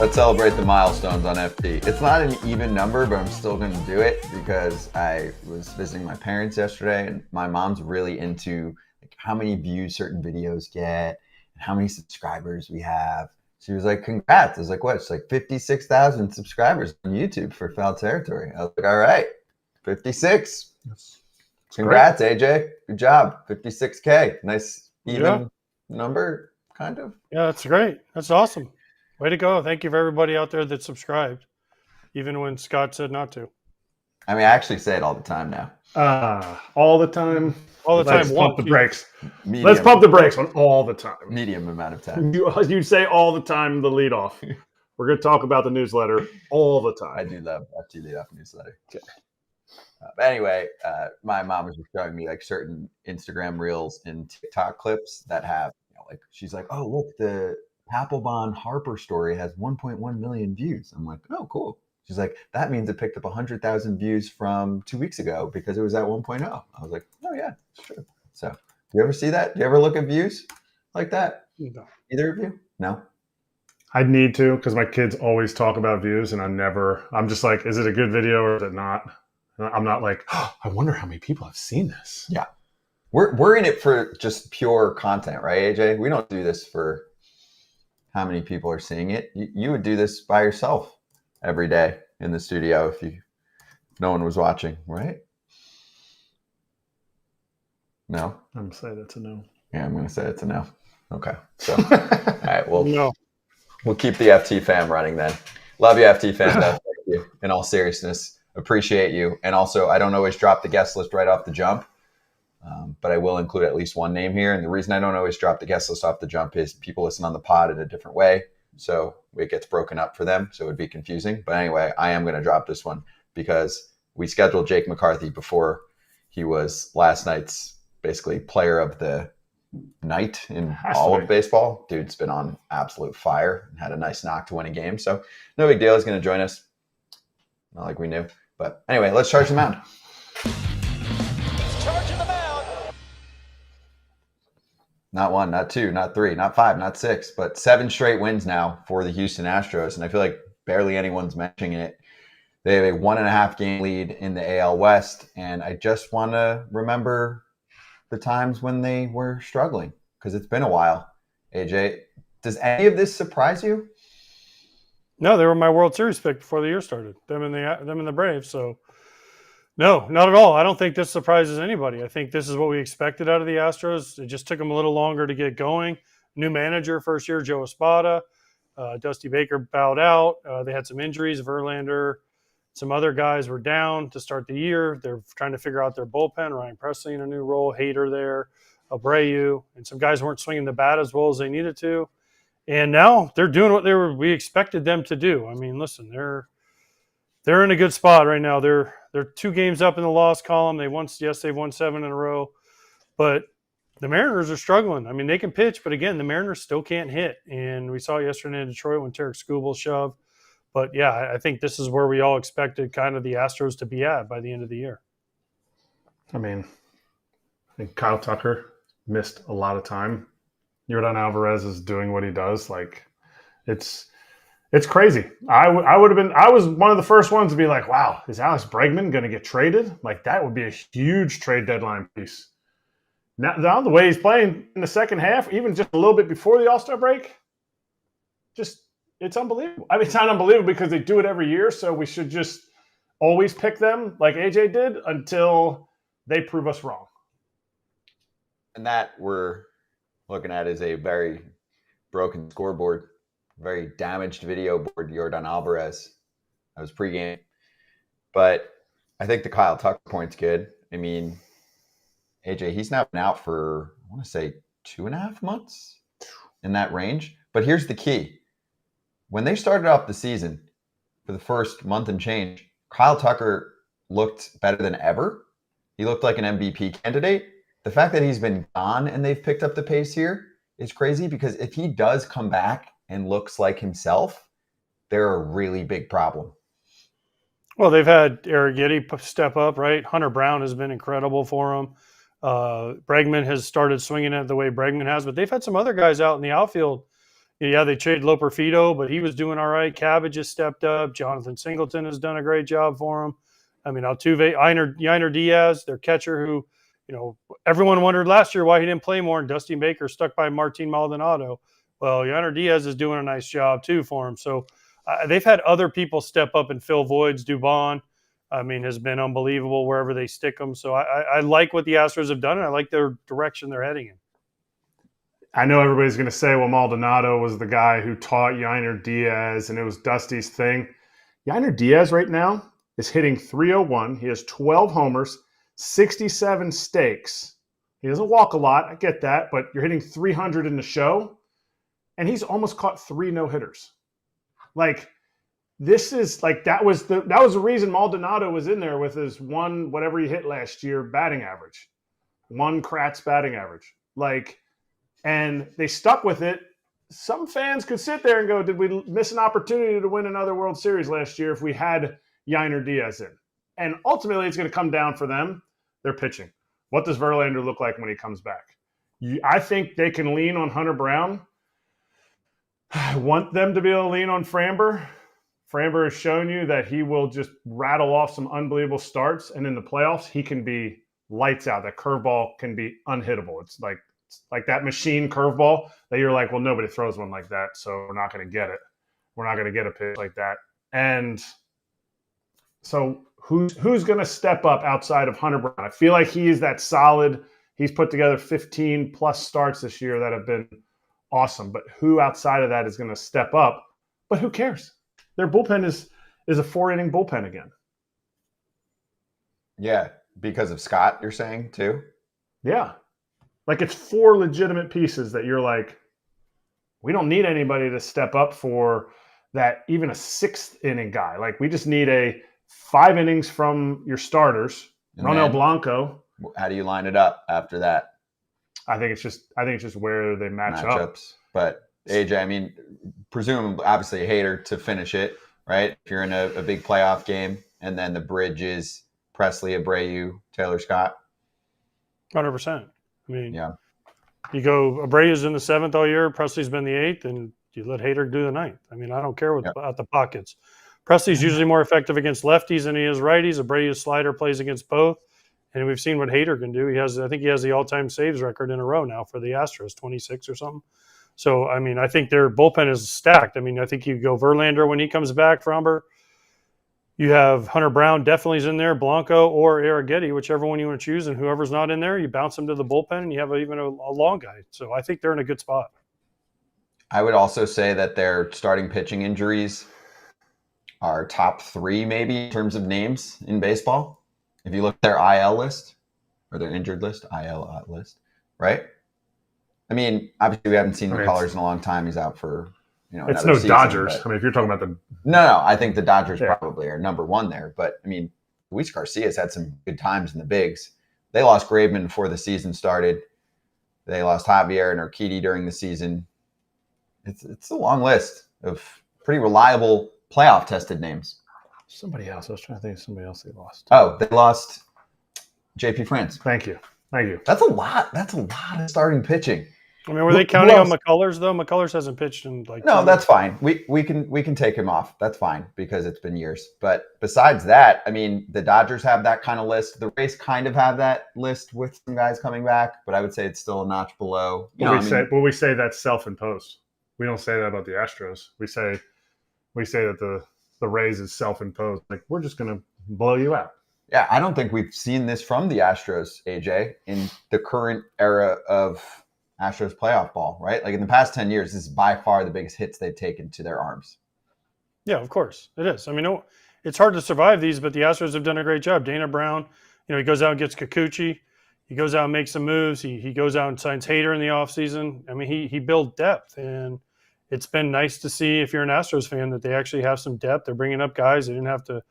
Let's celebrate the milestones on FT. It's not an even number, but I'm still going to do it because I was visiting my parents yesterday, and my mom's really into like how many views certain videos get and how many subscribers we have. She was like, congrats. I was like, what? She's like, 56,000 subscribers on YouTube for Foul Territory. I was like, all right, 56. Congrats, great. AJ. Good job. 56K. Nice even number, kind of. Yeah, that's great. That's awesome. Way to go. Thank you for everybody out there that subscribed, even when Scott said not to. I mean, I actually say it all the time now. All the time? All the Let's time. Pump the brakes. Medium. Let's pump the brakes on all the time. Medium amount of time. You say all the time the leadoff. We're going to talk about the newsletter all the time. I do love FT leadoff newsletter. Okay. But anyway, my mom was just showing me like certain Instagram reels and TikTok clips that have, like, she's like, oh, look, the Papelbon Harper story has 1.1 million views. I'm like, oh, cool. She's like, that means it picked up 100,000 views from 2 weeks ago because it was at 1.0. I was like, oh, yeah, it's true. So do you ever see that? Do you ever look at views like that? No. Either of you? No? I need to because my kids always talk about views and I'm just like, is it a good video or is it not? I'm not like, oh, I wonder how many people have seen this. Yeah. We're in it for just pure content, right, AJ? We don't do this for how many people are seeing it. You would do this by yourself every day in the studio if no one was watching, right? No? I'm going to say that's a no. Yeah, I'm going to say it's a no. Okay. So, all right, well, no. We'll keep the FT fam running then. Love you, FT fam. Thank you. In all seriousness, appreciate you. And also, I don't always drop the guest list right off the jump. But I will include at least one name here. And the reason I don't always drop the guest list off the jump is people listen on the pod in a different way. So it gets broken up for them. So it would be confusing. But anyway, I am going to drop this one because we scheduled Jake McCarthy before he was last night's basically player of the night in all of baseball. Dude's been on absolute fire and had a nice knock to win a game. So no big deal. He's going to join us. Not like we knew. But anyway, let's charge the mound. Not one, not two, not three, not five, not six, but 7 straight wins now for the Houston Astros. And I feel like barely anyone's mentioning it. They have a 1.5 game lead in the AL West. And I just want to remember the times when they were struggling because it's been a while. AJ, does any of this surprise you? No, they were my World Series pick before the year started, them and the Braves. So no, not at all. I don't think this surprises anybody. I think this is what we expected out of the Astros. It just took them a little longer to get going. New manager, first year, Joe Espada. Dusty Baker bowed out. They had some injuries. Verlander, some other guys were down to start the year. They're trying to figure out their bullpen. Ryan Presley in a new role. Hader there. Abreu. And some guys weren't swinging the bat as well as they needed to. And now they're doing what we expected them to do. I mean, listen, they're in a good spot right now. They're 2 games up in the loss column. They've won 7 in a row. But the Mariners are struggling. I mean, they can pitch, but again, the Mariners still can't hit. And we saw yesterday in Detroit when Tarek Skubal shoved. But yeah, I think this is where we all expected kind of the Astros to be at by the end of the year. I mean, I think Kyle Tucker missed a lot of time. Yordan Alvarez is doing what he does. Like, it's crazy. I was one of the first ones to be like, wow, is Alex Bregman going to get traded? Like, that would be a huge trade deadline piece. Now the way he's playing in the second half, even just a little bit before the All-Star break, it's unbelievable. I mean, it's not unbelievable because they do it every year, so we should just always pick them like AJ did until they prove us wrong. And that we're looking at is a very broken scoreboard. Very damaged video board, Yordan Alvarez. That was pregame. But I think the Kyle Tucker point's good. I mean, AJ, he's now been out for, I want to say, 2.5 months in that range. But here's the key. When they started off the season, for the first month and change, Kyle Tucker looked better than ever. He looked like an MVP candidate. The fact that he's been gone and they've picked up the pace here is crazy because if he does come back and looks like himself, they're a really big problem. Well, they've had Eric Giddy step up, right? Hunter Brown has been incredible for him. Bregman has started swinging it the way Bregman has, but they've had some other guys out in the outfield, Yeah, they traded Loperfido, but he was doing all right. Cabbage has stepped up. Jonathan Singleton has done a great job for him. I mean, Altuve, Yiner Diaz, their catcher, who, everyone wondered last year why he didn't play more, and Dusty Baker stuck by Martin Maldonado. Well, Yiner Diaz is doing a nice job too for him. So they've had other people step up and fill voids. Dubon, has been unbelievable wherever they stick him. So I like what the Astros have done, and I like their direction they're heading in. I know everybody's going to say, well, Maldonado was the guy who taught Yiner Diaz, and it was Dusty's thing. Yiner Diaz right now is hitting .301. He has 12 homers, 67 steaks. He doesn't walk a lot. I get that, but you're hitting 300 in the show, and he's almost caught 3 no-hitters. Like, this is like that was the reason Maldonado was in there with his one whatever he hit last year batting average, 1 Kratz batting average. Like. And they stuck with it. Some fans could sit there and go, did we miss an opportunity to win another World Series last year if we had Yiner Diaz in? And ultimately, it's going to come down for them. They're pitching. What does Verlander look like when he comes back? I think they can lean on Hunter Brown. I want them to be able to lean on Framber. Framber has shown you that he will just rattle off some unbelievable starts. And in the playoffs, he can be lights out. That curveball can be unhittable. It's like that machine curveball that you're like, well, nobody throws one like that, so we're not going to get it. We're not going to get a pitch like that. And so who's going to step up outside of Hunter Brown? I feel like he is that solid. He's put together 15-plus starts this year that have been awesome. But who outside of that is going to step up? But who cares? Their bullpen is a 4-inning bullpen again. Yeah, because of Scott, you're saying, too? Yeah. Like, it's 4 legitimate pieces that you're like, we don't need anybody to step up for that, even a 6th inning guy. Like, we just need a 5 innings from your starters. And Ronel Blanco. How do you line it up after that? I think it's just where they match up. But AJ, presumably, obviously a Hader to finish it, right? If you're in a big playoff game, and then the bridge is Presley, Abreu, Taylor Scott. 100%. Yeah. You go, Abreu's in the 7th all year, Presley's been the 8th, and you let Hader do the 9th. I don't care about the pockets. Presley's usually more effective against lefties than he is righties. Abreu's slider plays against both. And we've seen what Hader can do. I think he has the all-time saves record in a row now for the Astros, 26 or something. So, I think their bullpen is stacked. I think you go Verlander when he comes back, Fromber. You have Hunter Brown definitely is in there, Blanco or Arrighetti, whichever one you want to choose, and whoever's not in there, you bounce them to the bullpen, and you have even a long guy. So I think they're in a good spot. I would also say that their starting pitching injuries are top 3 maybe in terms of names in baseball. If you look at their IL list, or their injured list, IL list, right? Obviously we haven't seen McCullers in a long time. He's out for it's no season, Dodgers. If you're talking about No, I think the Dodgers probably are number 1 there. But, Luis Garcia's had some good times in the bigs. They lost Graveman before the season started. They lost Javier and Urquidy during the season. It's a long list of pretty reliable playoff-tested names. Somebody else. I was trying to think of somebody else they lost. Oh, they lost JP France. Thank you. That's a lot. That's a lot of starting pitching. Were they counting on McCullers though? McCullers hasn't pitched in No, that's fine. We can take him off. That's fine because it's been years. But besides that, the Dodgers have that kind of list. The Rays kind of have that list with some guys coming back, but I would say it's still a notch below. We say that's self-imposed. We don't say that about the Astros. We say that the Rays is self-imposed. Like, we're just going to blow you out. Yeah, I don't think we've seen this from the Astros, AJ, in the current era of Astros playoff ball, right? Like in the past 10 years, this is by far the biggest hits they've taken to their arms. Yeah, of course. It is. It's hard to survive these, but the Astros have done a great job. Dana Brown, he goes out and gets Kikuchi. He goes out and makes some moves. He goes out and signs Hader in the offseason. He built depth, and it's been nice to see, if you're an Astros fan, that they actually have some depth. They're bringing up guys. They didn't have to,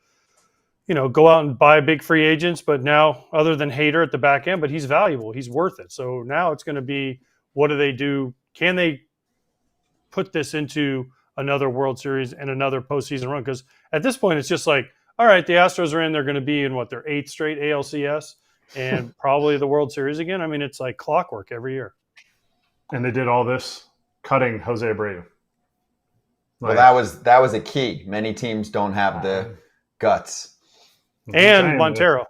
go out and buy big free agents, but now, other than Hader at the back end, but he's valuable. He's worth it. So now it's going to be, what do they do? Can they put this into another World Series and another postseason run? Because at this point, it's just like, all right, the Astros are in. They're going to be in, their 8th straight ALCS and probably the World Series again. It's like clockwork every year. And they did all this cutting Jose Abreu. Well, that was a key. Many teams don't have the guts. And Montero.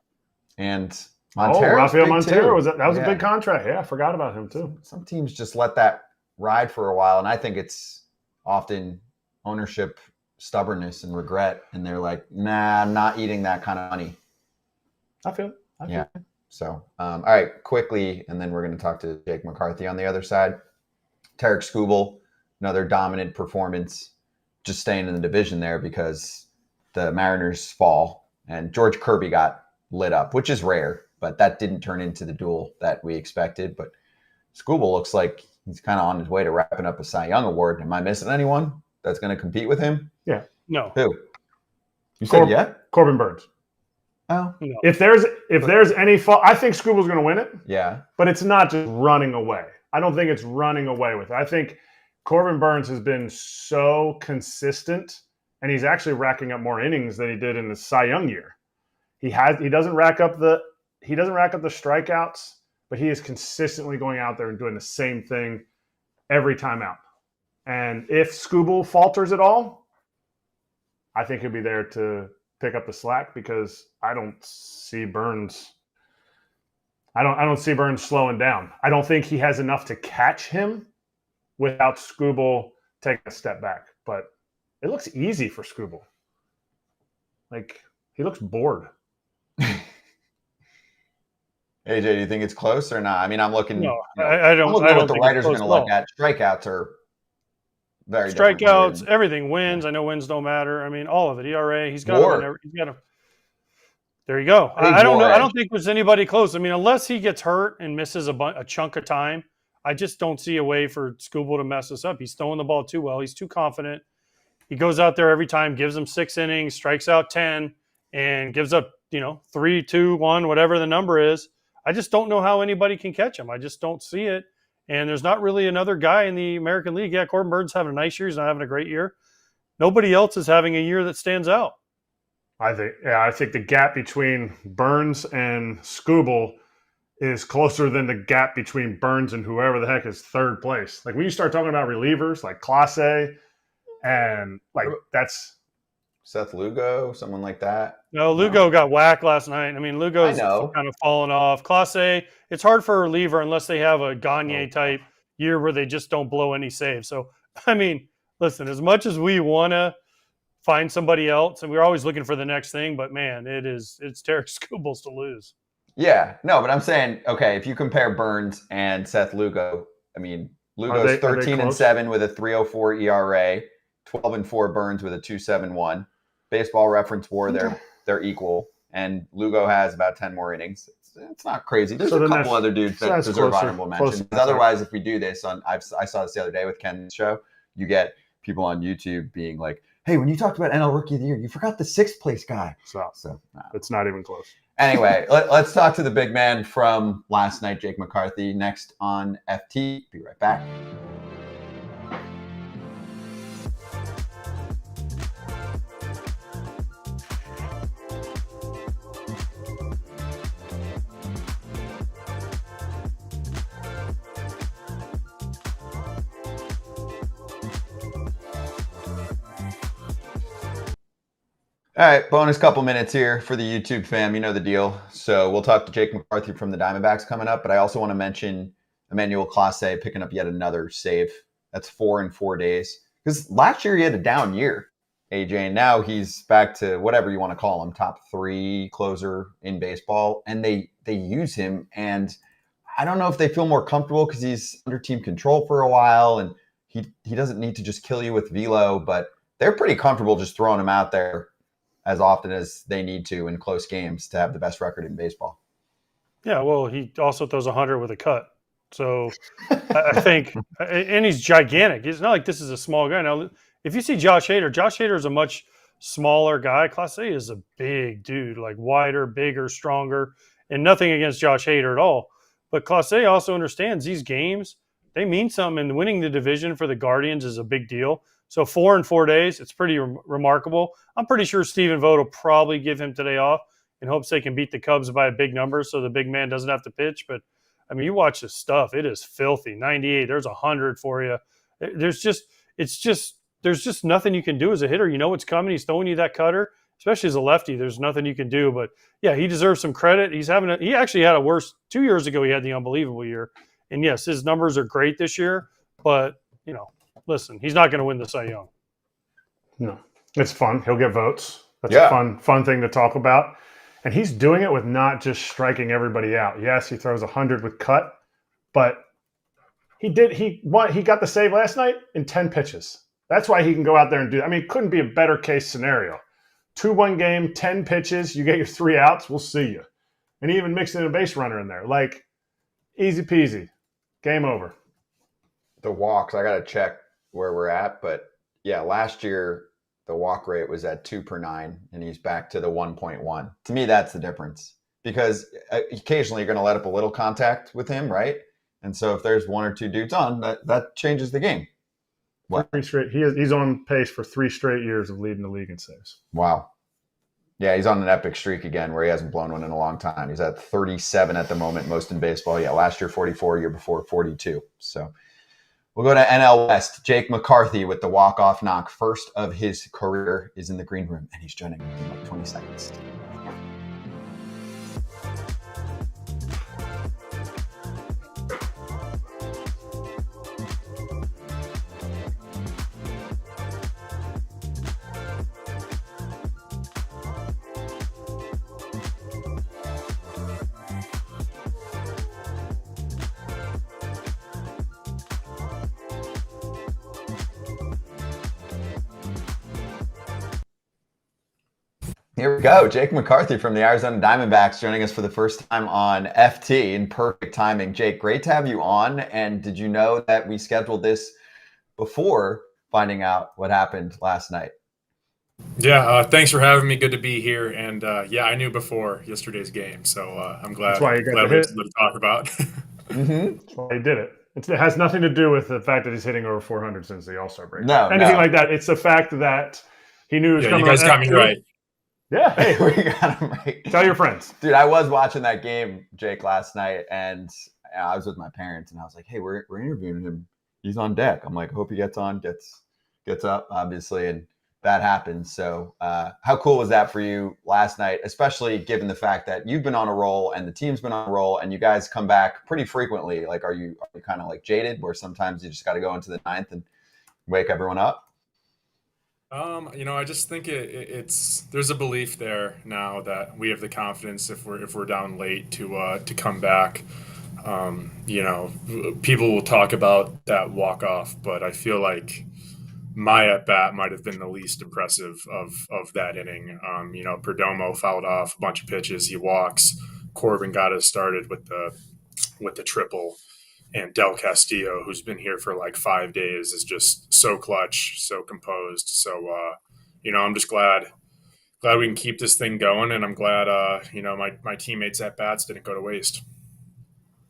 And Montero. Rafael Montero was that was a big contract. Yeah, I forgot about him too. Some teams just let that ride for a while, and I think it's often ownership stubbornness and regret, and they're like, nah, I'm not eating that kind of money. I feel it. So, all right, quickly, and then we're going to talk to Jake McCarthy on the other side. Tarek Skubal, another dominant performance, just staying in the division there because the Mariners fall, and George Kirby got lit up, which is rare, but that didn't turn into the duel that we expected. But Skubal looks like he's kind of on his way to wrapping up a Cy Young award. Am I missing anyone that's going to compete with him? Yeah. No. Who? You said Corbin Burns. Oh. No. If there's any fault, I think Skubal's going to win it. Yeah. But it's not just running away. I don't think it's running away with it. I think Corbin Burns has been so consistent, and he's actually racking up more innings than he did in the Cy Young year. He doesn't rack up the strikeouts, but he is consistently going out there and doing the same thing every time out. And if Skubal falters at all, I think he'll be there to pick up the slack because I don't see Burns. I don't see Burns slowing down. I don't think he has enough to catch him without Skubal taking a step back. But it looks easy for Skubal. Like, he looks bored. AJ, do you think it's close or not? I mean, I'm looking. No, I don't. I don't what the writers are going to look at. Strikeouts are very strikeouts. Everything wins. I know wins don't matter. I mean, all of it. ERA. He's got to. There you go. I don't know. I don't think there's anybody close. I mean, unless he gets hurt and misses a chunk of time, I just don't see a way for Skubal to mess us up. He's throwing the ball too well. He's too confident. He goes out there every time, gives them 6 innings, strikes out 10, and gives up 3, 2, 1, whatever the number is. I just don't know how anybody can catch him. I just don't see it. And there's not really another guy in the American League. Yeah, Corbin Burns having a nice year. He's not having a great year. Nobody else is having a year that stands out. I think the gap between Burns and Skubal is closer than the gap between Burns and whoever the heck is third place. Like when you start talking about relievers like Clase and like that's Seth Lugo, someone like that. No, Lugo got whacked last night. I mean, Lugo's kind of fallen off. Clase, it's hard for a reliever unless they have a Gagne type year where they just don't blow any saves. So, I mean, listen, as much as we want to find somebody else, and we're always looking for the next thing, but man, it's Tarek Skubal's to lose. Yeah, no, but I'm saying, okay, if you compare Burns and Seth Lugo, I mean, Lugo's 13-7 with a 3.04 ERA, 12-4 Burns with a 2.71. Baseball Reference WAR, they're equal, and Lugo has about 10 more innings. It's not crazy. There's a couple other dudes that deserve honorable mention. Otherwise, if we do this I saw this the other day with Ken's show, you get people on YouTube being like, hey, when you talked about NL Rookie of the Year, you forgot the 6th place guy. So it's not even close. Anyway, let's talk to the big man from last night, Jake McCarthy, next on FT. Be right back. All right, bonus couple minutes here for the YouTube fam. You know the deal. So we'll talk to Jake McCarthy from the Diamondbacks coming up, but I also want to mention Emmanuel Clase picking up yet another save. That's 4 in 4 days. Because last year he had a down year, AJ, and now he's back to whatever you want to call him, top 3 closer in baseball, and they use him, and I don't know if they feel more comfortable because he's under team control for a while, and he doesn't need to just kill you with velo, but they're pretty comfortable just throwing him out there as often as they need to in close games to have the best record in baseball. Yeah, well, he also throws 100 with a cut. So I think – and he's gigantic. It's not like this is a small guy. Now, if you see Josh Hader is a much smaller guy. Clase is a big dude, like wider, bigger, stronger, and nothing against Josh Hader at all. But Clase also understands these games, they mean something, and winning the division for the Guardians is a big deal. So 4 in 4 days, it's pretty remarkable. I'm pretty sure Stephen Vogt will probably give him today off in hopes they can beat the Cubs by a big number so the big man doesn't have to pitch. But, I mean, you watch this stuff. It is filthy. 98, there's 100 for you. It's just there's just nothing you can do as a hitter. You know what's coming. He's throwing you that cutter, especially as a lefty. There's nothing you can do. But yeah, he deserves some credit. He actually had a worse 2 years ago. He had the unbelievable year, and yes, his numbers are great this year. But listen, he's not going to win the Cy Young. No, it's fun. He'll get votes. That's a fun thing to talk about. And he's doing it with not just striking everybody out. Yes, he throws 100 with cut, but he got the save last night in 10 pitches. That's why he can go out there and do. I mean, it couldn't be a better case scenario. 2-1 game, 10 pitches, you get your 3 outs, we'll see you. And he even mixed in a base runner in there. Like, easy peasy. Game over. The walks, I got to check where we're at. But, yeah, last year the walk rate was at 2 per 9, and he's back to the 1.1. To me, that's the difference. Because occasionally you're going to let up a little contact with him, right? And so if there's 1 or 2 dudes on, that changes the game. What? 3 straight. He's on pace for 3 straight years of leading the league in saves. Wow. Yeah, he's on an epic streak again where he hasn't blown one in a long time. He's at 37 at the moment, most in baseball. Yeah, last year 44, year before 42. So we'll go to NL West. Jake McCarthy with the walk-off knock. First of his career is in the green room, and he's joining in like 20 seconds. Here we go. Jake McCarthy from the Arizona Diamondbacks joining us for the first time on FT in perfect timing. Jake, great to have you on. And did you know that we scheduled this before finding out what happened last night? Yeah, thanks for having me. Good to be here. And yeah, I knew before yesterday's game, so I'm glad. That's why you got glad the hit. to talk about. That's why he did it. It has nothing to do with the fact that he's hitting over 400 since the All-Star break. Anything like that. It's the fact that he knew it was coming. You guys got me right. Yeah, hey, we got him right. Tell your friends. Dude, I was watching that game, Jake, last night, and I was with my parents, and I was like, hey, we're interviewing him. He's on deck. I'm like, hope he gets on, gets up, obviously, and that happened. So how cool was that for you last night, especially given the fact that you've been on a roll and the team's been on a roll and you guys come back pretty frequently? Like, are you kind of like jaded where sometimes you just got to go into the 9th and wake everyone up? I just think there's a belief there now that we have the confidence if we're down late to come back. People will talk about that walk off, but I feel like my at bat might have been the least impressive of that inning. Perdomo fouled off a bunch of pitches. He walks. Corbin got us started with the triple. And Del Castillo, who's been here for like 5 days, is just so clutch, so composed. So, I'm just glad we can keep this thing going. And I'm glad, my teammates at bats didn't go to waste.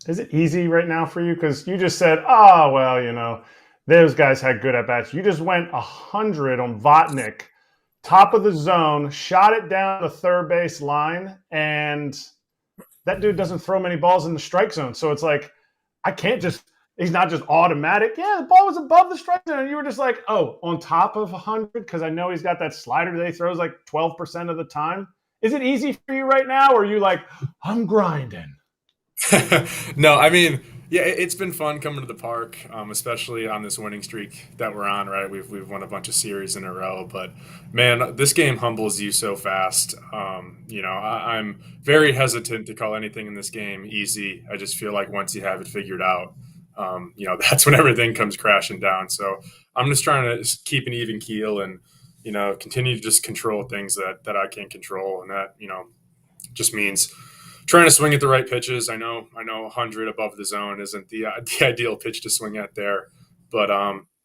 Is it easy right now for you? Because you just said, those guys had good at bats. You just went 100 on Votnik, top of the zone, shot it down the third base line. And that dude doesn't throw many balls in the strike zone. So it's like, he's not just automatic. Yeah, the ball was above the strike zone. And you were just like, on top of 100? Because I know he's got that slider that he throws like 12% of the time. Is it easy for you right now? Or are you like, I'm grinding? No, I mean, yeah, it's been fun coming to the park, especially on this winning streak that we're on, right? We've won a bunch of series in a row. But, man, this game humbles you so fast. I'm very hesitant to call anything in this game easy. I just feel like once you have it figured out, that's when everything comes crashing down. So I'm just trying to just keep an even keel and, continue to just control things that I can't control. And that, just means trying to swing at the right pitches. I know 100 above the zone isn't the ideal pitch to swing at there. But,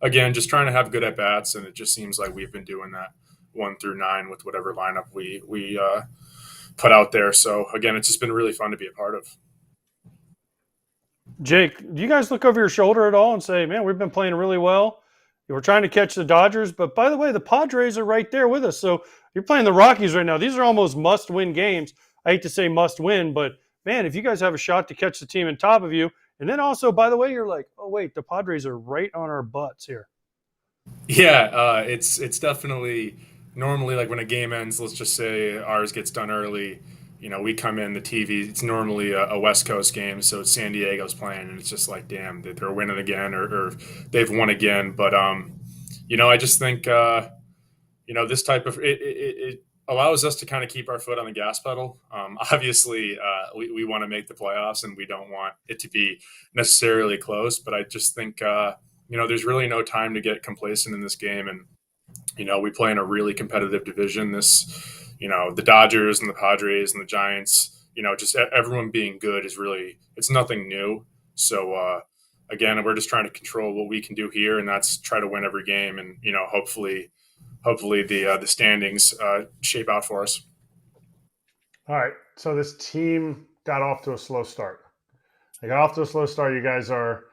again, just trying to have good at-bats, and it just seems like we've been doing that 1 through 9 with whatever lineup we put out there. So, again, it's just been really fun to be a part of. Jake, do you guys look over your shoulder at all and say, man, we've been playing really well? We're trying to catch the Dodgers, but by the way, the Padres are right there with us. So you're playing the Rockies right now. These are almost must-win games. I hate to say must-win, but, man, if you guys have a shot to catch the team on top of you, and then also, by the way, you're like, oh, wait, the Padres are right on our butts here. Yeah, it's definitely normally like when a game ends. Let's just say ours gets done early. We come in the TV. It's normally a West Coast game, so it's San Diego's playing, and it's just like, damn, they're winning again, or they've won again. But I just think this type of it allows us to kind of keep our foot on the gas pedal. Obviously, we want to make the playoffs, and we don't want it to be necessarily close. But I just think there's really no time to get complacent in this game, and we play in a really competitive division. The Dodgers and the Padres and the Giants. Just everyone being good is really it's nothing new. So again, we're just trying to control what we can do here, and that's try to win every game, and hopefully the standings shape out for us. All right. So this team got off to a slow start. They got off to a slow start. You guys are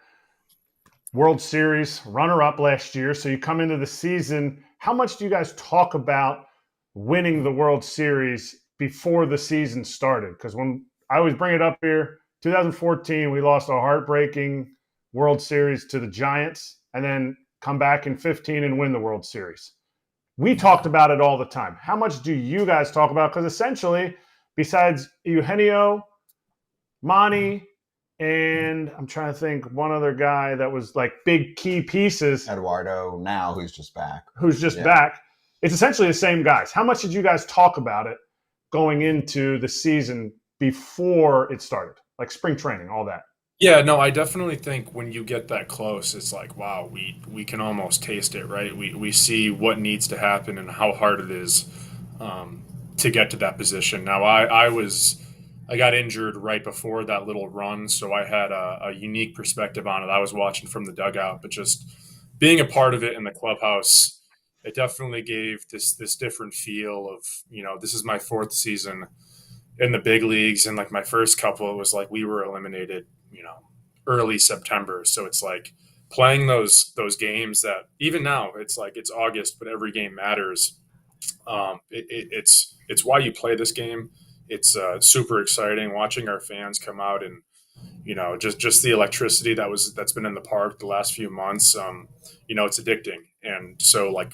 World Series runner-up last year. So you come into the season. How much do you guys talk about winning the World Series before the season started? Because when I always bring it up here, 2014, we lost a heartbreaking World Series to the Giants, and then come back in 15 and win the World Series. We talked about it all the time. How much do you guys talk about? Because essentially, besides Eugenio, Monty, and I'm trying to think one other guy that was like big key pieces. Eduardo now, who's just back. Back. It's essentially the same guys. How much did you guys talk about it going into the season before it started? Like spring training, all that. Yeah, no, I definitely think when you get that close, it's like, wow, we can almost taste it, right? We see what needs to happen and how hard it is to get to that position. Now, I got injured right before that little run, so I had a unique perspective on it. I was watching from the dugout, but just being a part of it in the clubhouse, it definitely gave this different feel of, this is my fourth season in the big leagues, and like my first couple, it was like we were eliminated, early September. So it's like playing those games that even now it's like it's August, but every game matters. It's why you play this game. It's super exciting watching our fans come out and just the electricity that's been in the park the last few months. It's addicting, and so like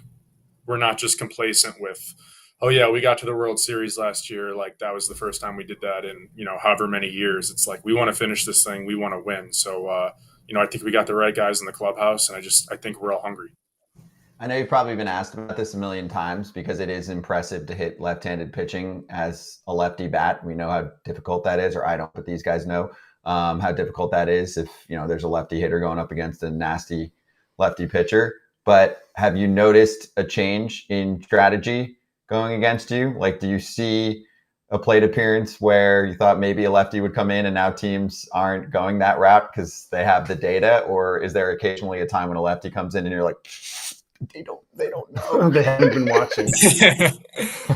we're not just complacent with, oh yeah, we got to the World Series last year. Like that was the first time we did that in however many years. It's like we want to finish this thing, we want to win. So I think we got the right guys in the clubhouse, and I think we're all hungry. I know you've probably been asked about this a million times because it is impressive to hit left-handed pitching as a lefty bat. We know how difficult that is, or I don't, but these guys know how difficult that is if there's a lefty hitter going up against a nasty lefty pitcher. But have you noticed a change in strategy going against you? Like, do you see a plate appearance where you thought maybe a lefty would come in and now teams aren't going that route because they have the data? Or is there occasionally a time when a lefty comes in and you're like, they don't know. They haven't been watching.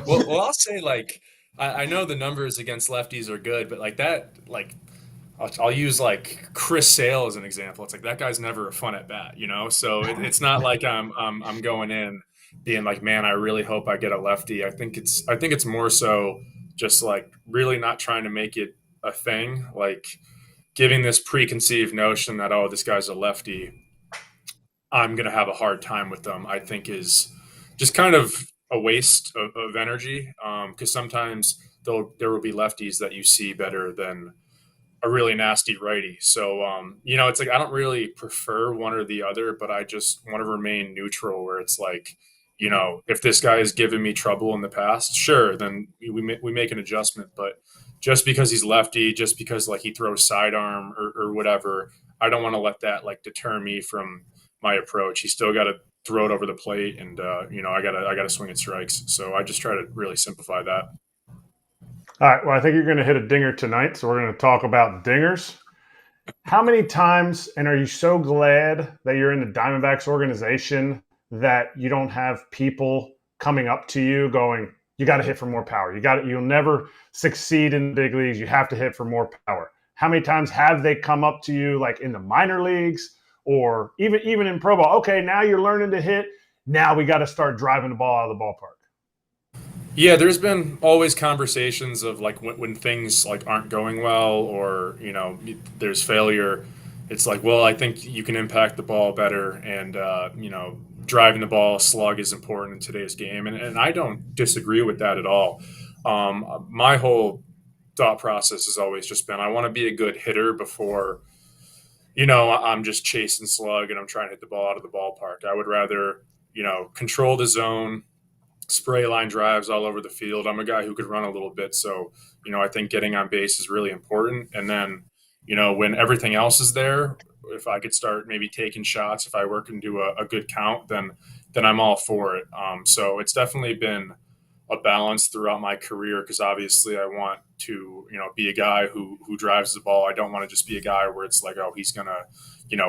well, I'll say like I know the numbers against lefties are good, but like that, like I'll use like Chris Sale as an example. It's like that guy's never a fun at bat, So it's not like I'm going in being like, man, I really hope I get a lefty. I think it's more so just like really not trying to make it a thing, like giving this preconceived notion that, oh, this guy's a lefty, I'm going to have a hard time with them, I think is just kind of a waste of energy. Because sometimes there will be lefties that you see better than a really nasty righty. So, it's like I don't really prefer one or the other, but I just want to remain neutral where it's like, if this guy has given me trouble in the past, sure, then we make an adjustment. But just because he's lefty, just because like he throws sidearm or whatever, I don't want to let that like deter me from my approach. He's still got to throw it over the plate, and I gotta swing at strikes. So I just try to really simplify that. All right. Well, I think you're going to hit a dinger tonight, so we're going to talk about dingers. How many times, and are you so glad that you're in the Diamondbacks organization that you don't have people coming up to you going, you got to hit for more power. You'll never succeed in the big leagues. You have to hit for more power. How many times have they come up to you like in the minor leagues or even in pro ball? Okay, now you're learning to hit. Now we got to start driving the ball out of the ballpark. Yeah, there's been always conversations of like when things like aren't going well or, there's failure. It's like, well, I think you can impact the ball better. And, driving the ball, slug is important in today's game, and I don't disagree with that at all. My whole thought process has always just been I want to be a good hitter before, I'm just chasing slug and I'm trying to hit the ball out of the ballpark. I would rather, control the zone, spray line drives all over the field. I'm a guy who could run a little bit. So, I think getting on base is really important. And then, when everything else is there, if I could start maybe taking shots, if I work into a good count, then I'm all for it. So it's definitely been a balance throughout my career because obviously I want to, be a guy who drives the ball. I don't want to just be a guy where it's like, oh, he's gonna,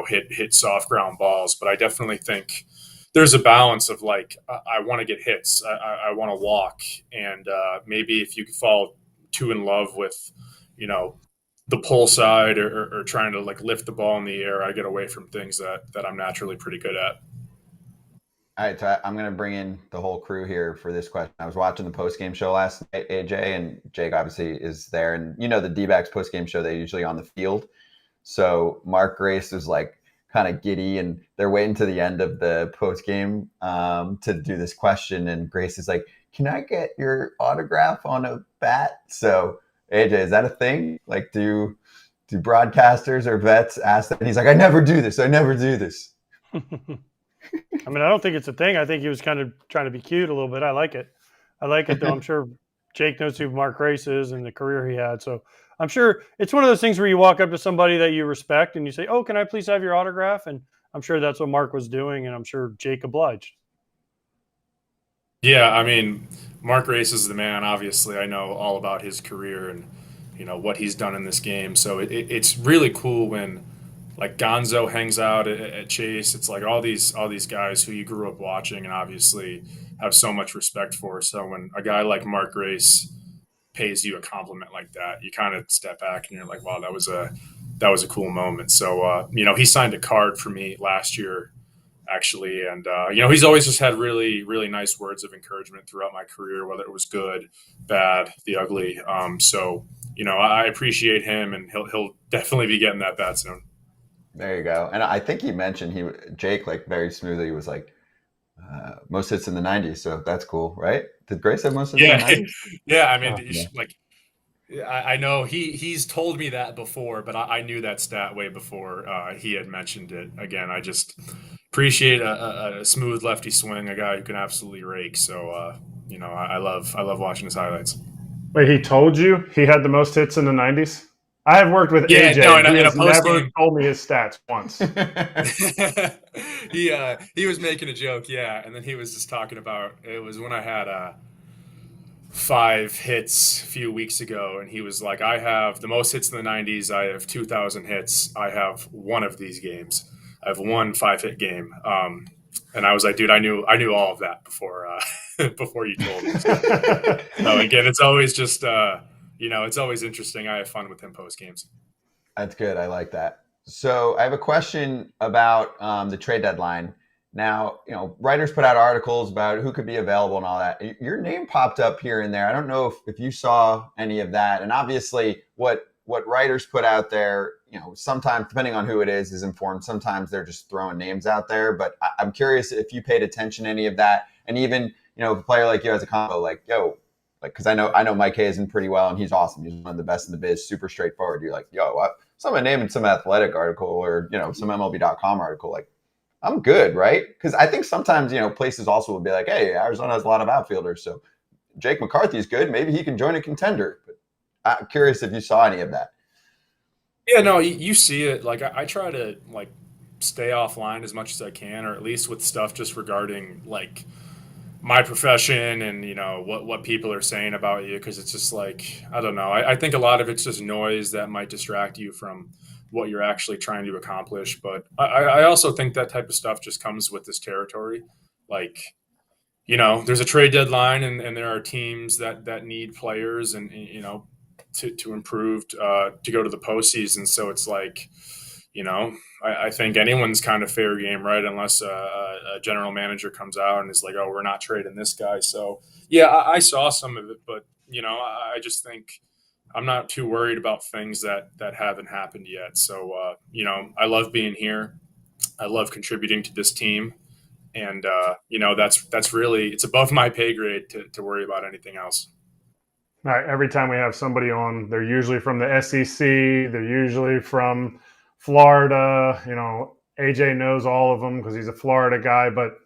hit soft ground balls. But I definitely think there's a balance of like I want to get hits, I want to walk, and maybe if you could fall too in love with, the pull side or trying to like lift the ball in the air, I get away from things that I'm naturally pretty good at. All right, so I'm going to bring in the whole crew here for this question. I was watching the post-game show last night, AJ, and Jake obviously is there. And the D-backs post-game show, they're usually on the field. So Mark Grace was like kind of giddy, and they're waiting to the end of the post-game to do this question. And Grace is like, can I get your autograph on a bat? So AJ, is that a thing? Like, do broadcasters or vets ask that? And he's like, I never do this. I never do this. I mean, I don't think it's a thing. I think he was kind of trying to be cute a little bit. I like it. Though. I'm sure Jake knows who Mark Grace is and the career he had. So I'm sure it's one of those things where you walk up to somebody that you respect and you say, oh, can I please have your autograph? And I'm sure that's what Mark was doing. And I'm sure Jake obliged. Yeah, I mean, Mark Grace is the man. Obviously, I know all about his career and, what he's done in this game. So it's really cool when like Gonzo hangs out at Chase. It's like all these guys who you grew up watching and obviously have so much respect for. So when a guy like Mark Grace pays you a compliment like that, you kind of step back and you're like, wow, that was a cool moment. So he signed a card for me last year, actually, and he's always just had really, really nice words of encouragement throughout my career, whether it was good, bad, the ugly. So I appreciate him, and he'll definitely be getting that bat soon. There you go. And I think he mentioned Jake, like very smoothly, was like, most hits in the 90s. So that's cool, right? Did Grace have most hits in the 90s? Yeah. I mean, I know he's told me that before, but I knew that stat way before he had mentioned it. Again, I just appreciate a smooth lefty swing, a guy who can absolutely rake. So, I love watching his highlights. Wait, he told you he had the most hits in the 90s? I have worked with AJ. No, he has never told me his stats once. He was making a joke, yeah, and then he was just talking about it was when I had 5 hits a few weeks ago, and he was like, I have the most hits in the 90s. I have 2,000 hits. I have one of these games. I have one 5-hit game. And I was like, dude, I knew all of that before before you told me. So again, it's always just it's always interesting. I have fun with him post games. That's good. I like that. So I have a question about the trade deadline. Now, writers put out articles about who could be available and all that. Your name popped up here and there. I don't know if you saw any of that. And obviously what writers put out there, sometimes depending on who it is informed. Sometimes they're just throwing names out there. But I'm curious if you paid attention to any of that. And even, a player like you as a combo, like, because I know Mike Hazen pretty well, and he's awesome. He's one of the best in the biz, super straightforward. You're like, someone naming some athletic article or, some MLB.com article, like, I'm good, right? Because I think sometimes, places also will be like, hey, Arizona has a lot of outfielders, so Jake McCarthy is good. Maybe he can join a contender. But I'm curious if you saw any of that. Yeah, no, you see it. Like, I try to, like, stay offline as much as I can, or at least with stuff just regarding, like, my profession and, what people are saying about you, because it's just like, I don't know. I think a lot of it's just noise that might distract you from what you're actually trying to accomplish. But I also think that type of stuff just comes with this territory. Like, there's a trade deadline and there are teams that need players and to improve to go to the postseason. So it's like, I think anyone's kind of fair game, right? Unless a general manager comes out and is like, oh, we're not trading this guy. So, yeah, I saw some of it, but, I just think I'm not too worried about things that haven't happened yet. So, I love being here. I love contributing to this team. And that's really, it's above my pay grade to worry about anything else. All right, every time we have somebody on, they're usually from the SEC. They're usually from Florida. AJ knows all of them because he's a Florida guy. But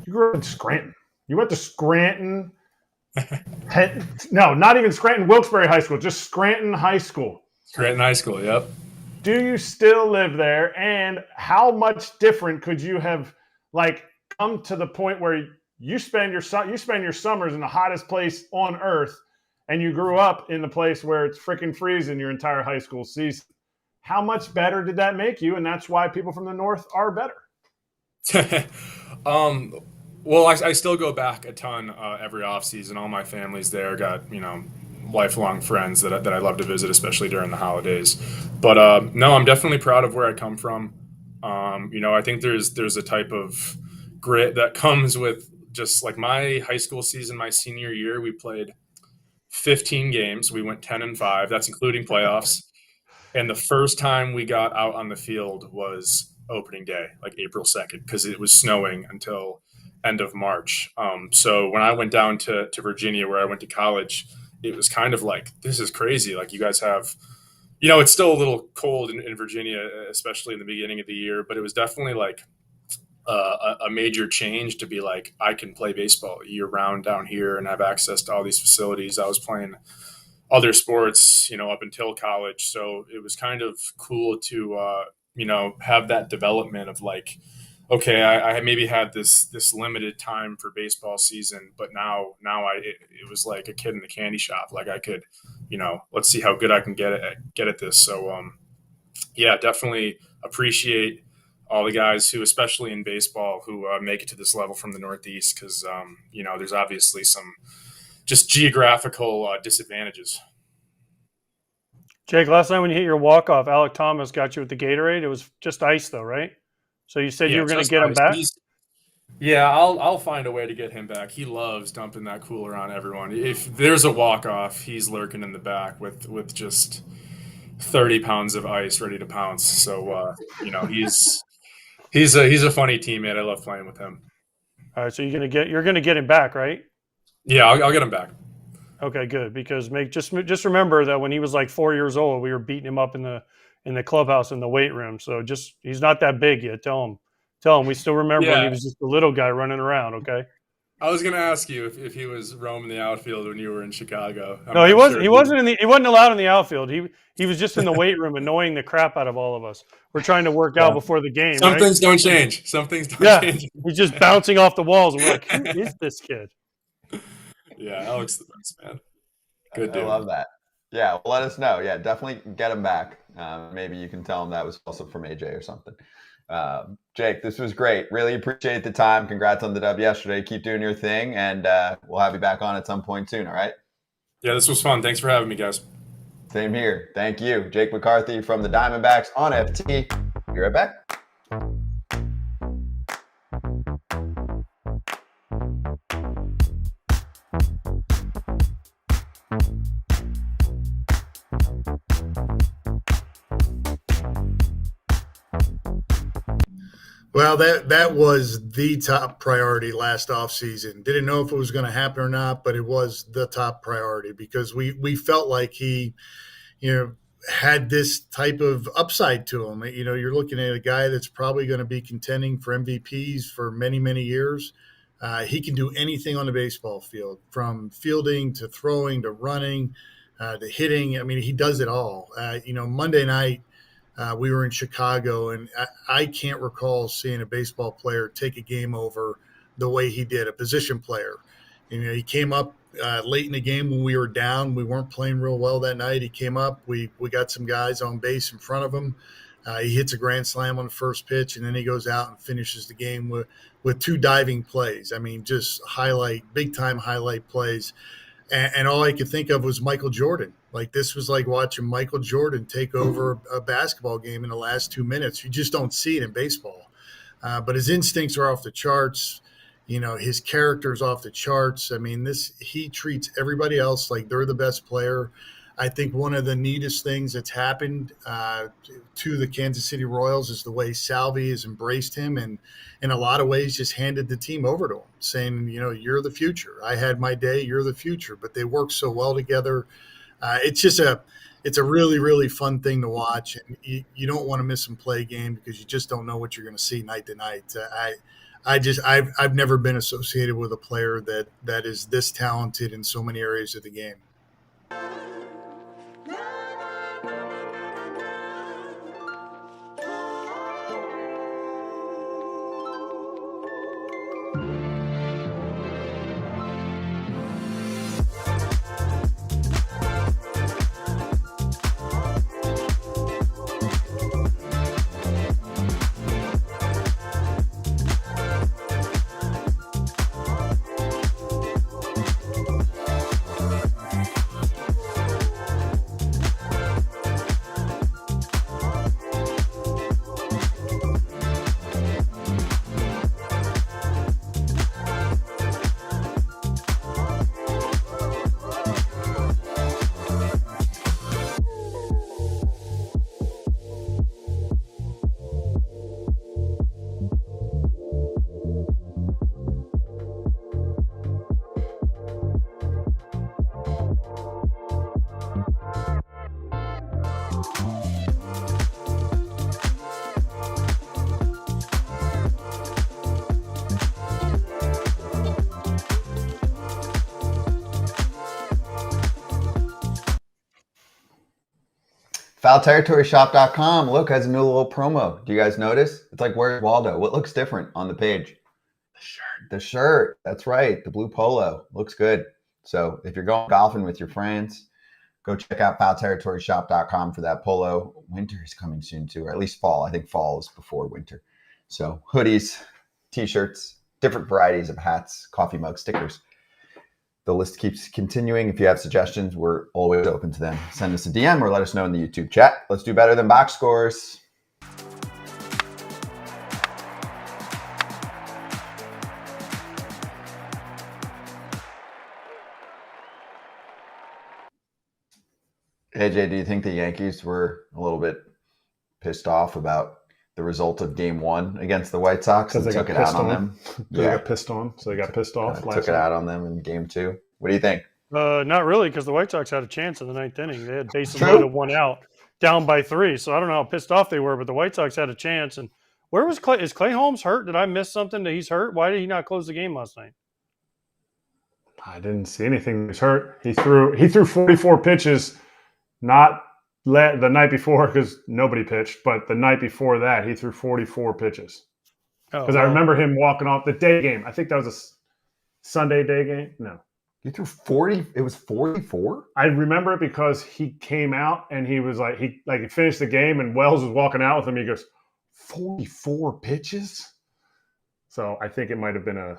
you grew up in Scranton. You went to Scranton. No, not even Scranton Wilkes-Barre High School, just Scranton High School. Scranton High School, yep. Do you still live there? And how much different could you have come to the point where you spend your summers in the hottest place on earth, and you grew up in the place where it's freaking freezing your entire high school season? How much better did that make you? And that's why people from the North are better. Well, I still go back a ton every off season. All my family's there. Got lifelong friends that I love to visit, especially during the holidays. But no, I'm definitely proud of where I come from. I think there's a type of grit that comes with just like my high school season. My senior year, we played 15 games. We went 10-5. That's including playoffs. And the first time we got out on the field was opening day, like April 2nd, because it was snowing until end of March. So when I went down to Virginia, where I went to college, it was kind of like, this is crazy. Like, you guys have, it's still a little cold in Virginia, especially in the beginning of the year, but it was definitely like a major change to be like, I can play baseball year round down here and have access to all these facilities. I was playing other sports, up until college. So it was kind of cool to, have that development of like, okay, I maybe had this limited time for baseball season, but now it was like a kid in the candy shop. Like, I could, let's see how good I can get at this. So, yeah, definitely appreciate all the guys who, especially in baseball, who make it to this level from the Northeast, because, there's obviously some just geographical disadvantages. Jake, last night when you hit your walk-off, Alec Thomas got you with the Gatorade. It was just ice, though, right? So you said you were going to get him back? Yeah, I'll find a way to get him back. He loves dumping that cooler on everyone. If there's a walk-off, he's lurking in the back with just 30 pounds of ice ready to pounce. So, he's a funny teammate. I love playing with him. All right, so you're going to get him back, right? Yeah, I'll get him back. Okay, good. Because just remember that when he was like 4 years old, we were beating him up in the clubhouse in the weight room. So he's not that big yet. Tell him we still remember when he was just a little guy running around. Okay. I was going to ask you if he was roaming the outfield when you were in Chicago. No, he wasn't. He wasn't allowed in the outfield. He was just in the weight room, annoying the crap out of all of us. We're trying to work out before the game. Some things don't change. Change. He's just bouncing off the walls. And we're like, who is this kid? Yeah, Alex the best, man. Good dude. I love that. Yeah, well, let us know. Yeah, definitely get him back. Maybe you can tell him that was also from AJ or something. Jake, this was great. Really appreciate the time. Congrats on the dub yesterday. Keep doing your thing, and we'll have you back on at some point soon, all right? Yeah, this was fun. Thanks for having me, guys. Same here. Thank you. Jake McCarthy from the Diamondbacks on FT. Be right back. Well, that was the top priority last offseason. Didn't know if it was going to happen or not, but it was the top priority because we felt like he, had this type of upside to him. You're looking at a guy that's probably going to be contending for MVPs for many, many years. He can do anything on the baseball field, from fielding to throwing to running to hitting. I mean, he does it all. Monday night, we were in Chicago, and I can't recall seeing a baseball player take a game over the way he did, a position player. He came up late in the game when we were down. We weren't playing real well that night. He came up. We got some guys on base in front of him. He hits a grand slam on the first pitch, and then he goes out and finishes the game with two diving plays. I mean, just big-time highlight plays. And all I could think of was Michael Jordan. Like, this was like watching Michael Jordan take over a basketball game in the last 2 minutes. You just don't see it in baseball. But his instincts are off the charts. His character's off the charts. I mean, he treats everybody else like they're the best player. I think one of the neatest things that's happened to the Kansas City Royals is the way Salvi has embraced him and in a lot of ways just handed the team over to him, saying, you're the future. I had my day, you're the future. But they work so well together. It's a really, really fun thing to watch. And you don't want to miss them play game because you just don't know what you're going to see night to night. I've never been associated with a player that is this talented in so many areas of the game. FoulTerritoryShop.com. Look, has a new little promo. Do you guys notice? It's like, where's Waldo? What looks different on the page? The shirt. That's right. The blue polo looks good. So if you're going golfing with your friends, go check out FoulTerritoryShop.com for that polo. Winter is coming soon too, or at least fall. I think fall is before winter. So hoodies, t-shirts, different varieties of hats, coffee mugs, stickers. The list keeps continuing. If you have suggestions, we're always open to them. Send us a DM or let us know in the YouTube chat. Let's do better than box scores. AJ, do you think the Yankees were a little bit pissed off about the result of Game 1 against the White Sox and took it out on them? They got pissed on, so they got pissed off. Took it out on them in Game 2. What do you think? Not really, because the White Sox had a chance in the ninth inning. They had bases loaded, 1 out, down by 3. So I don't know how pissed off they were, but the White Sox had a chance. And where was Clay? Is Clay Holmes hurt? Did I miss something that he's hurt? Why did he not close the game last night? I didn't see anything. He was hurt. He threw 44 pitches. Not the night before because nobody pitched, but the night before that, he threw 44 pitches. Because I remember him walking off the day game. I think that was a Sunday day game. No. He threw 40. It was 44? I remember it because he came out and he was like, he finished the game and Wells was walking out with him. He goes, 44 pitches? So I think it might have been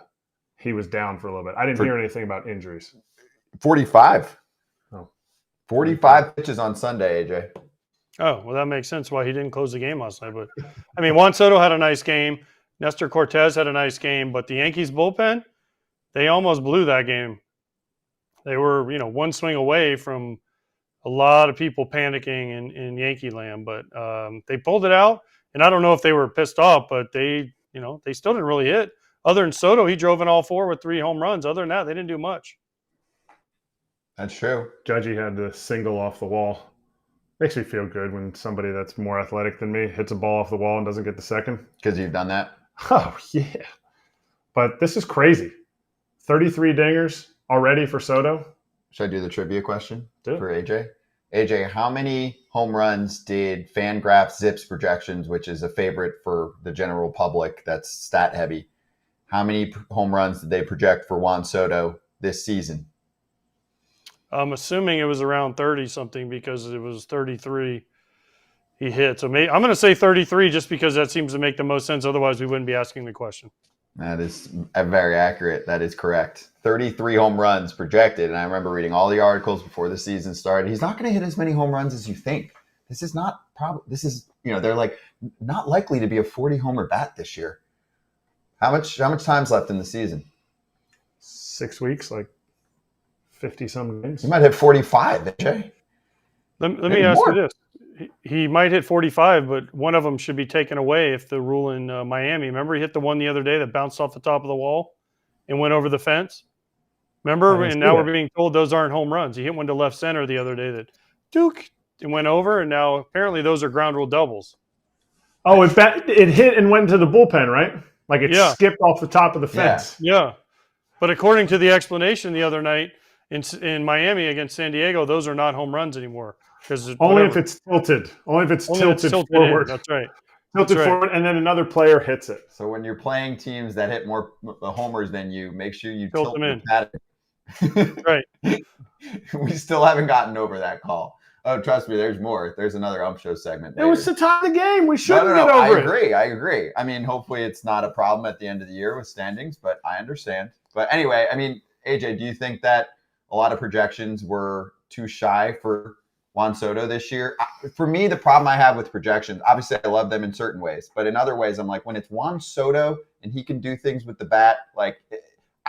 he was down for a little bit. I didn't hear anything about injuries. 45. 45 45 pitches on Sunday, AJ. Oh, well, that makes sense why he didn't close the game last night. But, I mean, Juan Soto had a nice game. Nestor Cortez had a nice game. But the Yankees bullpen, they almost blew that game. They were, one swing away from a lot of people panicking in Yankee land. But they pulled it out. And I don't know if they were pissed off, but they still didn't really hit. Other than Soto, he drove in all 4 with 3 home runs. Other than that, they didn't do much. That's true. Judgy had the single off the wall. Makes me feel good when somebody that's more athletic than me hits a ball off the wall and doesn't get the second. Because you've done that? Oh, yeah. But this is crazy. 33 dingers already for Soto. Should I do the trivia question Do it. for AJ? AJ, how many home runs did Fangraphs Zips projections, which is a favorite for the general public that's stat heavy, how many home runs did they project for Juan Soto this season? I'm assuming it was around 30-something because it was 33 he hit. So I'm going to say 33 just because that seems to make the most sense. Otherwise, we wouldn't be asking the question. That is very accurate. That is correct. 33 home runs projected. And I remember reading all the articles before the season started. He's not going to hit as many home runs as you think. This is not probably. This is, they're like not likely to be a 40-homer bat this year. How much time's left in the season? 6 weeks, like 50-some games. He might hit 45, AJ. Let me Maybe ask you more. this. He might hit 45, but one of them should be taken away if the rule in Miami. Remember, he hit the one the other day that bounced off the top of the wall and went over the fence? I Remember? didn't And see now we're that. being told those aren't home runs. He hit one to left center the other day that Duke and went over, and now apparently those are ground rule doubles. Oh, it hit and went into the bullpen, right? Like it Yeah. skipped off the top of the fence. Yeah. But according to the explanation the other night in Miami against San Diego, those are not home runs anymore. Only if it's tilted. Only if it's tilted forward. That's right. Tilted That's right. forward, and then another player hits it. So when you're playing teams that hit more homers than you, make sure you Tilt tilt them your in. pattern. Right. We still haven't gotten over that call. Oh, trust me, there's more. There's another Ump Show segment. It was to tie the game. We shouldn't No. get over it. I agree. I mean, hopefully it's not a problem at the end of the year with standings, but I understand. But anyway, I mean, AJ, do you think that a lot of projections were too shy for Juan Soto this year? For me, the problem I have with projections, obviously I love them in certain ways, but in other ways, I'm like, when it's Juan Soto and he can do things with the bat, like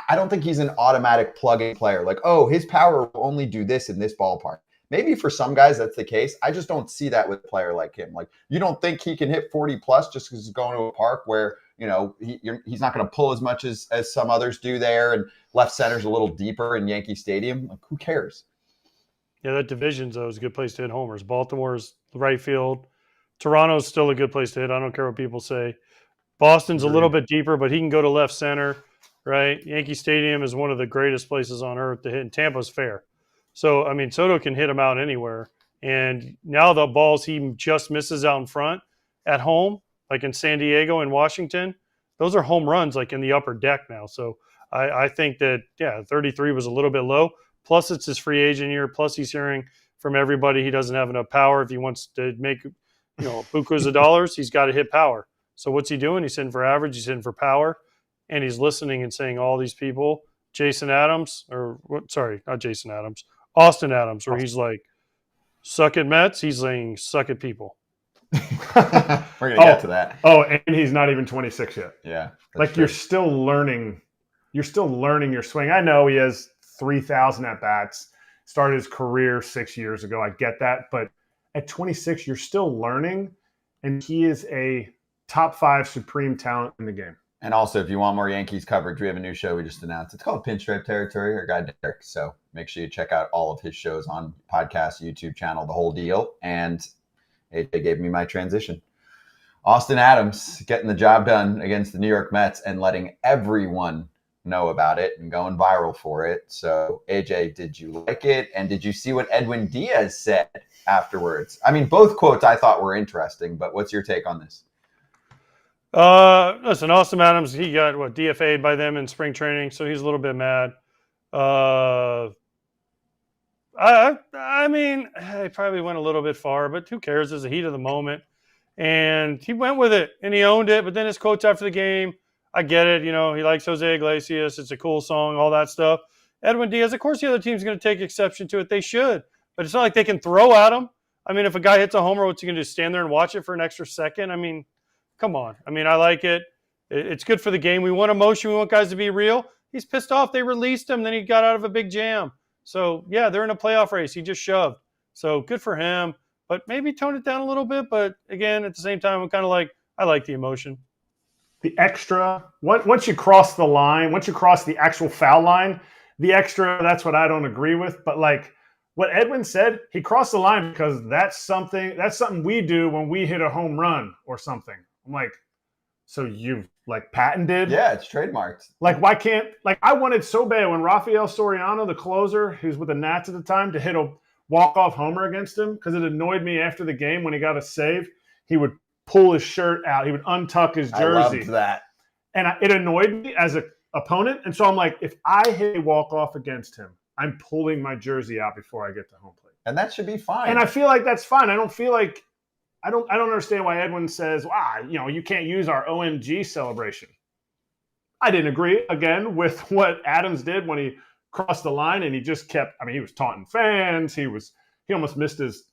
I don't think he's an automatic plug-in player. Like, oh, his power will only do this in this ballpark. Maybe for some guys that's the case. I just don't see that with a player like him. Like, you don't think he can hit 40 plus just because he's going to a park where, you know, he's not going to pull as much as some others do there, and left center's a little deeper in Yankee Stadium. Like, who cares? Yeah, that division's though is a good place to hit homers. Baltimore's right field. Toronto's still a good place to hit. I don't care what people say. Boston's a little bit deeper, but he can go to left center, right? Yankee Stadium is one of the greatest places on earth to hit, and Tampa's fair. So, I mean, Soto can hit him out anywhere. And now the balls he just misses out in front at home, like in San Diego and Washington, those are home runs like in the upper deck now. So I think that, 33 was a little bit low. Plus, it's his free agent year. Plus, he's hearing from everybody he doesn't have enough power. If he wants to make, bukus of dollars, he's got to hit power. So what's he doing? He's hitting for average. He's hitting for power. And he's listening and saying all these people, Austin Adams, where he's like, suck at Mets. He's saying, suck at people. We're going to get to that. Oh, and he's not even 26 yet. Yeah. Like true. You're still learning your swing. I know he has 3,000 at-bats, started his career 6 years ago. I get that. But at 26, you're still learning, and he is a top 5 supreme talent in the game. And also, if you want more Yankees coverage, we have a new show we just announced. It's called Pinstripe Territory, our guy Derek. So make sure you check out all of his shows on podcast, YouTube channel, the whole deal. And AJ gave me my transition. Austin Adams getting the job done against the New York Mets and letting everyone know about it and going viral for it. So, AJ, did you like it? And did you see what Edwin Diaz said afterwards? I mean, both quotes I thought were interesting, but what's your take on this? Listen, Austin Adams, he got DFA'd by them in spring training, so he's a little bit mad. I mean, he probably went a little bit far, but who cares? It's the heat of the moment. And he went with it, and he owned it. But then his quotes after the game, I get it. He likes Jose Iglesias. It's a cool song, all that stuff. Edwin Diaz, of course the other team's going to take exception to it. They should. But it's not like they can throw at him. I mean, if a guy hits a homer, what's he going to do, stand there and watch it for an extra second? I mean, come on. I mean, I like it. It's good for the game. We want emotion. We want guys to be real. He's pissed off. They released him. Then he got out of a big jam. So, yeah, they're in a playoff race. He just shoved. So, good for him. But maybe tone it down a little bit. But, again, at the same time, I'm kind of like, I like the emotion. The extra, once you cross the line, once you cross the actual foul line, the extra, that's what I don't agree with. But, like, what Edwin said, he crossed the line because that's something we do when we hit a home run or something. I'm like, so you've patented? Yeah, it's trademarked. Like, why can't, I wanted so bad when Rafael Soriano, the closer, who's with the Nats at the time, to hit a walk-off homer against him because it annoyed me after the game when he got a save. He would pull his shirt out. He would untuck his jersey. I loved that. And it annoyed me as an opponent. And so I'm like, if I hit a walk-off against him, I'm pulling my jersey out before I get to home plate. And that should be fine. And I feel like that's fine. I don't feel like I don't understand why Edwin says, you can't use our OMG celebration. I didn't agree, again, with what Adams did when he crossed the line and he just kept, he was taunting fans. He almost missed his,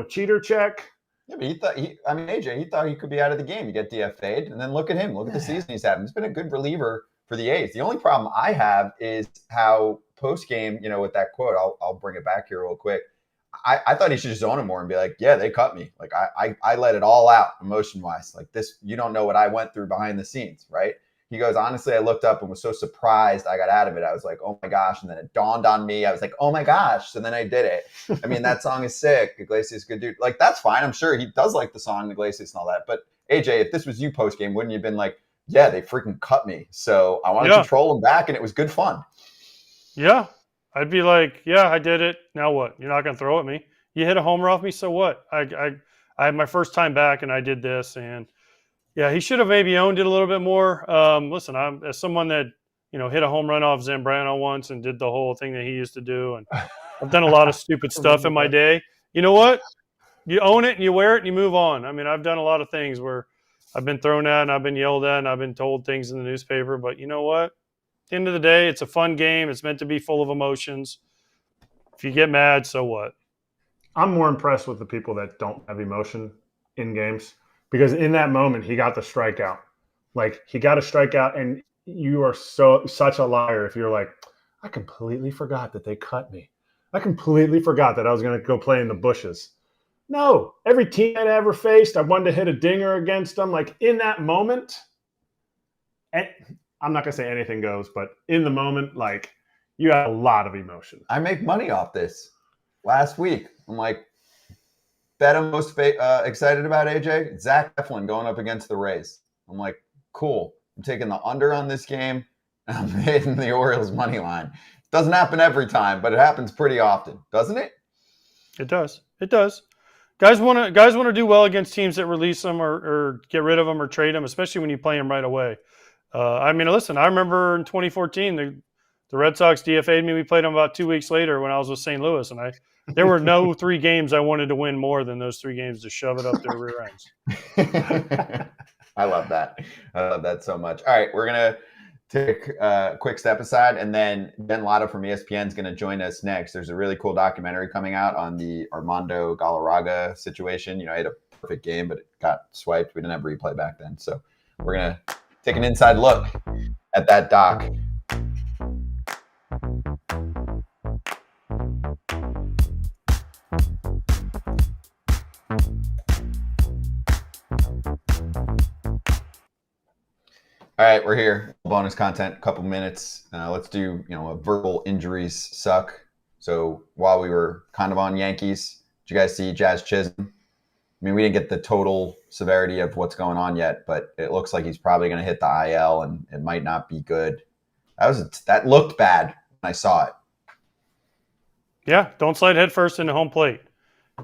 cheater check. Yeah, but AJ, he thought he could be out of the game. You get DFA'd, and then look at him. Look at the season he's having. He's been a good reliever for the A's. The only problem I have is how post-game, with that quote, I'll bring it back here real quick. I thought he should just own it more and be like, yeah, they cut me. Like I let it all out emotion wise. Like this, you don't know what I went through behind the scenes, right? He goes, honestly, I looked up and was so surprised I got out of it. I was like, oh my gosh. And then it dawned on me. I was like, oh my gosh. So then I did it. I mean, that song is sick. Iglesias, good dude. Like, that's fine. I'm sure he does like the song, Iglesias and all that. But AJ, if this was you post game, wouldn't you have been like, yeah, they freaking cut me. So I wanted to troll them back, and it was good fun. Yeah. I'd be like, yeah, I did it. Now what? You're not going to throw at me. You hit a homer off me, so what? I had my first time back, and I did this, and yeah, he should have maybe owned it a little bit more. Listen, I'm as someone that hit a home run off Zambrano once and did the whole thing that he used to do, and I've done a lot of stupid stuff in my day. You know what? You own it and you wear it and you move on. I mean, I've done a lot of things where I've been thrown at and I've been yelled at and I've been told things in the newspaper. But you know what? At the end of the day, it's a fun game. It's meant to be full of emotions. If you get mad, so what? I'm more impressed with the people that don't have emotion in games. Because in that moment, he got the strikeout. Like, he got a strikeout, and you are such a liar if you're like, I completely forgot that they cut me. I completely forgot that I was going to go play in the bushes. No, every team I'd ever faced, I wanted to hit a dinger against them. Like, in that moment, and I'm not going to say anything goes, but in the moment, like, you have a lot of emotion. I make money off this. Last week, I'm like, bet I'm most excited about, AJ? Zach Eflin going up against the Rays. I'm like, cool. I'm taking the under on this game. And I'm hitting the Orioles money line. Doesn't happen every time, but it happens pretty often, doesn't it? It does. It does. Guys want to do well against teams that release them or get rid of them or trade them, especially when you play them right away. I mean, listen, I remember in 2014 the Red Sox DFA'd me. We played them about 2 weeks later when I was with St. Louis, and there were no 3 games I wanted to win more than those 3 games to shove it up their rear ends. I love that. I love that so much. All right, we're going to take a quick step aside, and then Jen Lada from ESPN is going to join us next. There's a really cool documentary coming out on the Armando Galarraga situation. He had a perfect game, but it got swiped. We didn't have replay back then. So we're going to take an inside look at that doc. All right, we're here. Bonus content, a couple minutes. Let's do, a verbal injuries suck. So while we were kind of on Yankees, did you guys see Jazz Chisholm? I mean, we didn't get the total severity of what's going on yet, but it looks like he's probably going to hit the IL, and it might not be good. That looked bad when I saw it. Yeah, don't slide head first into home plate.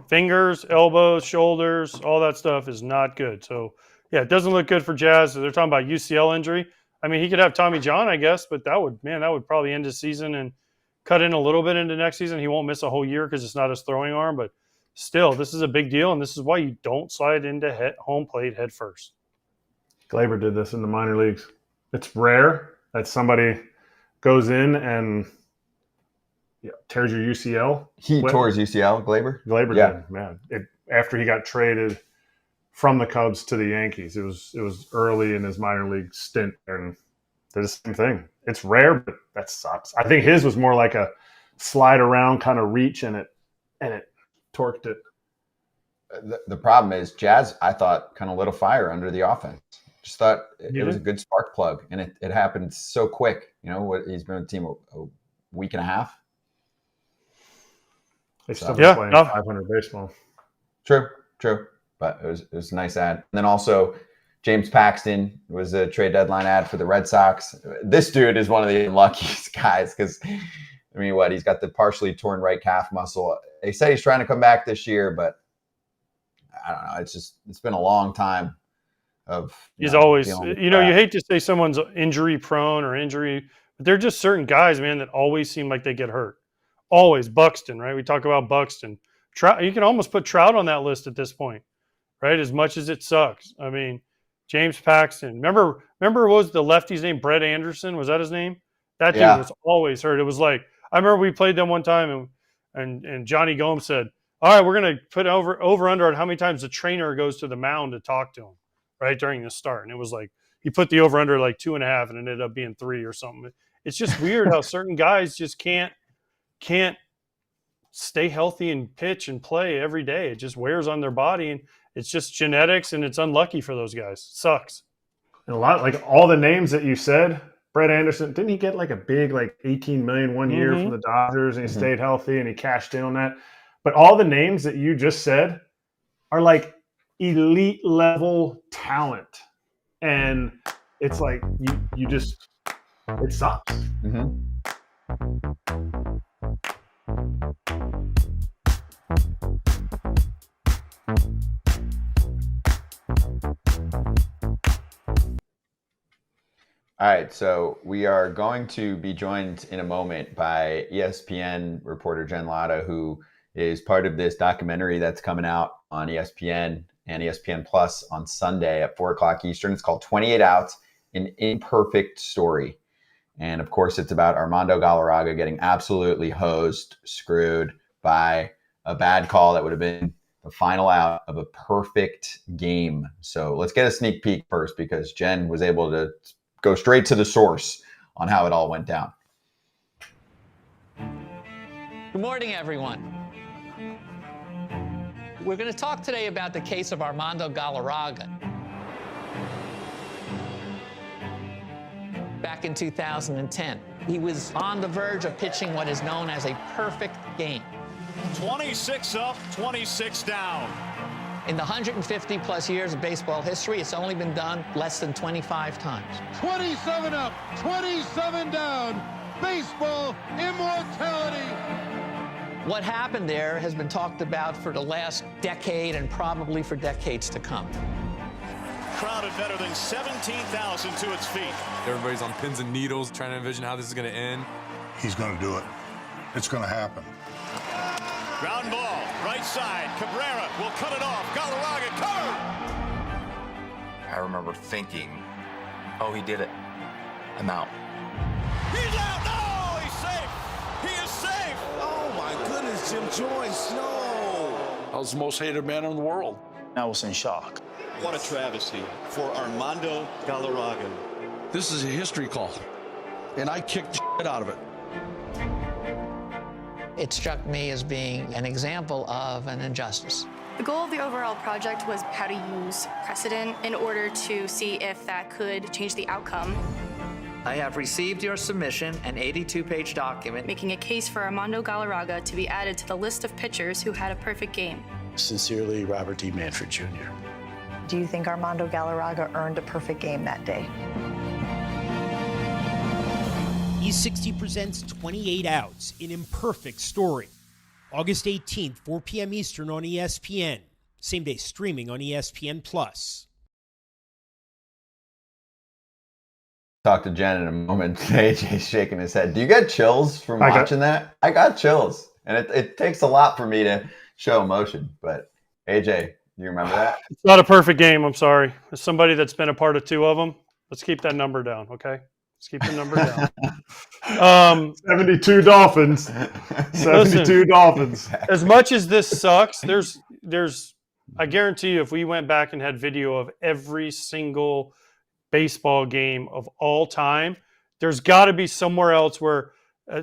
Fingers, elbows, shoulders, all that stuff is not good. So, yeah, it doesn't look good for Jazz. They're talking about UCL injury. I mean, he could have Tommy John, I guess, but that would probably end his season and cut in a little bit into next season. He won't miss a whole year because it's not his throwing arm, but still, this is a big deal, and this is why you don't slide into home plate head first. Gleyber did this in the minor leagues. It's rare that somebody goes in and tears your UCL. He tore his UCL, Gleyber? Gleyber did, man. After he got traded from the Cubs to the Yankees. It was early in his minor league stint, and they're the same thing. It's rare, but that sucks. I think his was more like a slide around kind of reach, and it torqued it. The problem is Jazz, I thought, kind of lit a fire under the offense. Just thought it was a good spark plug, and it happened so quick. He's been with the team a week and a half. They still been playing 500 baseball. True. But it was a nice ad. And then also James Paxton was a trade deadline ad for the Red Sox. This dude is one of the unluckiest guys because, I mean, he's got the partially torn right calf muscle. They say he's trying to come back this year, but I don't know. It's been a long time of. He's always, you hate to say someone's injury prone or injury, but they're just certain guys, man, that always seem like they get hurt. Always. Buxton, right? We talk about Buxton. Trout, you can almost put Trout on that list at this point. Right, as much as it sucks. I mean, James Paxton. Remember what was the lefty's name? Brett Anderson, was that his name? That dude was always hurt. It was like, I remember we played them one time, and Johnny Gomes said, "All right, we're gonna put over under on how many times the trainer goes to the mound to talk to him, right during the start." And it was like he put the over under like 2.5, and it ended up being 3 or something. It's just weird how certain guys just can't stay healthy and pitch and play every day. It just wears on their body, and it's just genetics, and it's unlucky for those guys. Sucks. And a lot, like all the names that you said, Brett Anderson, didn't he get like a big, like 18 million one year from the Dodgers, and he stayed healthy and he cashed in on that? But all the names that you just said are like elite level talent. And it's like, you just, it sucks. All right, so we are going to be joined in a moment by ESPN reporter Jen Lada, who is part of this documentary that's coming out on ESPN and ESPN Plus on Sunday at 4 o'clock Eastern. It's called 28 Outs, an Imperfect Story. And of course, it's about Armando Galarraga getting absolutely hosed, screwed by a bad call that would have been the final out of a perfect game. So let's get a sneak peek first, because Jen was able to go straight to the source on how it all went down. Good morning, everyone. We're going to talk today about the case of Armando Galarraga. Back in 2010, he was on the verge of pitching what is known as a perfect game. 26 up, 26 down. In the 150 plus years of baseball history, it's only been done less than 25 times. 27 up, 27 down, baseball immortality. What happened there has been talked about for the last decade and probably for decades to come. Crowded better than 17,000 to its feet. Everybody's on pins and needles trying to envision how this is going to end. He's going to do it. It's going to happen. Ground ball, right side. Cabrera will cut it off. Galarraga covered. I remember thinking, oh, he did it. I'm out. He's out. No, he's safe. He is safe. Oh my goodness, Jim Joyce, no. I was the most hated man in the world. I was in shock. What a travesty for Armando Galarraga. This is a history call, and I kicked the shit out of it. It struck me as being an example of an injustice. The goal of the overall project was how to use precedent in order to see if that could change the outcome. I have received your submission, an 82-page document, Making a case for Armando Galarraga to be added to the list of pitchers who had a perfect game. Sincerely, Robert D. Manfred Jr. Do you think Armando Galarraga earned a perfect game that day? E60 presents 28 Outs, an Imperfect Story. August 18th, 4 p.m. Eastern on ESPN. Same day streaming on ESPN Plus. Talk to Jen in a moment. AJ's shaking his head. Do you get chills from watching that? I got chills. And it takes a lot for me to show emotion. But AJ, do you remember that? It's not a perfect game. I'm sorry. As somebody that's been a part of two of them, let's keep that number down, okay? Let's keep the number down. 72 Dolphins. 72 Dolphins. As much as this sucks, there's I guarantee you, if we went back and had video of every single baseball game of all time, there's got to be somewhere else where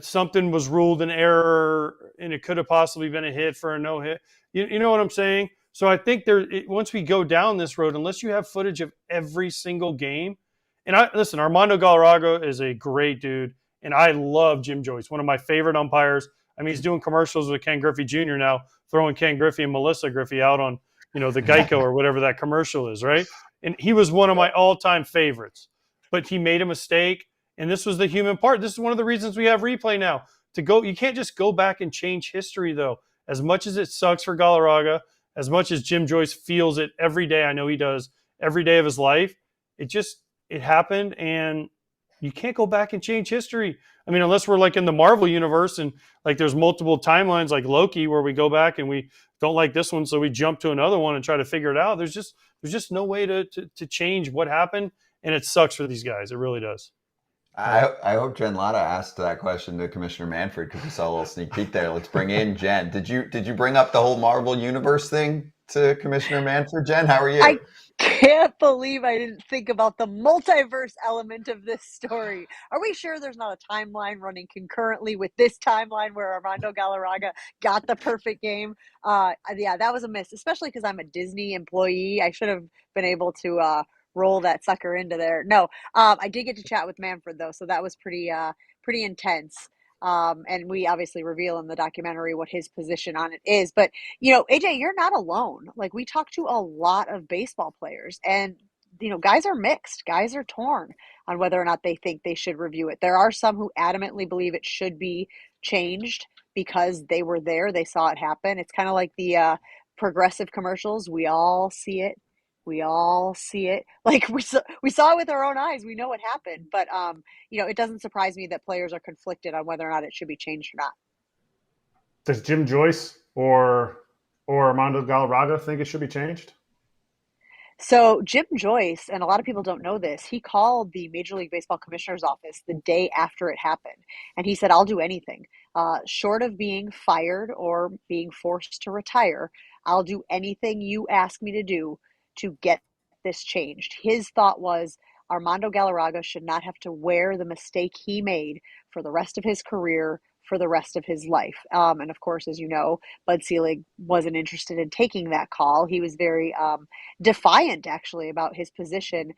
something was ruled an error and it could have possibly been a hit for a no hit. You know what I'm saying? So I think once we go down this road, unless you have footage of every single game, and listen, Armando Galarraga is a great dude, and I love Jim Joyce, one of my favorite umpires. I mean, he's doing commercials with Ken Griffey Jr. now, throwing Ken Griffey and Melissa Griffey out on, the Geico or whatever that commercial is, right? And he was one of my all-time favorites, but he made a mistake, and this was the human part. This is one of the reasons we have replay now. You can't just go back and change history, though. As much as it sucks for Galarraga, as much as Jim Joyce feels it every day, I know he does, every day of his life, it happened, and you can't go back and change history. I mean, unless we're like in the Marvel universe and like there's multiple timelines like Loki where we go back and we don't like this one, so we jump to another one and try to figure it out. There's just no way to change what happened, and it sucks for these guys. It really does. I hope Jen Lada asked that question to Commissioner Manfred, because we saw a little sneak peek there. Let's bring in Jen. Did you bring up the whole Marvel universe thing to Commissioner Manfred, Jen? How are you? Can't believe I didn't think about the multiverse element of this story. Are we sure there's not a timeline running concurrently with this timeline where Armando Galarraga got the perfect game? Yeah, that was a miss, especially because I'm a Disney employee. I should have been able to roll that sucker into there. No, I did get to chat with Manfred though, so that was pretty intense. And we obviously reveal in the documentary what his position on it is. But, AJ, you're not alone. Like, we talk to a lot of baseball players, and, guys are mixed. Guys are torn on whether or not they think they should review it. There are some who adamantly believe it should be changed because they were there. They saw it happen. It's kind of like the progressive commercials. We all see it. We all see it. Like we saw it with our own eyes. We know what happened. But it doesn't surprise me that players are conflicted on whether or not it should be changed or not. Does Jim Joyce or Armando Galarraga think it should be changed? So Jim Joyce, and a lot of people don't know this, he called the Major League Baseball Commissioner's office the day after it happened. And he said, I'll do anything. Short of being fired or being forced to retire, I'll do anything you ask me to do to get this changed. His thought was Armando Galarraga should not have to wear the mistake he made for the rest of his career, for the rest of his life. And of course, as you know, Bud Selig wasn't interested in taking that call. He was very defiant, actually, about his position,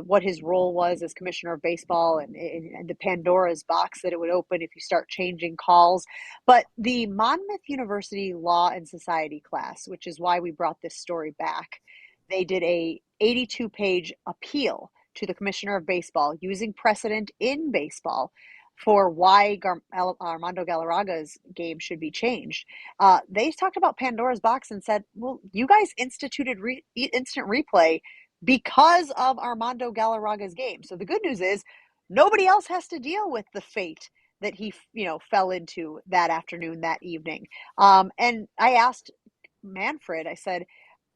what his role was as commissioner of baseball, and the Pandora's box that it would open if you start changing calls. But the Monmouth University Law and Society class, which is why we brought this story back, they did a 82-page appeal to the commissioner of baseball using precedent in baseball for why Armando Galarraga's game should be changed. They talked about Pandora's box and said, well, you guys instituted instant replay because of Armando Galarraga's game. So the good news is nobody else has to deal with the fate that he, fell into that afternoon, that evening. And I asked Manfred, I said,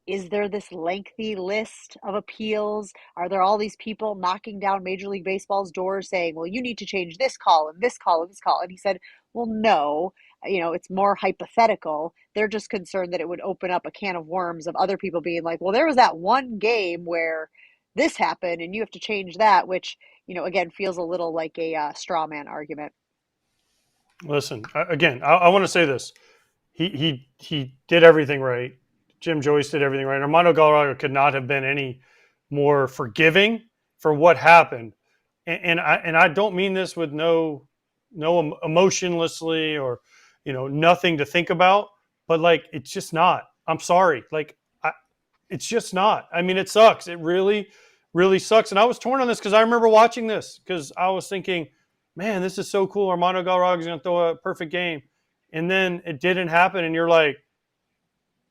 is there this lengthy list of appeals? Are there all these people knocking down Major League Baseball's doors saying, well, you need to change this call and this call and this call? And he said, well, no, it's more hypothetical. They're just concerned that it would open up a can of worms of other people being like, well, there was that one game where this happened and you have to change that, which, again, feels a little like a straw man argument. Listen, again, I want to say this. He did everything right. Jim Joyce did everything right. Armando Galarraga could not have been any more forgiving for what happened. And I don't mean this with no emotionlessly or, nothing to think about, but like, it's just not. I'm sorry. Like, it's just not. I mean, it sucks. It really, really sucks. And I was torn on this because I remember watching this because I was thinking, man, this is so cool. Armando Galarraga is going to throw a perfect game. And then it didn't happen. And you're like,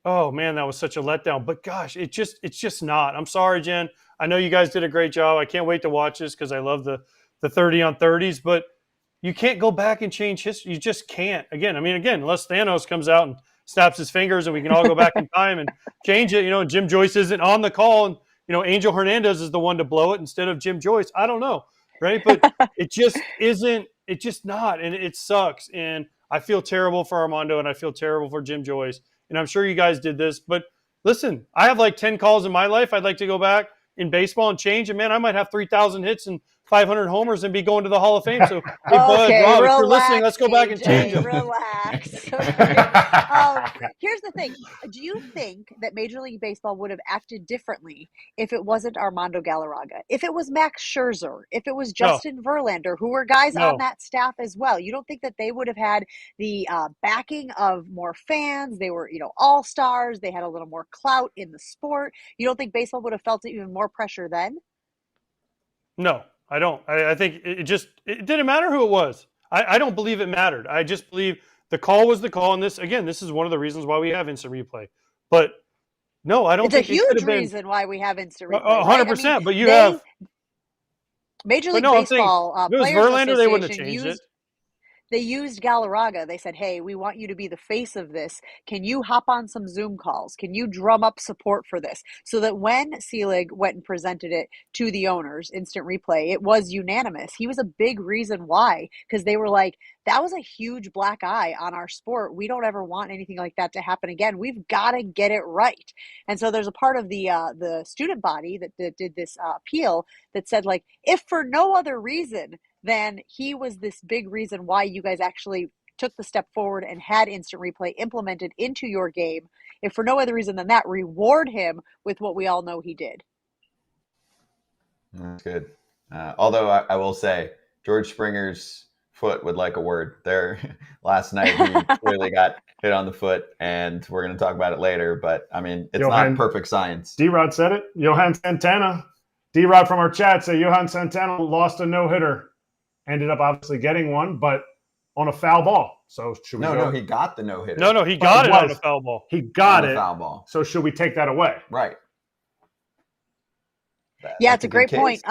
oh man, that was such a letdown. But gosh, it's just not. I'm sorry, Jen. I know you guys did a great job. I can't wait to watch this because I love the 30 on 30s, but you can't go back and change history. You just can't. Again, unless Thanos comes out and snaps his fingers and we can all go back in time and change it, and Jim Joyce isn't on the call and, Angel Hernandez is the one to blow it instead of Jim Joyce. I don't know. Right. But it just isn't, it's just not. And it sucks. And I feel terrible for Armando and I feel terrible for Jim Joyce. And I'm sure you guys did this, but listen, I have like 10 calls in my life. I'd like to go back in baseball and change. And man, I might have 3,000 hits and 500 homers and be going to the Hall of Fame. So, hey, Bud, Rob, if you're listening, let's go back and change them. Relax. Here's the thing. Do you think that Major League Baseball would have acted differently if it wasn't Armando Galarraga? If it was Max Scherzer? If it was Justin Verlander, who were guys on that staff as well? You don't think that they would have had the backing of more fans? They were, all-stars. They had a little more clout in the sport. You don't think baseball would have felt even more pressure then? No. I don't. I think it didn't matter who it was. I don't believe it mattered. I just believe the call was the call. And this is one of the reasons why we have instant replay. But no, I don't think it's a huge reason why we have instant replay. 100%. But you have Major League Baseball if it was Verlander, they wouldn't have changed it. They used Galarraga. They said, hey, we want you to be the face of this. Can you hop on some Zoom calls? Can you drum up support for this? So that when Selig went and presented it to the owners, instant replay, it was unanimous. He was a big reason why, because they were like, that was a huge black eye on our sport. We don't ever want anything like that to happen again. We've got to get it right. And so there's a part of the student body that did this appeal that said, like, if for no other reason than he was this big reason why you guys actually took the step forward and had instant replay implemented into your game, if for no other reason than that, reward him with what we all know he did. That's good. Although I will say, George Springer's foot would like a word there. Last night, he clearly got hit on the foot, and we're going to talk about it later. But, I mean, it's not perfect science. D-Rod said it. Johan Santana. D-Rod from our chat said Johan Santana lost a no-hitter. Ended up obviously getting one, but on a foul ball. So should we go? No, he got the no-hitter. No, he got it on a foul ball. He got on it. A foul ball. So should we take that away? Right. Yeah, it's a great point.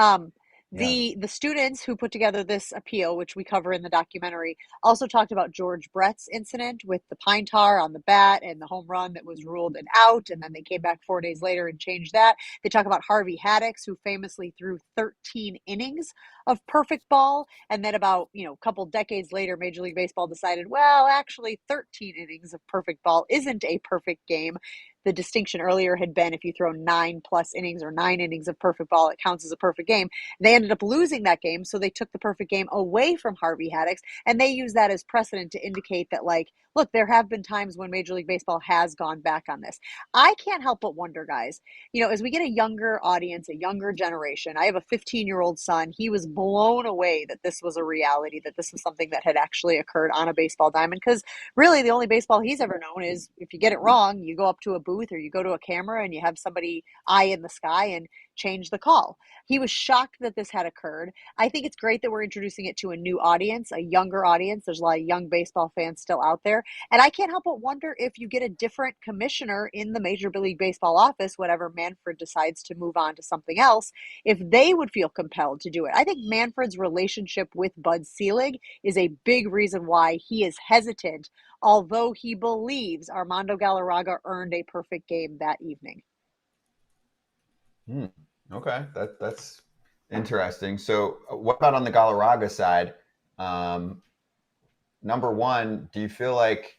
The students who put together this appeal, which we cover in the documentary, also talked about George Brett's incident with the pine tar on the bat and the home run that was ruled an out, and then they came back 4 days later and changed that. They talk about Harvey Haddix, who famously threw 13 innings of perfect ball, and then about a couple decades later, Major League Baseball decided, well, actually 13 innings of perfect ball isn't a perfect game. The distinction earlier had been if you throw 9+ innings or 9 innings of perfect ball, it counts as a perfect game. They ended up losing that game, so they took the perfect game away from Harvey Haddix, and they use that as precedent to indicate that, like, look, there have been times when Major League Baseball has gone back on this. I can't help but wonder, guys, as we get a younger audience, a younger generation, I have a 15-year-old son. He was blown away that this was a reality, that this was something that had actually occurred on a baseball diamond, because really the only baseball he's ever known is if you get it wrong, you go up to a booth or you go to a camera and you have somebody eye in the sky and change the call. He was shocked that this had occurred. I think it's great that we're introducing it to a new audience, a younger audience. There's a lot of young baseball fans still out there. And I can't help but wonder if you get a different commissioner in the Major League Baseball office, whatever Manfred decides to move on to something else, if they would feel compelled to do it. I think Manfred's relationship with Bud Selig is a big reason why he is hesitant, although he believes Armando Galarraga earned a perfect game that evening. Okay, that's interesting. So what about on the Galarraga side? Number one, do you feel like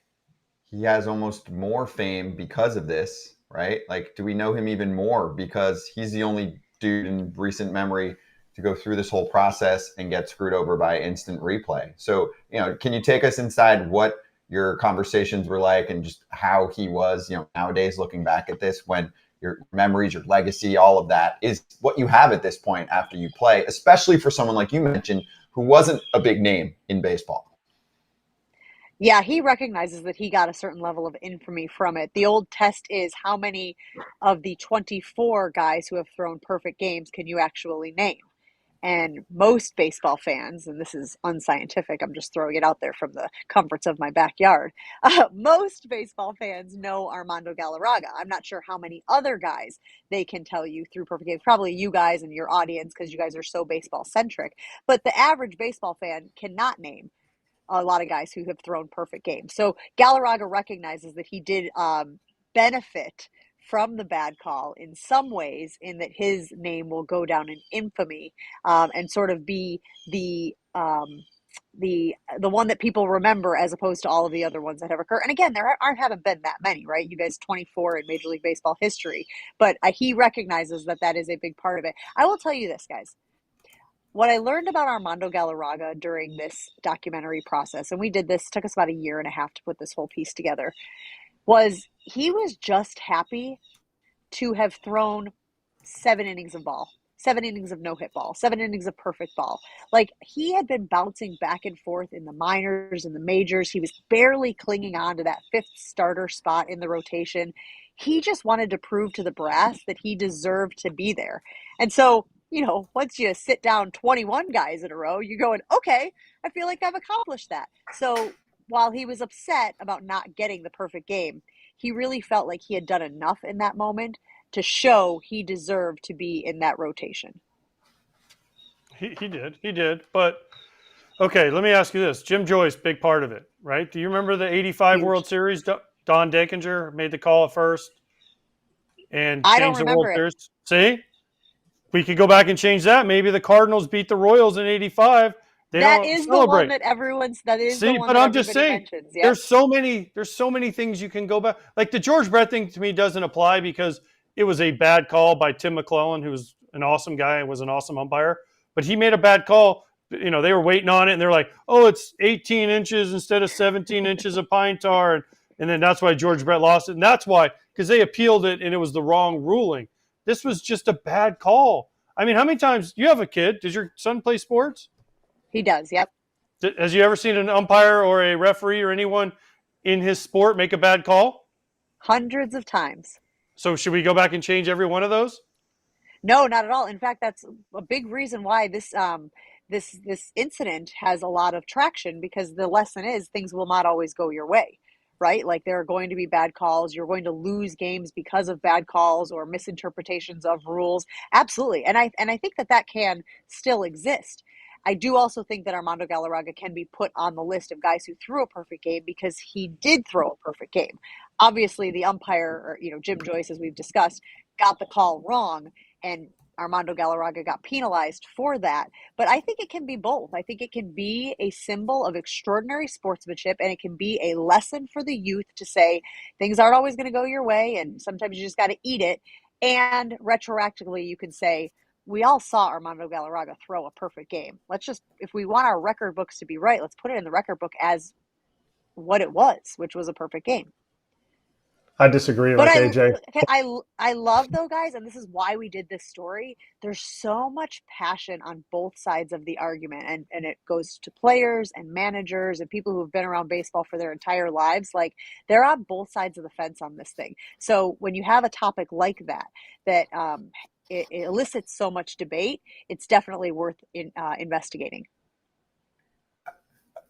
he has almost more fame because of this, right? Like, do we know him even more because he's the only dude in recent memory to go through this whole process and get screwed over by instant replay? So, can you take us inside what your conversations were like and just how he was, nowadays looking back at this, when your memories, your legacy, all of that is what you have at this point after you play, especially for someone like you mentioned, who wasn't a big name in baseball. Yeah, he recognizes that he got a certain level of infamy from it. The old test is how many of the 24 guys who have thrown perfect games can you actually name? And most baseball fans, and this is unscientific, I'm just throwing it out there from the comforts of my backyard, most baseball fans know Armando Galarraga. I'm not sure how many other guys they can tell you through perfect games. Probably you guys and your audience, because you guys are so baseball centric. But the average baseball fan cannot name a lot of guys who have thrown perfect games. So Galarraga recognizes that he did benefit from the bad call in some ways, in that his name will go down in infamy and sort of be the one that people remember, as opposed to all of the other ones that have occurred. And again, there haven't been that many, right? You guys, 24 in Major League Baseball history, but he recognizes that is a big part of it. I will tell you this, guys. What I learned about Armando Galarraga during this documentary process, and we did this, took us about 1.5 years to put this whole piece together, was he was just happy to have thrown 7 innings of ball, 7 innings of no-hit ball, 7 innings of perfect ball. Like, he had been bouncing back and forth in the minors and the majors. He was barely clinging on to that 5th starter spot in the rotation. He just wanted to prove to the brass that he deserved to be there. And so, once you sit down 21 guys in a row, you're going, okay, I feel like I've accomplished that. So while he was upset about not getting the perfect game, he really felt like he had done enough in that moment to show he deserved to be in that rotation. He did. But, okay, let me ask you this. Jim Joyce, big part of it, right? Do you remember the 85 World Series? Don Dakinger made the call at first and changed the World Series. See? We could go back and change that. Maybe the Cardinals beat the Royals in 85 They That don't is the celebrate. one that everyone's. That is See, the one but that I'm just everybody saying, mentions. Yep. there's so many things you can go back. Like the George Brett thing to me doesn't apply because it was a bad call by Tim McClellan, who was an awesome guy and was an awesome umpire. But he made a bad call. You know, they were waiting on it, and they're like, "Oh, it's 18 inches instead of 17 inches of pine tar," and then that's why George Brett lost it. And that's why, because they appealed it, and it was the wrong ruling. This was just a bad call. I mean, how many times you have a kid? Does your son play sports? He does. Yep. Has you ever seen an umpire or a referee or anyone in his sport make a bad call? Hundreds of times. So should we go back and change every one of those? No, not at all. In fact, that's a big reason why this incident has a lot of traction, because the lesson is things will not always go your way, right? Like there are going to be bad calls. You're going to lose games because of bad calls or misinterpretations of rules. Absolutely. And I think that can still exist. I do also think that Armando Galarraga can be put on the list of guys who threw a perfect game because he did throw a perfect game. Obviously, the umpire, or, Jim Joyce, as we've discussed, got the call wrong, and Armando Galarraga got penalized for that. But I think it can be both. I think it can be a symbol of extraordinary sportsmanship, and it can be a lesson for the youth to say things aren't always going to go your way, and sometimes you just got to eat it. And retroactively, you can say, we all saw Armando Galarraga throw a perfect game. If we want our record books to be right, let's put it in the record book as what it was, which was a perfect game. I disagree with AJ. I love, though, guys, and this is why we did this story. There's so much passion on both sides of the argument, and it goes to players and managers and people who have been around baseball for their entire lives. Like, they're on both sides of the fence on this thing. So when you have a topic like that it elicits so much debate, it's definitely worth investigating.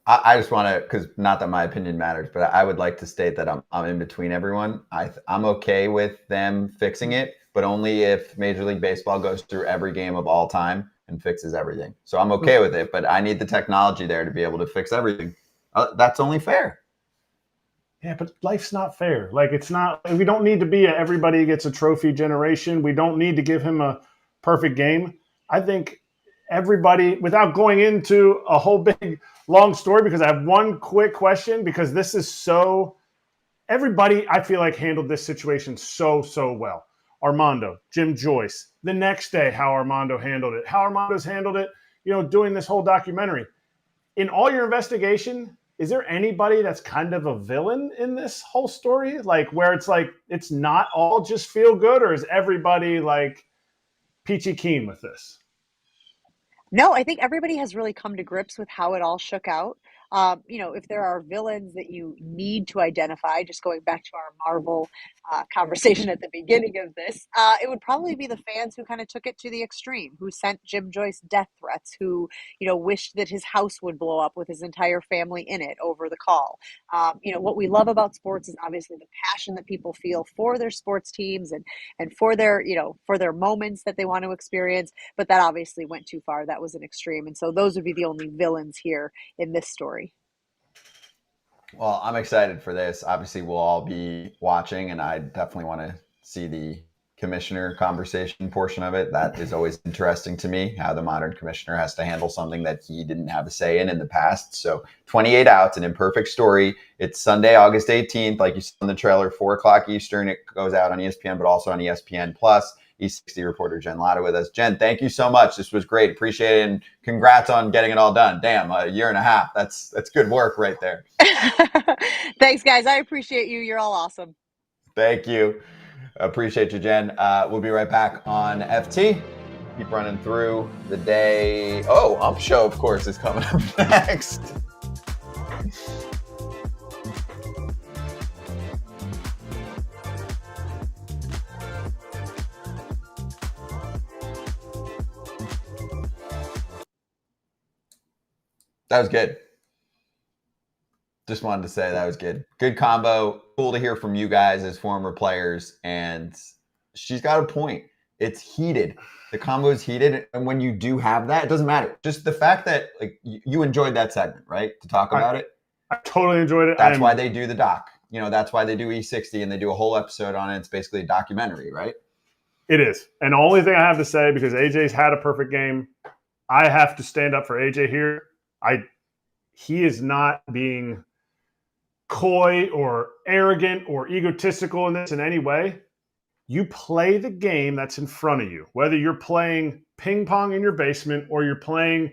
I just want to, because not that my opinion matters, but I would like to state that I'm in between everyone. I'm okay with them fixing it, but only if Major League Baseball goes through every game of all time and fixes everything. So I'm okay with it, but I need the technology there to be able to fix everything. That's only fair. Yeah, but life's not fair. Like, it's not. We don't need to be everybody gets a trophy generation. We don't need to give him a perfect game. I think everybody, without going into a whole big long story, because I have one quick question, because this is so, everybody I feel like handled this situation so well. Armando, Jim Joyce, the next day how Armando handled it, how Armando's handled it, doing this whole documentary. In all your investigation, is there anybody that's kind of a villain in this whole story? Like, where it's like, it's not all just feel good, or is everybody like peachy keen with this? No, I think everybody has really come to grips with how it all shook out. If there are villains that you need to identify, just going back to our Marvel conversation at the beginning of this, it would probably be the fans who kind of took it to the extreme, who sent Jim Joyce death threats, who, wished that his house would blow up with his entire family in it over the call. What we love about sports is obviously the passion that people feel for their sports teams and for their, for their moments that they want to experience. But that obviously went too far. That was an extreme. And so those would be the only villains here in this story. Well, I'm excited for this. Obviously, we'll all be watching, and I definitely want to see the commissioner conversation portion of it. That is always interesting to me, how the modern commissioner has to handle something that he didn't have a say in the past. So 28 outs, an imperfect story. It's Sunday, August 18th. Like you saw in the trailer, 4 o'clock Eastern. It goes out on ESPN, but also on ESPN+. E60 reporter Jen Lada with us. Jen, thank you so much. This was great. Appreciate it. And congrats on getting it all done. Damn, a year and a half. That's good work right there. Thanks, guys. I appreciate you. You're all awesome. Thank you. Appreciate you, Jen. We'll be right back on FT. Keep running through the day. Oh, Ump Show, of course, is coming up next. That was good. Just wanted to say that was good. Good combo. Cool to hear from you guys as former players. And she's got a point. It's heated. The combo is heated. And when you do have that, it doesn't matter. Just the fact that you enjoyed that segment, right? To talk about it. I totally enjoyed it. That's why they do the doc. That's why they do E60 and they do a whole episode on it. It's basically a documentary, right? It is. And the only thing I have to say, because AJ's had a perfect game, I have to stand up for AJ here. He is not being coy or arrogant or egotistical in this in any way. You play the game that's in front of you, whether you're playing ping pong in your basement or you're playing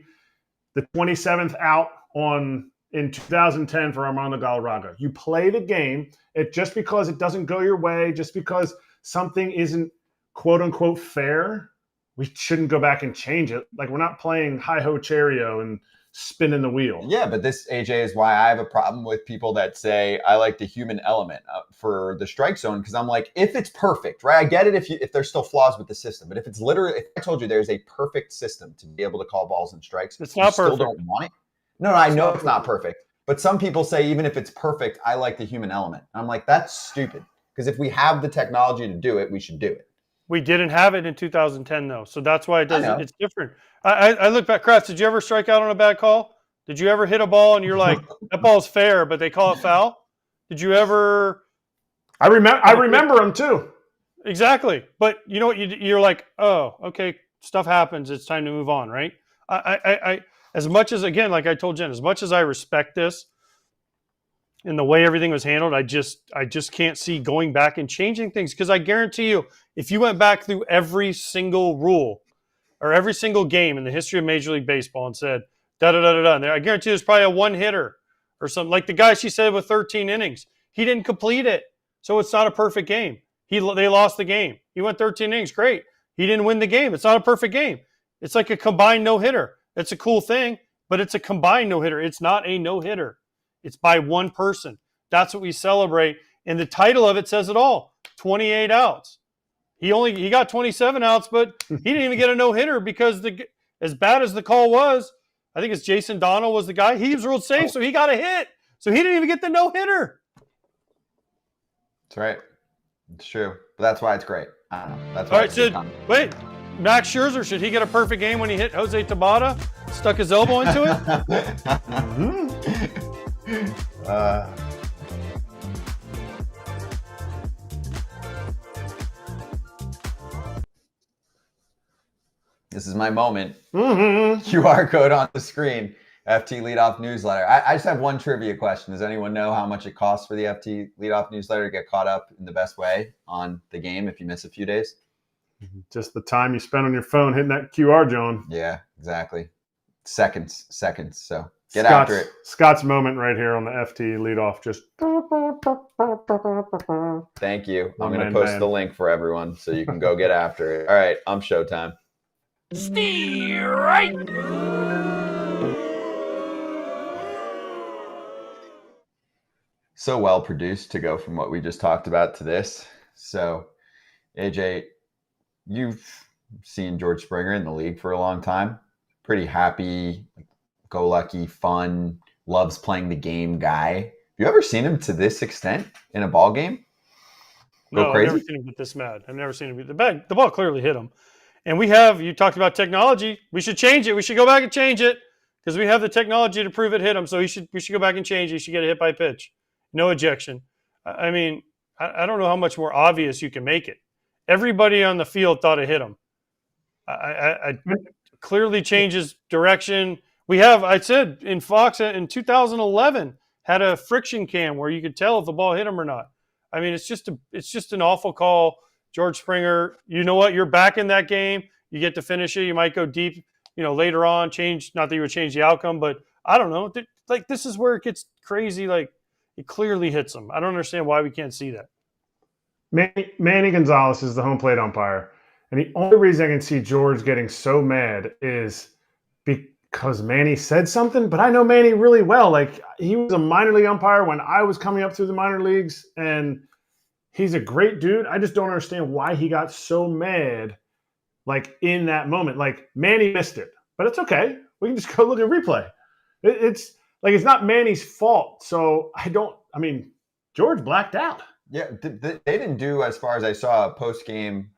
the 27th out in 2010 for Armando Galarraga. You play the game. Just because it doesn't go your way, just because something isn't quote unquote fair, we shouldn't go back and change it. Like, we're not playing hi-ho Cheerio and spinning the wheel. Yeah, but this, AJ, is why I have a problem with people that say I like the human element for the strike zone, because I'm like, if it's perfect, right? I get it if there's still flaws with the system, but if it's literally, if I told you there's a perfect system to be able to call balls and strikes, it's not perfect. Still don't want it. No, I know it's not perfect, but some people say even if it's perfect, I like the human element. And I'm like, that's stupid, because if we have the technology to do it, we should do it. We didn't have it in 2010, though, so that's why it doesn't. It's different. I look back. Kratz, did you ever strike out on a bad call? Did you ever hit a ball and you're like, that ball's fair, but they call it foul? Did you ever? I remember them too. Exactly, but you know what? You're like, oh, okay, stuff happens. It's time to move on, right? I as much as, again, like I told Jen, as much as I respect this and the way everything was handled, I just can't see going back and changing things, because I guarantee you, if you went back through every single rule or every single game in the history of Major League Baseball and said, da-da-da-da-da, I guarantee there's probably a one-hitter or something. Like the guy she said with 13 innings. He didn't complete it, so it's not a perfect game. They lost the game. He went 13 innings, great. He didn't win the game. It's not a perfect game. It's like a combined no-hitter. It's a cool thing, but it's a combined no-hitter. It's not a no-hitter. It's by one person. That's what we celebrate, and the title of it says it all, 28 outs. He got 27 outs, but he didn't even get a no-hitter because as bad as the call was, I think it's Jason Donnell was the guy. He was ruled safe, so he got a hit. So he didn't even get the no-hitter. That's right. It's true. But that's why it's great. I don't know. That's why. All right, so wait. Max Scherzer, should he get a perfect game when he hit Jose Tabata? Stuck his elbow into it? This is my moment. Mm-hmm. QR code on the screen. FT Leadoff Newsletter. I just have one trivia question. Does anyone know how much it costs for the FT Leadoff Newsletter to get caught up in the best way on the game if you miss a few days? Just the time you spend on your phone hitting that QR, John. Yeah, exactly. Seconds. So get after it. Scott's moment right here on the FT Leadoff. Just. Thank you. I'm going to post the link for everyone so you can go get after it. All right, Ump Show time. Right. So well produced to go from what we just talked about to this. So, AJ, you've seen George Springer in the league for a long time. Pretty happy, go lucky, fun, loves playing the game guy. Have you ever seen him to this extent in a ball game? No, I've never seen him get this mad. I've never seen him. The ball clearly hit him. And you talked about technology. We should change it. We should go back and change it because we have the technology to prove it hit him. So we should go back and change it. He should get a hit by pitch. No ejection. I mean, I don't know how much more obvious you can make it. Everybody on the field thought it hit him. I clearly changes direction. I said in Fox in 2011 had a friction cam where you could tell if the ball hit him or not. I mean, it's just an awful call. George Springer, you know what? You're back in that game. You get to finish it. You might go deep, later on, not that you would change the outcome, but I don't know. Like, this is where it gets crazy. Like, it clearly hits him. I don't understand why we can't see that. Manny Gonzalez is the home plate umpire. And the only reason I can see George getting so mad is because Manny said something. But I know Manny really well. Like, he was a minor league umpire when I was coming up through the minor leagues. And he's a great dude. I just don't understand why he got so mad, like, in that moment. Like, Manny missed it. But it's okay. We can just go look at replay. It's not Manny's fault. So George blacked out. Yeah, they didn't do, as far as I saw, a post-game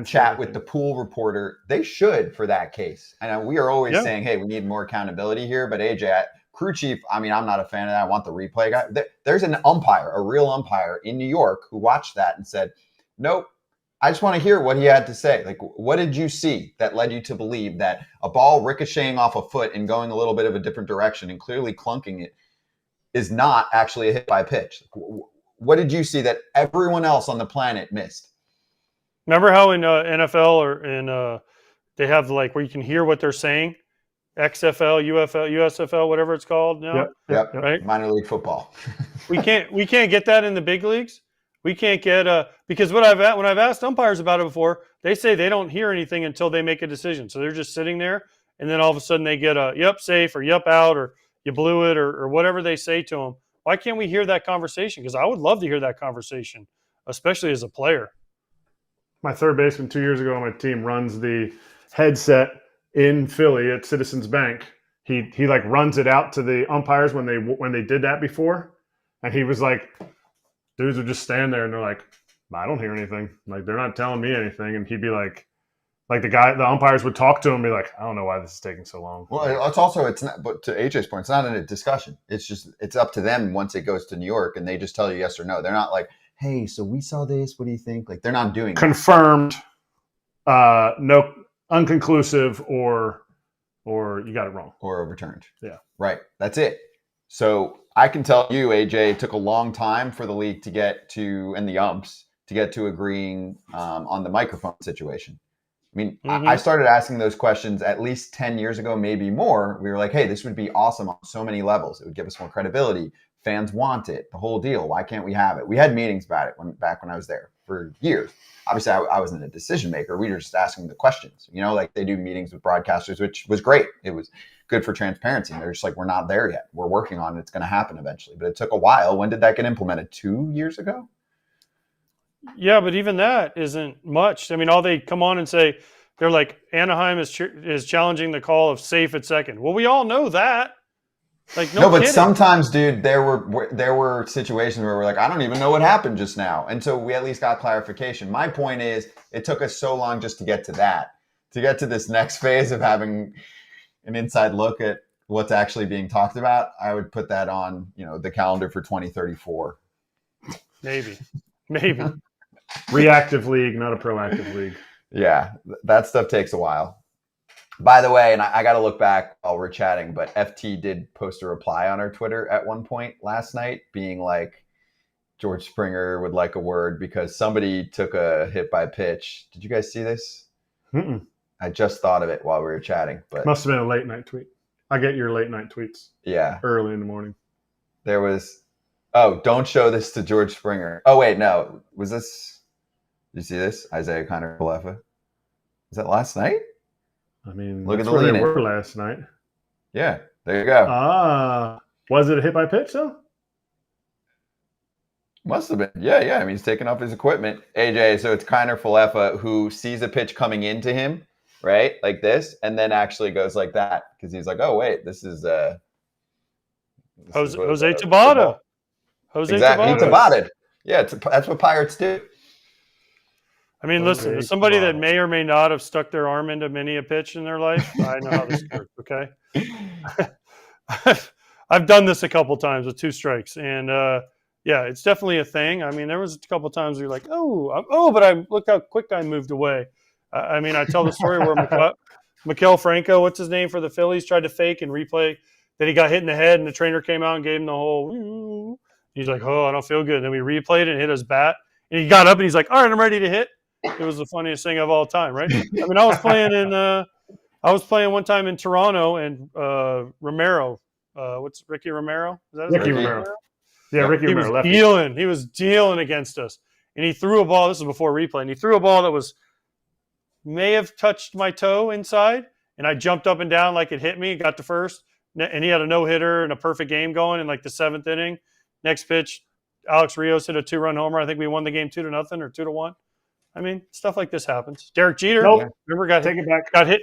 chat with the pool reporter. They should for that case. And we are always saying, hey, we need more accountability here. But AJ, crew chief, I'm not a fan of that. I want the replay guy. There's an umpire, a real umpire in New York who watched that and said, nope, I just want to hear what he had to say. Like, what did you see that led you to believe that a ball ricocheting off a foot and going a little bit of a different direction and clearly clunking it is not actually a hit by pitch? What did you see that everyone else on the planet missed? Remember how in NFL or in they have like where you can hear what they're saying? XFL, UFL, USFL, whatever it's called now. Yep. Right. Minor league football. we can't get that in the big leagues. We can't get because when I've asked umpires about it before, they say they don't hear anything until they make a decision. So they're just sitting there, and then all of a sudden they get a yep safe or yep out or you blew it or whatever they say to them. Why can't we hear that conversation? Because I would love to hear that conversation, especially as a player. My third baseman 2 years ago on my team runs the headset in Philly at Citizens Bank. He like runs it out to the umpires when they did that before, and he was like, dudes would just stand there and they're like, I don't hear anything. Like, they're not telling me anything. And he'd be like the umpires would talk to him and be like, I don't know why this is taking so long. Well, it's not, but to AJ's point, it's not in a discussion. It's up to them once it goes to New York and they just tell you yes or no. They're not like, hey, so we saw this. What do you think? Like, they're not doing confirmed, no, unconclusive, or you got it wrong. Or overturned. Yeah. Right. That's it. So I can tell you, AJ, it took a long time for the league to get to, and the umps, to get to agreeing on the microphone situation. I mean, I started asking those questions at least 10 years ago, maybe more. We were like, hey, this would be awesome on so many levels. It would give us more credibility. Fans want it, the whole deal. Why can't we have it? We had meetings about it back when I was there for years. Obviously, I wasn't a decision maker. We were just asking the questions. Like they do meetings with broadcasters, which was great. It was good for transparency. And they're just like, we're not there yet. We're working on it. It's going to happen eventually. But it took a while. When did that get implemented? 2 years ago? Yeah, but even that isn't much. I mean, all they come on and say, they're like, Anaheim is challenging the call of safe at second. Well, we all know that. Like, no, but sometimes, dude, there were situations where we're like, I don't even know what happened just now. And so we at least got clarification. My point is, it took us so long just to get to that, to get to this next phase of having an inside look at what's actually being talked about. I would put that on, the calendar for 2034. Maybe. Reactive league, not a proactive league. Yeah, that stuff takes a while. By the way, and I got to look back while we're chatting, but FT did post a reply on our Twitter at one point last night being like, George Springer would like a word because somebody took a hit by pitch. Did you guys see this? Mm-mm. I just thought of it while we were chatting. But must have been a late night tweet. I get your late night tweets. Yeah. Early in the morning. There was, don't show this to George Springer. Oh, wait, no. Was this, did you see this? Isaiah Kiner-Falefa. Was that last night? I mean, look at the where lead they were last night. Yeah, there you go. Was it a hit by pitch though? Must have been. Yeah. I mean, he's taking off his equipment. AJ, so it's Kiner-Falefa who sees a pitch coming into him, right, like this, and then actually goes like that because he's like, oh wait, this is Jose Tabata. Exactly, he Tabated. Yeah, that's what Pirates do. I mean, listen, as somebody that may or may not have stuck their arm into many a pitch in their life, I know how this works, okay? I've done this a couple times with 2 strikes, and it's definitely a thing. I mean, there was a couple times where you're like, but look how quick I moved away. I mean, I tell the story where Maikel Franco, what's his name for the Phillies, tried to fake and replay that he got hit in the head, and the trainer came out and gave him the whole, he's like, I don't feel good. And then we replayed it and hit his bat, and he got up and he's like, all right, I'm ready to hit. It was the funniest thing of all time, right? I mean, I was playing one time in Toronto, and Romero, what's Ricky Romero? Is that his Ricky name? Romero. Yeah, Ricky Romero. He was dealing against us, and he threw a ball. This was before replay, and he threw a ball that may have touched my toe inside, and I jumped up and down like it hit me, got to first, and he had a no-hitter and a perfect game going in like the 7th inning. Next pitch, Alex Rios hit a 2-run homer. I think we won the game 2-0 or 2-1. I mean, stuff like this happens. Derek Jeter, remember, got hit.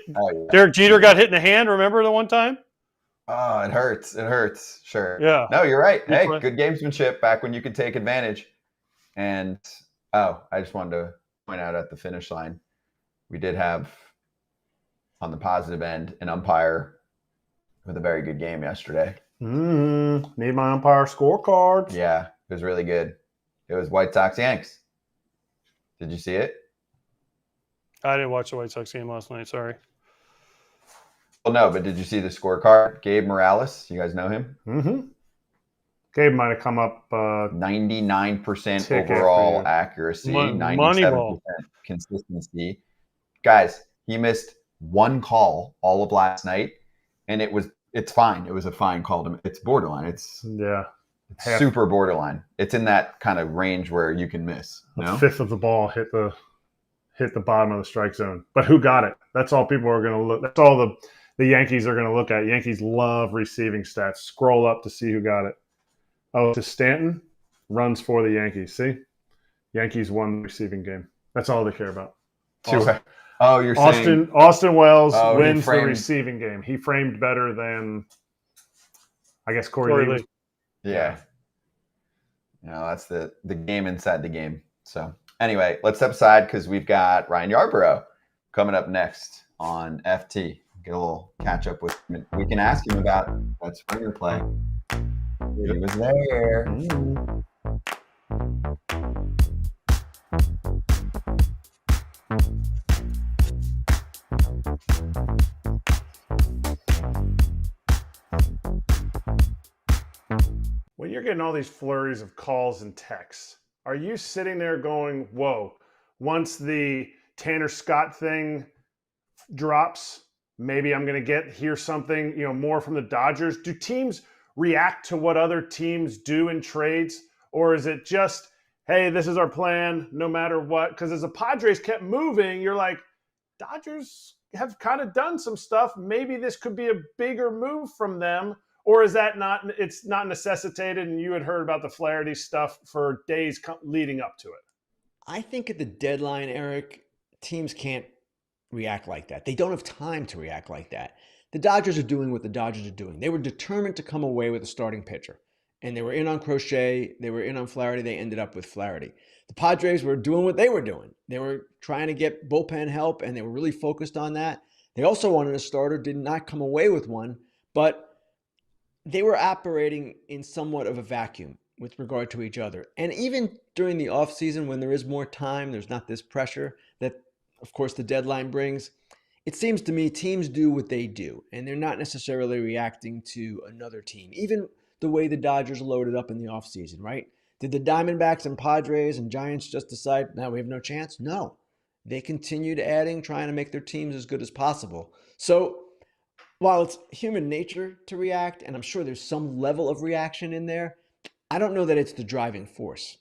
Derek Jeter got hit in the hand. Remember the one time? Oh, it hurts. It hurts. Sure. Yeah. No, you're right. Hey, good gamesmanship back when you could take advantage. And I just wanted to point out at the finish line, we did have on the positive end an umpire with a very good game yesterday. Need my umpire scorecard. Yeah, it was really good. It was White Sox Yanks. Did you see it? I didn't watch the White Sox game last night. Sorry. Well, no, but did you see the scorecard? Gabe Morales, you guys know him? Mm-hmm. Gabe might have come up 99% overall accuracy, 97% consistency. Guys, he missed one call all of last night, and it's fine. It was a fine call. It's borderline. It's super borderline. It's in that kind of range where you can miss. A fifth of the ball hit the bottom of the strike zone. But who got it? That's all people are going to look. That's all the Yankees are going to look at. Yankees love receiving stats. Scroll up to see who got it. Oh, to Stanton, runs for the Yankees. See? Yankees won the receiving game. That's all they care about. You're saying Austin Wells wins the receiving game. He framed better than, I guess, Corey Lee. Yeah. That's the game inside the game. So anyway, let's step aside because we've got Ryan Yarbrough coming up next on FT. Get a little catch up with him. We can ask him about that Springer play. He was there. When you're getting all these flurries of calls and texts, are you sitting there going, whoa, once the Tanner Scott thing drops, maybe I'm going to hear something, more from the Dodgers? Do teams react to what other teams do in trades? Or is it just, hey, this is our plan no matter what? Because as the Padres kept moving, you're like, Dodgers have kind of done some stuff. Maybe this could be a bigger move from them. Or is that it's not necessitated and you had heard about the Flaherty stuff for days leading up to it? I think at the deadline, Eric, teams can't react like that. They don't have time to react like that. The Dodgers are doing what the Dodgers are doing. They were determined to come away with a starting pitcher. And they were in on Crochet. They were in on Flaherty. They ended up with Flaherty. The Padres were doing what they were doing. They were trying to get bullpen help, and they were really focused on that. They also wanted a starter, did not come away with one, but they were operating in somewhat of a vacuum with regard to each other. And even during the offseason, when there is more time, there's not this pressure that, of course, the deadline brings. It seems to me teams do what they do, and they're not necessarily reacting to another team. Even the way the Dodgers loaded up in the offseason, right? Did the Diamondbacks and Padres and Giants just decide, now we have no chance? No. They continued adding, trying to make their teams as good as possible. So while it's human nature to react, and I'm sure there's some level of reaction in there, I don't know that it's the driving force.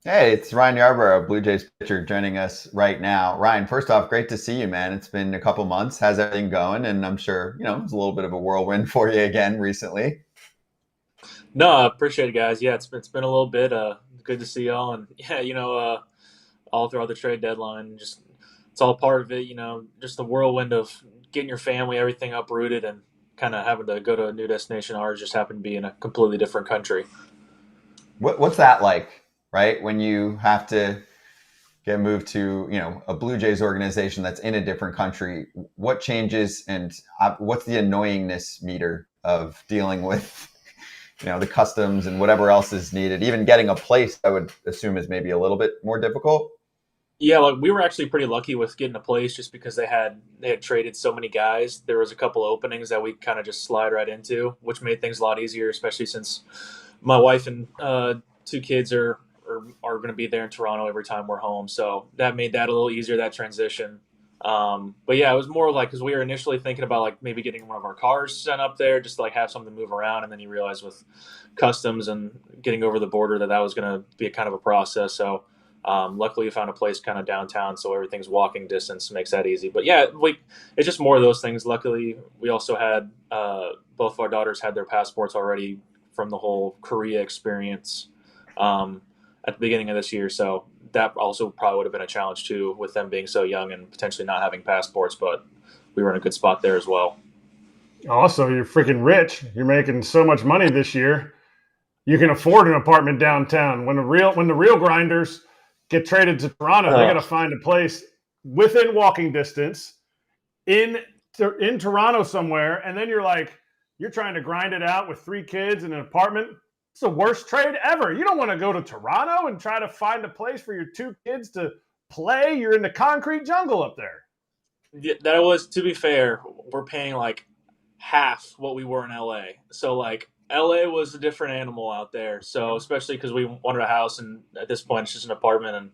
Hey, it's Ryan Yarbrough, Blue Jays pitcher, joining us right now. Ryan, first off, great to see you, man. It's been a couple months. How's everything going? And I'm sure, it's a little bit of a whirlwind for you again recently. No, I appreciate it, guys. Yeah, it's been a little bit. Good to see y'all. And yeah, all throughout the trade deadline, just it's all part of it. Just the whirlwind of getting your family, everything uprooted, and kind of having to go to a new destination. Ours just happened to be in a completely different country. What's that like? Right? When you have to get moved to, a Blue Jays organization that's in a different country, what changes and what's the annoyingness meter of dealing with, the customs and whatever else is needed? Even getting a place, I would assume, is maybe a little bit more difficult. Yeah, like we were actually pretty lucky with getting a place just because they had traded so many guys. There was a couple openings that we kind of just slide right into, which made things a lot easier, especially since my wife and 2 kids are going to be there in Toronto every time we're home. So that made that a little easier, that transition. But yeah, it was more like, because we were initially thinking about like maybe getting one of our cars sent up there just to like have something to move around. And then you realize with customs and getting over the border that was going to be a kind of a process. So luckily we found a place kind of downtown, so everything's walking distance, makes that easy. But yeah, it's just more of those things. Luckily we also had both of our daughters had their passports already from the whole Korea experience at the beginning of this year. So that also probably would have been a challenge too, with them being so young and potentially not having passports, but we were in a good spot there as well. Also, you're freaking rich. You're making so much money this year. You can afford an apartment downtown. When the real grinders get traded to Toronto, they got to find a place within walking distance in Toronto somewhere. And then you're trying to grind it out with 3 kids in an apartment. It's the worst trade ever. You don't want to go to Toronto and try to find a place for your 2 kids to play. You're in the concrete jungle up there. Yeah, that was, to be fair, we're paying like half what we were in LA. So like LA was a different animal out there. So especially because we wanted a house, and at this point it's just an apartment. And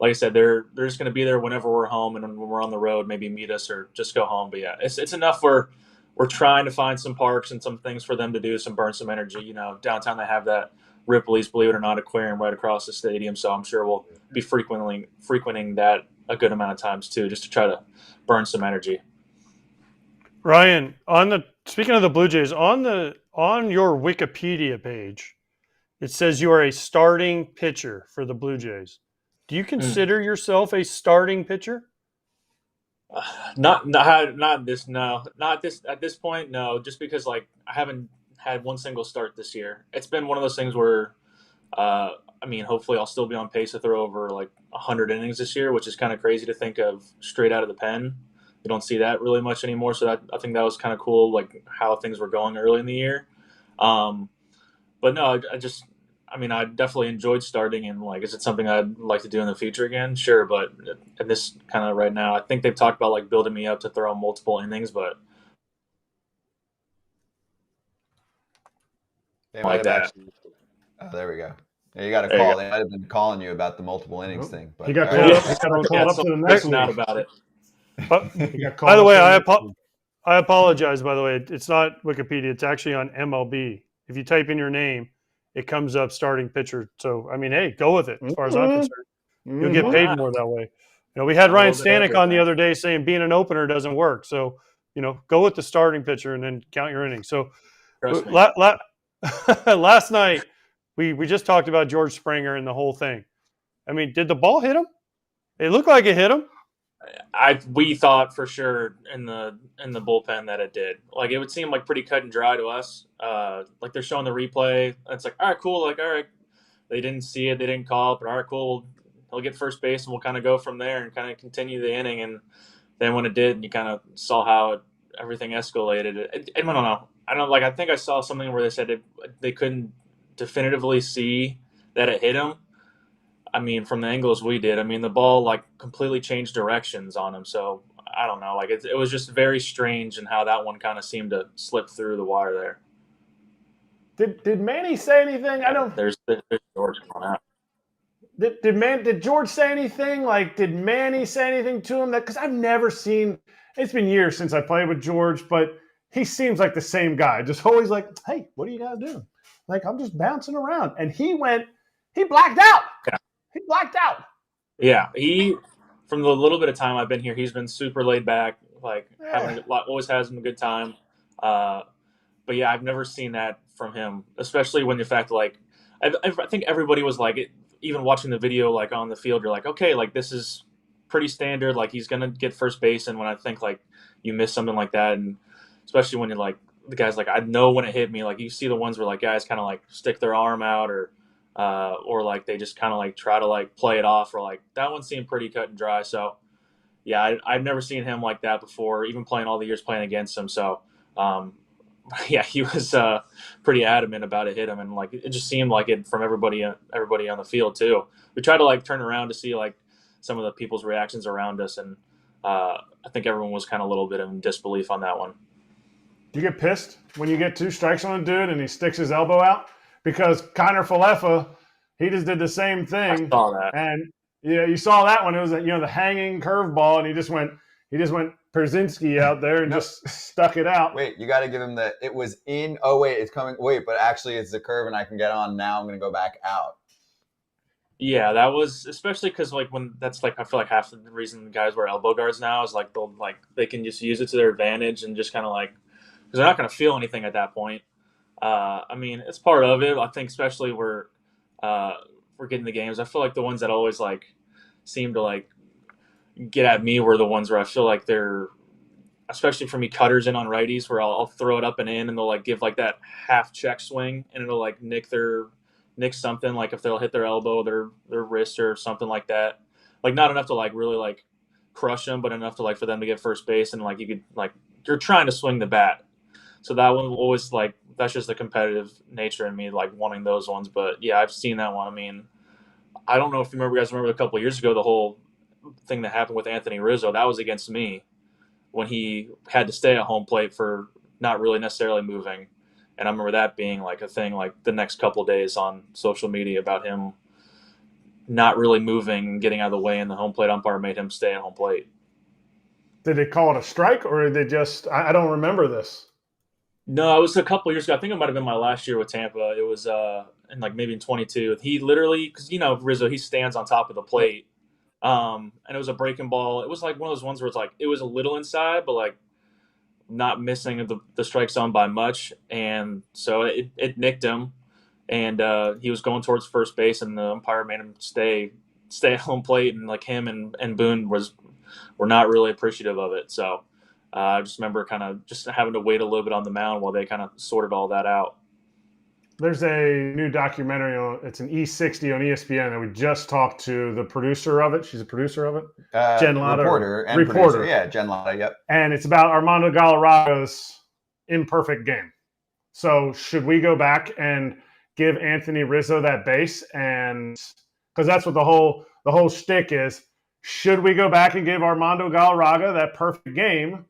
like I said, they're just going to be there whenever we're home, and when we're on the road, maybe meet us or just go home. But yeah, it's enough where we're trying to find some parks and some things for them to do, burn some energy. Downtown they have that Ripley's, believe it or not, aquarium right across the stadium. So I'm sure we'll be frequenting that a good amount of times too, just to try to burn some energy. Ryan, speaking of the Blue Jays, on your Wikipedia page, it says you are a starting pitcher for the Blue Jays. Do you consider yourself a starting pitcher? Not this. No, not this at this point. No, just because I haven't had one single start this year. It's been one of those things where, hopefully I'll still be on pace to throw over 100 innings this year, which is kind of crazy to think of straight out of the pen. You don't see that really much anymore. So I think that was kind of cool, how things were going early in the year. But no, I definitely enjoyed starting, and is it something I'd like to do in the future again? Sure, but at this kind of right now, I think they've talked about building me up to throw multiple innings, but they might have actually. Oh, there we go. Yeah, you got a call. They might have been calling you about the multiple innings thing. But he got called up to the next week. About it. By the way, I apologize. By the way, it's not Wikipedia. It's actually on MLB. If you type in your name, it comes up starting pitcher. So, hey, go with it. As far as I'm concerned, you'll get paid more that way. We had Ryan Stanek on the other day saying being an opener doesn't work. So, go with the starting pitcher and then count your innings. So, last night we just talked about George Springer and the whole thing. Did the ball hit him? It looked like it hit him. We thought for sure in the bullpen that it did. It would seem pretty cut and dry to us. They're showing the replay. It's all right, cool. All right, they didn't see it, they didn't call it, but all right, cool. He'll get first base, and we'll kind of go from there and kind of continue the inning. And then when it did, you kind of saw how everything escalated. I don't know. I think I saw something where they said they couldn't definitively see that it hit him. From the angles we did, the ball completely changed directions on him. So I don't know. It was just very strange in how that one kind of seemed to slip through the wire there. Did Manny say anything? I don't. There's George going out. Did George say anything? Did Manny say anything to him? Because I've never seen. It's been years since I played with George, but he seems like the same guy. Just always hey, what are you guys doing? I'm just bouncing around. And he blacked out. Yeah. He blacked out. Yeah, from the little bit of time I've been here, he's been super laid back, always has a good time. But yeah, I've never seen that from him, especially when the fact I think everybody was even watching the video on the field, you're okay, this is pretty standard. He's gonna get first base, and when I think you miss something like that, and especially when you're the guys I know when it hit me, you see the ones where guys kind of stick their arm out or or like they just kind of like try to like play it off, or like that one seemed pretty cut and dry. So yeah, I've never seen him like that before, even playing all the years playing against him. So yeah, he was pretty adamant about it hit him, and like it just seemed like it from everybody on the field too. We tried to like turn around to see like some of the people's reactions around us, and I think everyone was kind of a little bit in disbelief on that one. Do you get pissed when you get 2 strikes on a dude and he sticks his elbow out? Because Kiner Falefa, he just did the same thing. I saw that. And yeah, you saw that one. It was the hanging curveball, and he just went Pierzynski out there and just stuck it out. Wait, you got to give him it was in. Oh wait, it's coming. Wait, but actually it's the curve, and I can get on. Now I'm going to go back out. Yeah, that was especially because like when that's like I feel like half the reason guys wear elbow guards now is like they can just use it to their advantage and just kind of like because they're not going to feel anything at that point. I mean, it's part of it. I think especially we're getting the games. I feel like the ones that always like seem to like get at me were the ones where I feel like they're, especially for me, cutters in on righties where I'll throw it up and in, and they'll like give like that half check swing, and it'll like nick something, like if they'll hit their elbow, their wrist or something like that. Like not enough to like really like crush them, but enough to like for them to get first base, and like you could like you're trying to swing the bat. So that one always like that's just the competitive nature in me, like wanting those ones. But yeah, I've seen that one. I mean, I don't know if you guys remember a couple of years ago the whole thing that happened with Anthony Rizzo. That was against me when he had to stay at home plate for not really necessarily moving. And I remember that being like a thing like the next couple of days on social media about him not really moving, getting out of the way, and the home plate umpire made him stay at home plate. Did they call it a strike, or did they just – I don't remember this. No, it was a couple of years ago. I think it might have been my last year with Tampa. It was in like maybe in 22. He literally – because, Rizzo, he stands on top of the plate. And it was a breaking ball. It was like one of those ones where it's like it was a little inside, but like not missing the strike zone by much. And so it nicked him, and he was going towards first base, and the umpire made him stay at home plate, and like him and Boone were not really appreciative of it. So I just remember kind of just having to wait a little bit on the mound while they kind of sorted all that out. There's a new documentary it's an E60 on ESPN that we just talked to the producer of it. She's a producer of it. Jen Lada. Reporter. Producer. Yeah, Jen Lada, yep. And it's about Armando Galarraga's imperfect game. So should we go back and give Anthony Rizzo that base? And because that's what the whole shtick is. Should we go back and give Armando Galarraga that perfect game?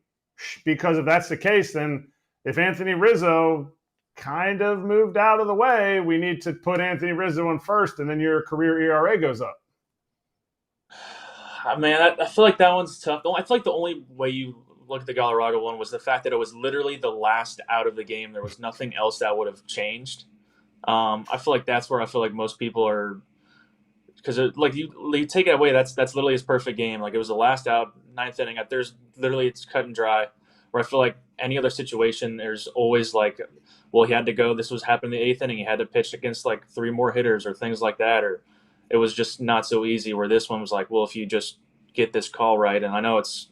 Because if that's the case, then if Anthony Rizzo kind of moved out of the way, we need to put Anthony Rizzo in first, and then your career ERA goes up. Man, I feel like that one's tough. I feel like the only way you look at the Galarraga one was the fact that it was literally the last out of the game. There was nothing else that would have changed. I feel like that's where I feel like most people are, because like you take it away, that's literally his perfect game. Like it was the last out, 9th inning. There's literally it's cut and dry. Where I feel like any other situation, there's always like, well, he had to go. This was happening in the 8th inning. He had to pitch against like 3 more hitters or things like that, or it was just not so easy. Where this one was like, well, if you just get this call right, and I know it's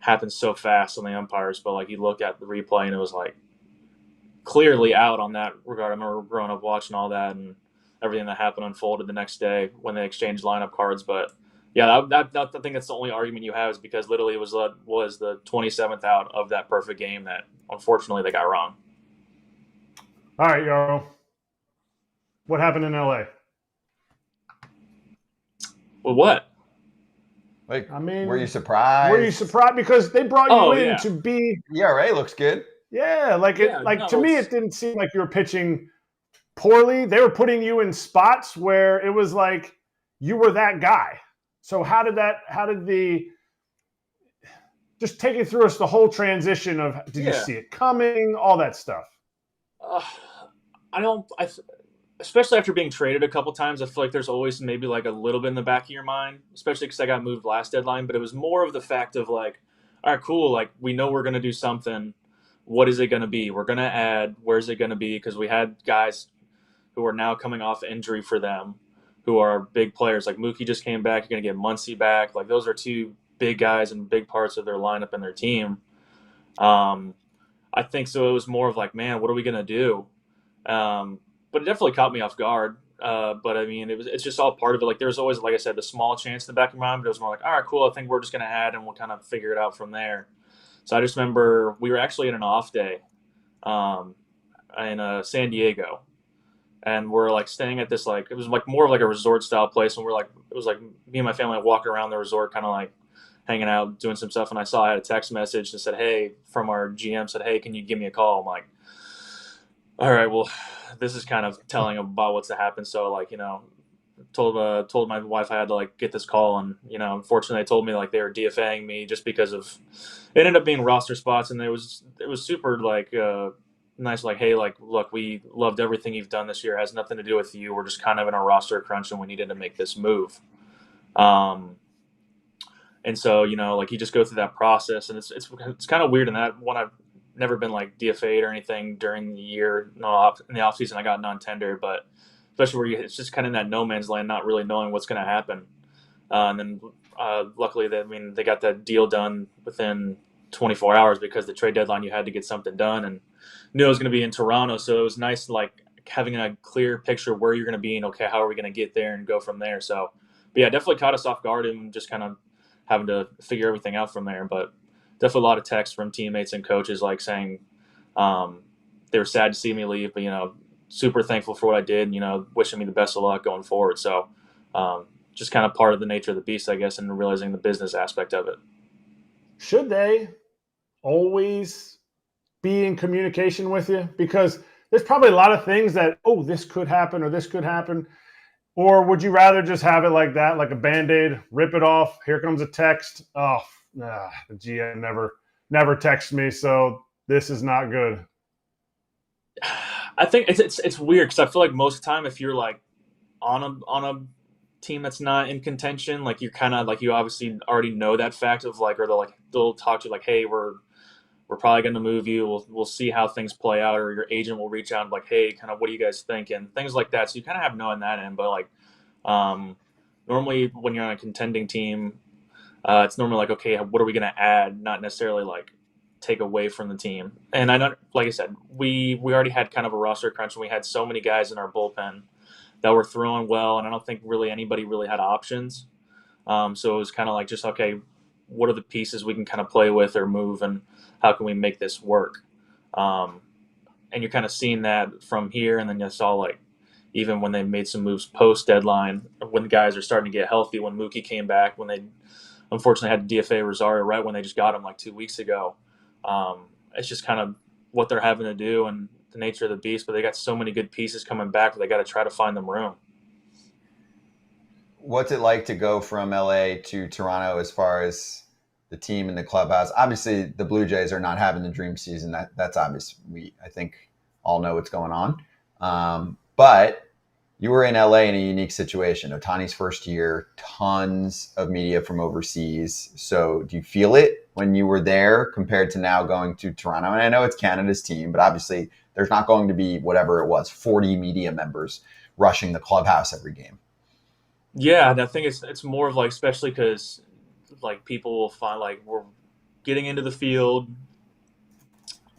happened so fast on the umpires, but like you look at the replay and it was like clearly out on that regard. I remember growing up watching all that, and everything that happened unfolded the next day when they exchanged lineup cards. But yeah, I think that's the only argument you have, is because literally it was the 27th out of that perfect game that unfortunately they got wrong. All right, Yarrow. What happened in LA? Well, what? Like, I mean, were you surprised? Were you surprised because they brought you in to be? ERA looks good. Yeah, to me, it didn't seem like you were pitching poorly. They were putting you in spots where it was like you were that guy. So how did just take it through us the whole transition of, did you see it coming, all that stuff? Especially after being traded a couple times, I feel like there's always maybe like a little bit in the back of your mind, especially because I got moved last deadline, but it was more of the fact of like, all right, cool. Like we know we're going to do something. What is it going to be? We're going to add, where's it going to be? Because we had guys who are now coming off injury for them, who are big players. Like Mookie just came back. You're going to get Muncy back. Like those are 2 big guys and big parts of their lineup and their team. I think so. It was more of like, man, what are we going to do? But it definitely caught me off guard. But I mean, it's just all part of it. Like, there's always, like I said, the small chance in the back of my mind, but it was more like, all right, cool. I think we're just going to add and we'll kind of figure it out from there. So I just remember we were actually in an off day in San Diego. And we're like staying at this, like, it was like more of like a resort style place. And it was like me and my family walking around the resort, kind of like hanging out, doing some stuff. And I had a text message that said, hey, from our GM, said, hey, can you give me a call? I'm like, all right, well, this is kind of telling about what's to happen. So, like, told my wife I had to like get this call, and unfortunately they told me like they were DFAing me just because of it ended up being roster spots, and it was super like nice, like, hey, like, look, we loved everything you've done this year. It has nothing to do with you. We're just kind of in a roster crunch, and we needed to make this move. And so like you just go through that process, and it's kind of weird in that one. I've never been like DFA'd or anything during the year. No, in the off season I got non-tender, but especially where it's just kind of in that no man's land, not really knowing what's going to happen. And then luckily, they got that deal done within 24 hours because the trade deadline you had to get something done, and knew I was going to be in Toronto, so it was nice like having a clear picture of where you're going to be and okay, how are we going to get there and go from there. So, but yeah, definitely caught us off guard and just kind of having to figure everything out from there. But definitely a lot of texts from teammates and coaches like saying they were sad to see me leave, but super thankful for what I did, and wishing me the best of luck going forward. So just kind of part of the nature of the beast, I guess, and realizing the business aspect of it. Should they always be in communication with you? Because there's probably a lot of things that, oh, this could happen or this could happen. Or would you rather just have it like that, like a Band-Aid, rip it off, here comes a text. Oh, the GM never texts me, so this is not good. I think it's weird because I feel like most of the time if you're like on a team that's not in contention, like you're kind of like you obviously already know that fact of like, or they'll talk to you like, hey, we're probably going to move you. We'll see how things play out, or your agent will reach out and be like, hey, kind of what do you guys think, and things like that. So you kind of have no on that end, but like normally when you're on a contending team, it's normally like, okay, what are we going to add? Not necessarily like take away from the team. And I know, like I said, we already had kind of a roster crunch, and we had so many guys in our bullpen that were throwing well, and I don't think really anybody really had options. So it was kind of like just, okay, what are the pieces we can kind of play with or move, and how can we make this work? And you're kind of seeing that from here, and then you saw like even when they made some moves post deadline, when guys are starting to get healthy, when Mookie came back, when they unfortunately had to DFA Rosario right when they just got him like 2 weeks ago. It's just kind of what they're having to do and the nature of the beast, but they got so many good pieces coming back that they got to try to find them room. What's it like to go from LA to Toronto as far as the team and the clubhouse? Obviously, the Blue Jays are not having the dream season. That's obvious. I think all know what's going on. But you were in LA in a unique situation. Ohtani's first year, tons of media from overseas. So do you feel it when you were there compared to now going to Toronto? And I know it's Canada's team, but obviously there's not going to be whatever it was, 40 media members rushing the clubhouse every game. Yeah, and I think it's more of like, especially because like people will find like we're getting into the field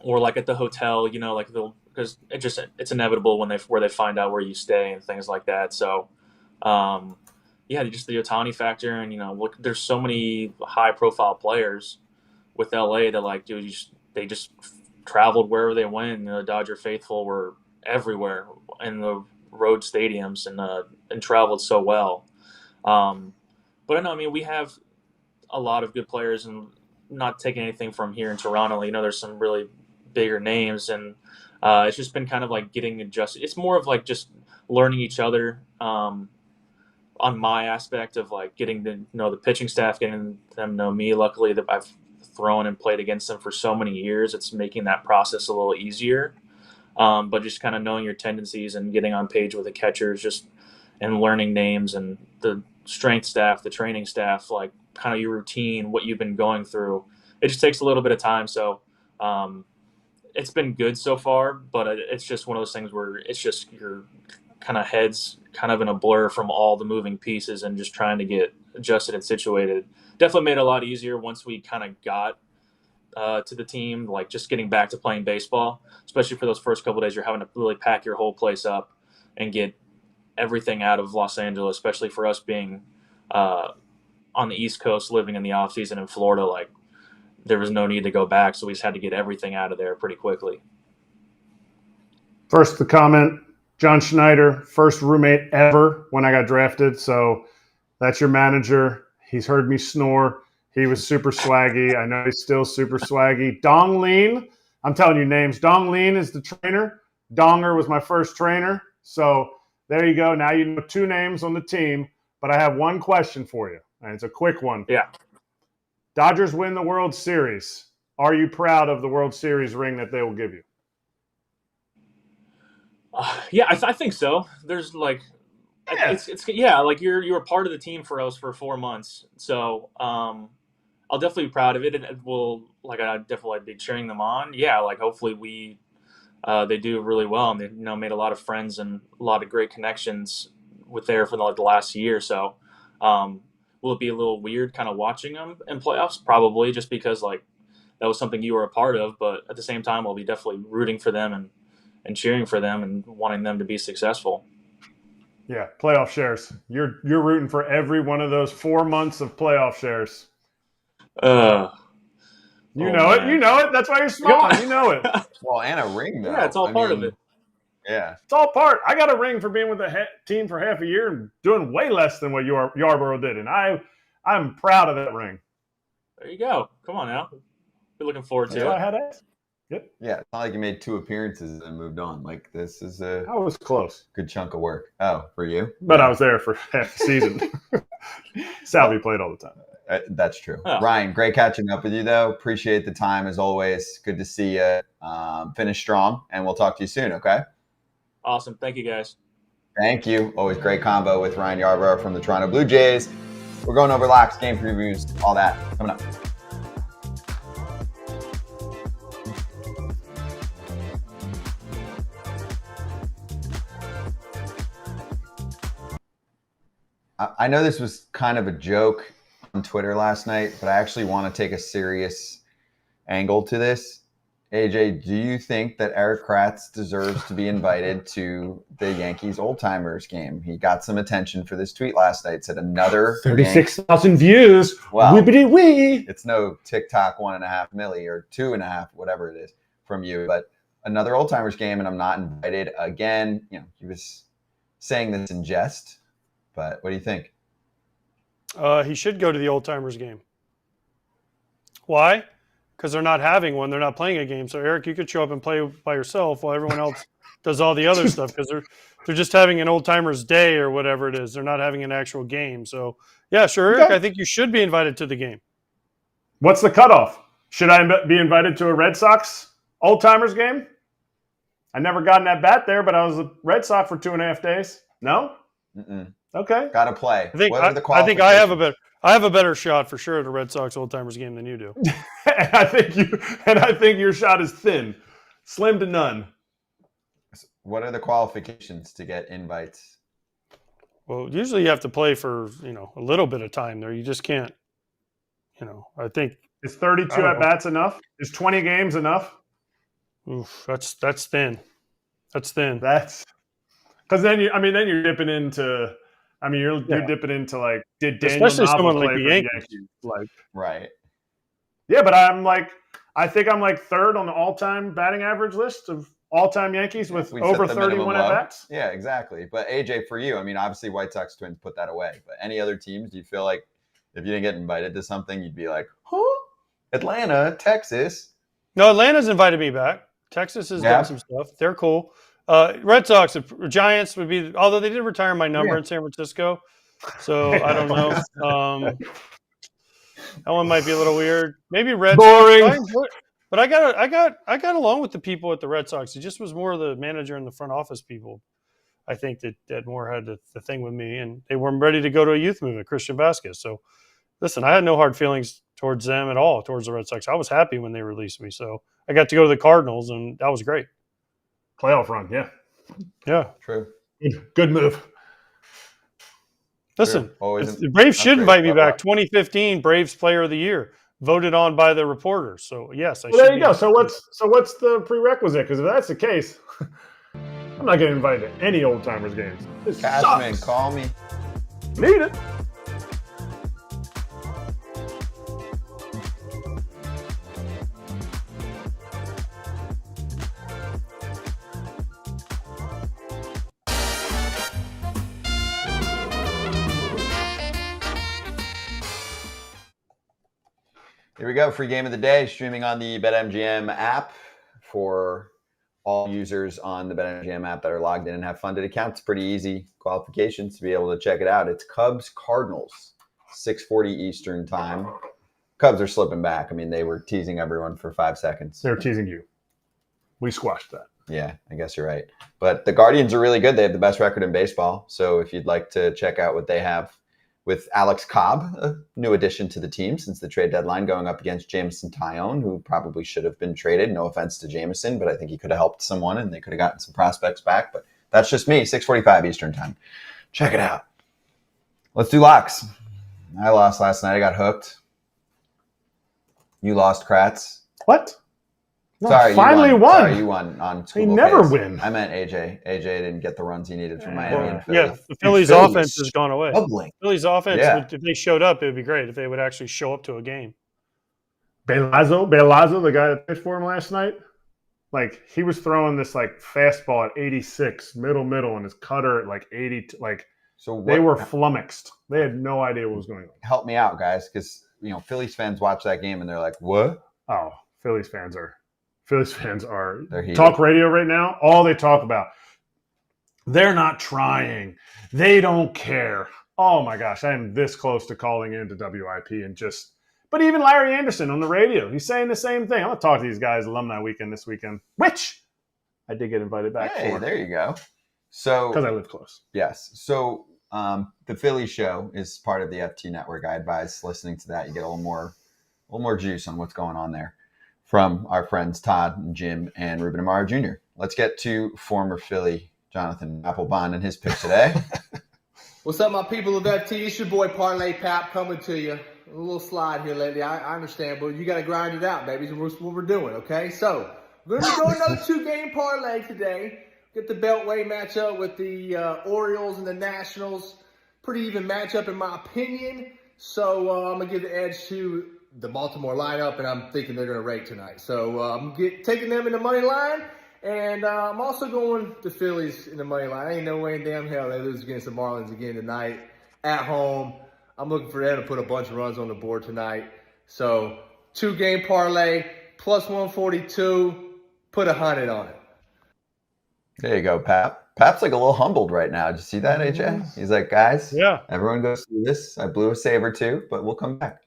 or like at the hotel, like because it's inevitable where they find out where you stay and things like that. So, yeah, just the Ohtani factor, and look, there's so many high profile players with LA that like, dude, they just traveled wherever they went. The Dodger faithful were everywhere in the road stadiums and traveled so well. But I know, we have a lot of good players, and not taking anything from here in Toronto, there's some really bigger names, and it's just been kind of like getting adjusted. It's more of like just learning each other on my aspect of like getting to know the pitching staff, getting them to know me. Luckily that I've thrown and played against them for so many years, it's making that process a little easier. But just kind of knowing your tendencies and getting on page with the catchers, just and learning names and the strength staff, the training staff, like kind of your routine, what you've been going through. It just takes a little bit of time. So it's been good so far, but it's just one of those things where it's just your kind of head's kind of in a blur from all the moving pieces and just trying to get adjusted and situated. Definitely made it a lot easier once we kind of got to the team, like just getting back to playing baseball, especially for those first couple of days. You're having to really pack your whole place up and get everything out of Los Angeles, especially for us being on the East Coast, living in the off season in Florida. Like, there was no need to go back, so we just had to get everything out of there pretty quickly. First, the comment, John Schneider, first roommate ever when I got drafted. So that's your manager. He's heard me snore. He was super swaggy. I know he's still super swaggy. Dong Lean, I'm telling you names. Dong Lean is the trainer. Donger was my first trainer. So there you go. Now you know 2 names on the team. But I have one question for you, and it's a quick one. Yeah. Dodgers win the World Series. Are you proud of the World Series ring that they will give you? Yeah, I think so. There's like, it's like you're a part of the team for us for 4 months. So I'll definitely be proud of it, and I definitely be cheering them on. Yeah, like hopefully they do really well, and they made a lot of friends and a lot of great connections with there for the last year. So will it be a little weird kind of watching them in playoffs? Probably, just because like that was something you were a part of. But at the same time, I'll be definitely rooting for them and cheering for them and wanting them to be successful. Yeah, playoff shares. You're rooting for every one of those 4 months of playoff shares. You know it. That's why you're smiling. You know it. Well, and a ring, though. Yeah, it's all part of it. Yeah. It's all part. I got a ring for being with the team for half a year and doing way less than what Yarbrough did. And I'm proud of that ring. There you go. Come on now. We're looking forward to it. I had it. Yep. Yeah, it's not like you made 2 appearances and moved on. Like, this is a I was close. good chunk of work. Oh, for you? But I was there for half the season. Salvi played all the time. That's true. Oh. Ryan, great catching up with you, though. Appreciate the time, as always. Good to see you. Finish strong, and we'll talk to you soon, okay? Awesome. Thank you, guys. Thank you. Always great combo with Ryan Yarbrough from the Toronto Blue Jays. We're going over locks, game previews, all that coming up. I know this was kind of a joke on Twitter last night, but I actually want to take a serious angle to this. AJ, do you think that Erik Kratz deserves to be invited to the Yankees old timers game? He got some attention for this tweet last night. Said another 36,000 views. Well, Whippity wee. It's no TikTok 1.5 milli or 2.5, whatever it is from you, but another old timers game, and I'm not invited again. He was saying this in jest, but what do you think? He should go to the old timers game. Why? Because they're not having one. They're not playing a game. So, Eric, you could show up and play by yourself while everyone else does all the other stuff, because they're just having an old timers day or whatever it is. They're not having an actual game. So, yeah, sure, Eric, I think you should be invited to the game. What's the cutoff? Should I be invited to a Red Sox old timers game? I never got an at bat there, but I was a Red Sox for 2.5 days. No? Mm-mm. Okay. Got to play. I think I have a better shot for sure at a Red Sox old timers game than you do. I think your shot is thin, slim to none. What are the qualifications to get invites? Well, usually you have to play for a little bit of time there. You just can't. I think is 32 at bats enough? Is 20 games enough? Oof, that's thin. That's thin. That's because then you're dipping into. You're dipping into like, did Daniel especially Nava someone play like the for Yankees? Like, right. Yeah, but I think I'm like third on the all-time batting average list of all-time Yankees with over 31 at bats. Yeah, exactly. But AJ, for you, obviously White Sox Twins put that away. But any other teams, do you feel like if you didn't get invited to something, you'd be like, huh? Atlanta, Texas. No, Atlanta's invited me back. Texas has done some stuff. They're cool. Red Sox, Giants would be, although they did retire my number in San Francisco, so I don't know. That one might be a little weird. Maybe Red Sox, but I got along with the people at the Red Sox. It just was more the manager and the front office people, I think, that more had the thing with me, and they weren't ready to go to a youth movement, Christian Vasquez. So, listen, I had no hard feelings towards them at all, towards the Red Sox. I was happy when they released me, so I got to go to the Cardinals, and that was great. Playoff run, yeah. Yeah. True. Good move. Listen, the Braves should invite me back. 2015 Braves Player of the Year, voted on by the reporters. So, yes, I should. There you go. So what's the prerequisite? Because if that's the case. I'm not getting invited to any old timers games. This Cashman, sucks. call me. Need it. Here we go. Free game of the day, streaming on the BetMGM app for all users on the BetMGM app that are logged in and have funded accounts. Pretty easy qualifications to be able to check it out. It's Cubs Cardinals, 6:40 Eastern time. Cubs are slipping back. I mean, they were teasing everyone for 5 seconds. They were teasing you. We squashed that. Yeah, I guess you're right. But the Guardians are really good. They have the best record in baseball. So if you'd like to check out what they have with Alex Cobb, a new addition to the team since the trade deadline, going up against Jameson Taillon, who probably should have been traded. No offense to Jameson, but I think he could have helped someone and they could have gotten some prospects back. But that's just me, 6:45 Eastern time. Check it out. Let's do locks. I lost last night. I got hooked. You lost, Kratz. What? No, Sorry, finally you won. won. Sorry, you won on school. They never win. I meant AJ. AJ didn't get the runs he needed from Miami and Philly. Yeah, the Phillies' offense has gone away. Struggling. Phillies' offense, Yeah. if they showed up, it would be great if they would actually show up to a game. Belazzo, the guy that pitched for him last night, like he was throwing this like fastball at 86, middle, and his cutter at like 80. Like so they were flummoxed. They had no idea what was going on. Help me out, guys, because Phillies fans watch that game and they're like, "What?" Oh, Phillies fans are heated. talk radio right now. All they talk about, they're not trying. They don't care. Oh my gosh, I am this close to calling into WIP and just. But even Larry Anderson on the radio, he's saying the same thing. I'm gonna talk to these guys alumni weekend this weekend, which I did get invited back Hey, for. there you go. So Because I live close. Yes. So the Philly show is part of the FT network. I advise listening to that. You get a little more juice on what's going on there from our friends Todd and Jim and Ruben Amaro Jr. Let's get to former Philly Jonathan Applebaum and his pick today. What's up, my people of FT? It's your boy Parlay Pap coming to you. A little slide here lately. I understand, but you got to grind it out, baby. That's what we're doing, okay? So we're going to go another 2-game parlay today. Get the Beltway matchup with the Orioles and the Nationals. Pretty even matchup in my opinion. So I'm going to give the edge to the Baltimore lineup, and I'm thinking they're going to rake tonight. So I'm taking them in the money line, and I'm also going the Phillies in the money line. I ain't no way in damn hell they lose against the Marlins again tonight at home. I'm looking for them to put a bunch of runs on the board tonight. So 2-game parlay, plus 142, put 100 on it. There you go, Pap. Pap's like a little humbled right now. Did you see that, AJ? He's like, guys, everyone goes through this. I blew a saver too, but we'll come back.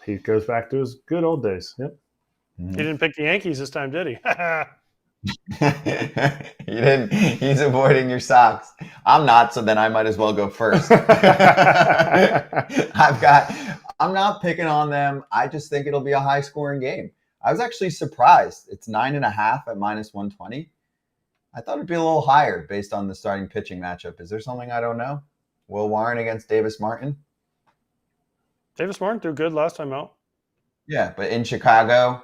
He goes back to his good old days. Yep. He didn't pick the Yankees this time, did he? He didn't. He's avoiding your socks. I'm not, so then I might as well go first. I'm not picking on them. I just think it'll be a high scoring game. I was actually surprised. It's 9.5 at minus 120. I thought it'd be a little higher based on the starting pitching matchup. Is there something I don't know? Will Warren against Davis Martin? Davis Martin threw good last time out. Yeah, but in Chicago,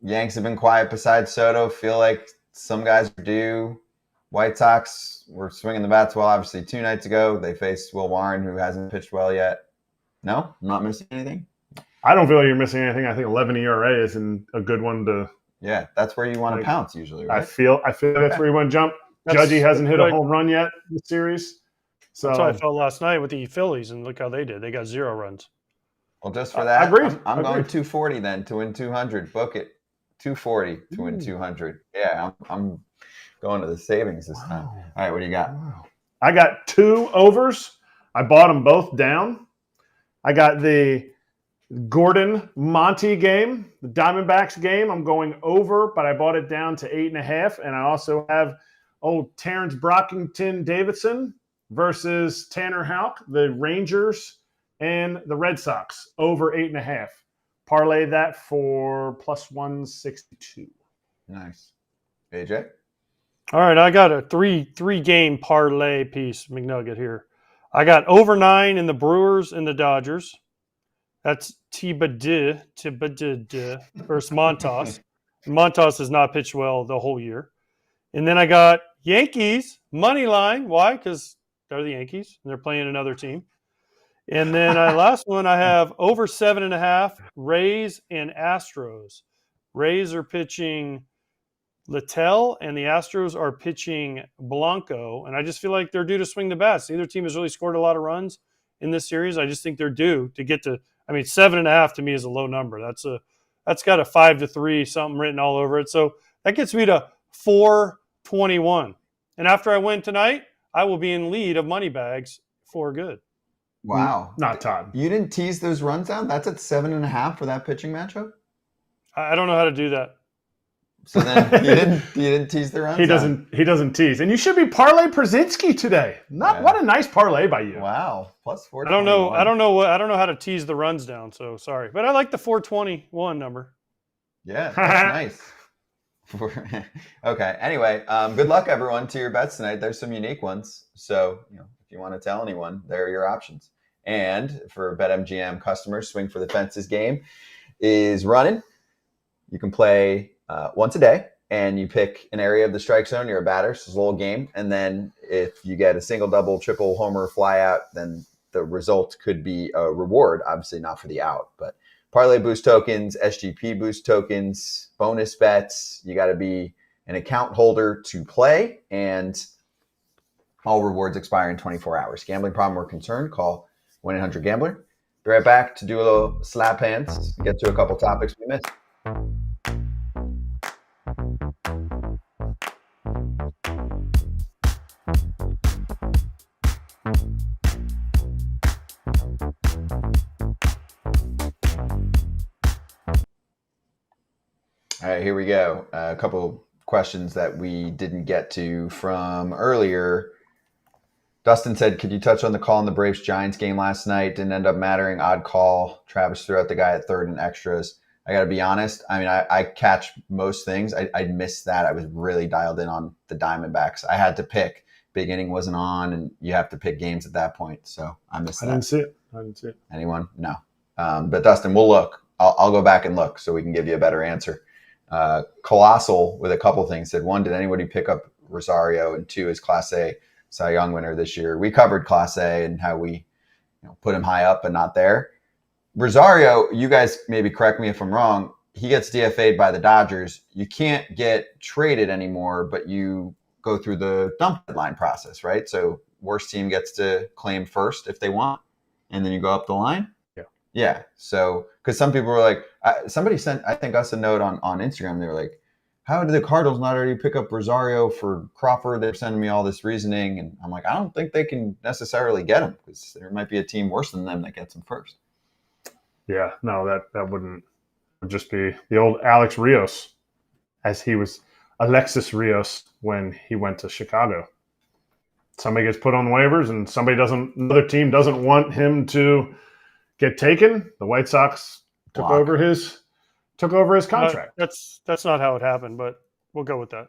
Yanks have been quiet besides Soto. Feel like some guys are due. White Sox were swinging the bats well, obviously, 2 nights ago. They faced Will Warren, who hasn't pitched well yet. No? I'm not missing anything? I don't feel like you're missing anything. I think 11 ERA isn't a good one to. Yeah, that's where you want to pounce usually, right? I feel that's where you want to jump. Judgy hasn't hit a home run yet this series. So that's how I felt last night with the Phillies, and look how they did. They got 0 runs. Well, just for that, agreed. I'm going 240 then to win 200. Book it. 240 to win 200. Yeah, I'm going to the savings this time. All right, what do you got? Wow. I got 2 overs. I bought them both down. I got the Gordon Monty game, the Diamondbacks game. I'm going over, but I bought it down to 8.5. And I also have Terrence Brockington Davidson versus Tanner Houck, the Rangers and the Red Sox, over 8.5. Parlay that for plus 162. Nice. AJ? All right, I got a three-game parlay piece, McNugget here. I got over 9 in the Brewers and the Dodgers. That's Thibodeau versus Montas. Montas has not pitched well the whole year. And then I got Yankees money line. Why? Because they're the Yankees and they're playing another team. And then last one, I have over 7.5 Rays and Astros. Rays are pitching Littell and the Astros are pitching Blanco. And I just feel like they're due to swing the bats. Neither team has really scored a lot of runs in this series. I just think they're due to get to, 7.5 to me is a low number. That's got a 5-3 something written all over it. So that gets me to 421. And after I win tonight, I will be in lead of money bags for good. Wow. Not Todd. You didn't tease those runs down? That's at 7.5 for that pitching matchup? I don't know how to do that. So then you didn't tease the runs down? He doesn't tease. And you should be parlay Pierzynski today. What a nice parlay by you. Wow. Plus 421. I don't know how to tease the runs down, so sorry. But I like the 421 number. Yeah, that's nice. Okay. Anyway, good luck everyone to your bets tonight. There's some unique ones. So, if you want to tell anyone, there are your options. And for BetMGM customers, Swing for the Fences game is running. You can play once a day, and you pick an area of the strike zone. You're a batter, so it's a little game. And then if you get a single, double, triple, homer, fly out, then the result could be a reward. Obviously not for the out, but parlay boost tokens, SGP boost tokens, bonus bets. You got to be an account holder to play, and all rewards expire in 24 hours. Gambling problem or concern, call 1-800-GAMBLER. Be right back to do a little slap hands, get to a couple topics we missed. All right, here we go. A couple questions that we didn't get to from earlier. Dustin said, could you touch on the call in the Braves-Giants game last night? Didn't end up mattering. Odd call. Travis threw out the guy at third in extras. I got to be honest. I catch most things. I missed that. I was really dialed in on the Diamondbacks. I had to pick. Big inning wasn't on, and you have to pick games at that point. So I missed that. I didn't see it. Anyone? No. But Dustin, we'll look. I'll go back and look so we can give you a better answer. Colossal with a couple things said, 1, did anybody pick up Rosario? And 2, is Clase Cy Young winner this year? We covered Clase and how we put him high up but not there. Rosario, you guys maybe correct me if I'm wrong, he gets DFA'd by the Dodgers. You can't get traded anymore, but you go through the dump deadline process, right? So worst team gets to claim first if they want, and then you go up the line? Yeah. So, because some people were like, somebody sent, I think, us a note on Instagram. They were like, how did the Cardinals not already pick up Rosario for Crawford? They're sending me all this reasoning. And I'm like, I don't think they can necessarily get him because there might be a team worse than them that gets him first. Yeah, no, that would just be the old Alex Rios, as he was Alexis Rios when he went to Chicago. Somebody gets put on waivers and another team doesn't want him to get taken. The White Sox took over his contract. That's not how it happened, but we'll go with that.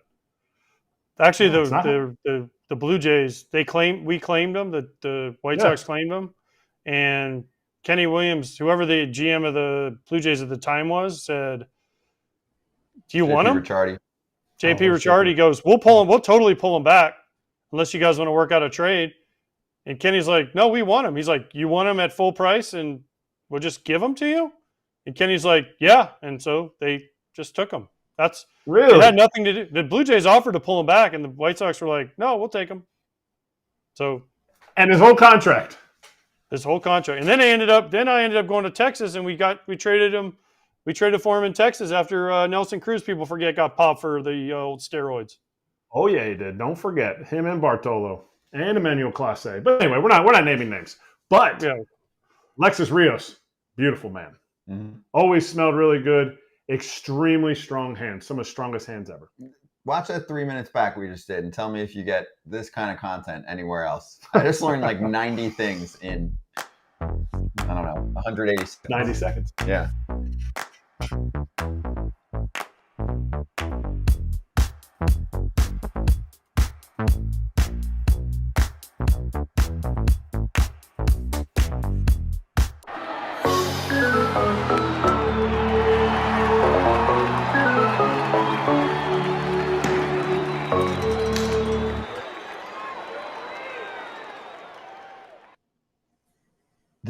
Actually, the Blue Jays, we claimed him. The White Sox claimed him, and Kenny Williams, whoever the GM of the Blue Jays at the time was, said, "Do you want him?" JP Ricciardi goes, "We'll pull him. We'll totally pull him back, unless you guys want to work out a trade." And Kenny's like, "No, we want him." He's like, "You want him at full price, and we'll just give him to you?" And Kenny's like, "Yeah." And so they just took him. That's really, it had nothing to do. The Blue Jays offered to pull him back, and the White Sox were like, "No, we'll take him." So, and his whole contract. And then I ended up going to Texas, and we traded him. We traded for him in Texas after Nelson Cruz, people forget, got popped for the old steroids. Oh yeah, he did. Don't forget him and Bartolo and Emmanuel Clase. But anyway, we're not naming names. But Alexis Rios, beautiful man. Mm-hmm. Always smelled really good. Extremely strong hands. Some of the strongest hands ever. Watch that 3 minutes back we just did and tell me if you get this kind of content anywhere else. I just learned like 90 things in, I don't know, 180 seconds. 90 seconds. Yeah.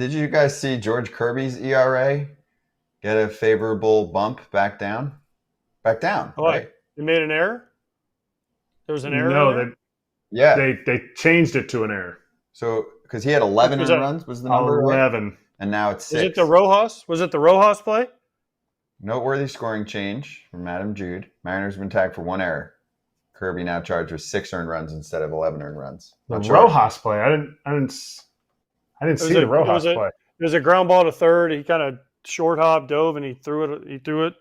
Did you guys see George Kirby's ERA get a favorable bump back down? Back down, right? They made an error? There was an error No, in there? they changed it to an error. So, because he had 11 earned runs was the number, 11. Right? And now it's 6. Was it the Rojas? Was it the Rojas play? Noteworthy scoring change from Adam Jude. Mariners have been tagged for 1 error. Kirby now charged with 6 earned runs instead of 11 earned runs. The Rojas play. I didn't see the Rojas play. It was a ground ball to third. He kind of short hop dove and he threw it. He threw it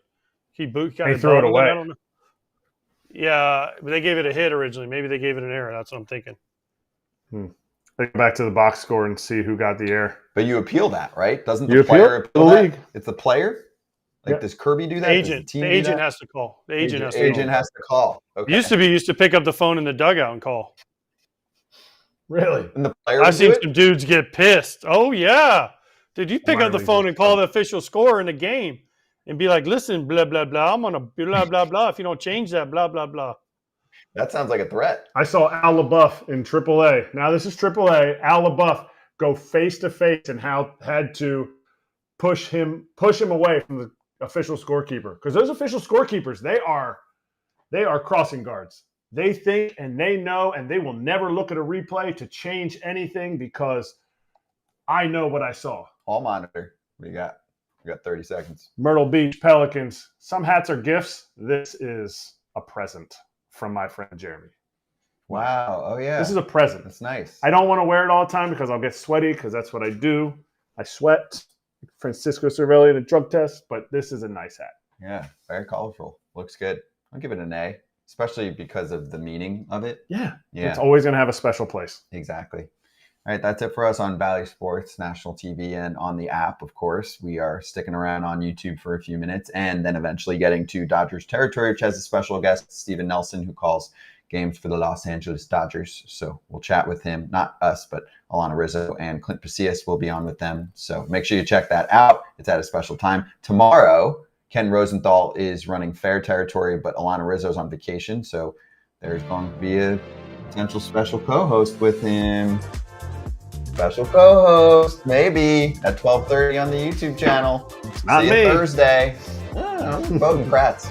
away. I don't know. Yeah, but they gave it a hit originally. Maybe they gave it an error. That's what I'm thinking. They go back to the box score and see who got the error. But you appeal that, right? Doesn't the player appeal the that? league? It's the player? Like, does Kirby do that? The agent has to call. The agent has to call. Okay. Used to pick up the phone in the dugout and call. Really? And the player I've seen some dudes get pissed. Oh, yeah. Did you pick up the phone and call the official score in the game and be like, listen, blah, blah, blah. I'm going to blah, blah, blah. If you don't change that, blah, blah, blah. That sounds like a threat. I saw Al LaBeouf in AAA. Now this is AAA. Al LaBeouf go face to face and had to push him away from the official scorekeeper, because those official scorekeepers, they are crossing guards. They think and they know, and they will never look at a replay to change anything because I know what I saw. All monitor. What do you got? We got 30 seconds. Myrtle Beach Pelicans. Some hats are gifts. This is a present from my friend Jeremy. Wow. Oh, yeah. This is a present. That's nice. I don't want to wear it all the time because I'll get sweaty, because that's what I do. I sweat. Francisco Cervelli in a drug test, but this is a nice hat. Yeah, very colorful. Looks good. I'll give it an A, especially because of the meaning of it. Yeah. It's always going to have a special place. Exactly. All right, that's it for us on Valley Sports, national TV, and on the app, of course. We are sticking around on YouTube for a few minutes and then eventually getting to Dodgers territory, which has a special guest, Steven Nelson, who calls games for the Los Angeles Dodgers. So we'll chat with him, not us, but Alana Rizzo and Clint Pasillas will be on with them. So make sure you check that out. It's at a special time. Tomorrow, Ken Rosenthal is running fair territory, but Alana Rizzo's on vacation. So there's going to be a potential special co-host with him. Special co-host, maybe, at 12:30 on the YouTube channel. Not See me. you Thursday. Voting Kratz.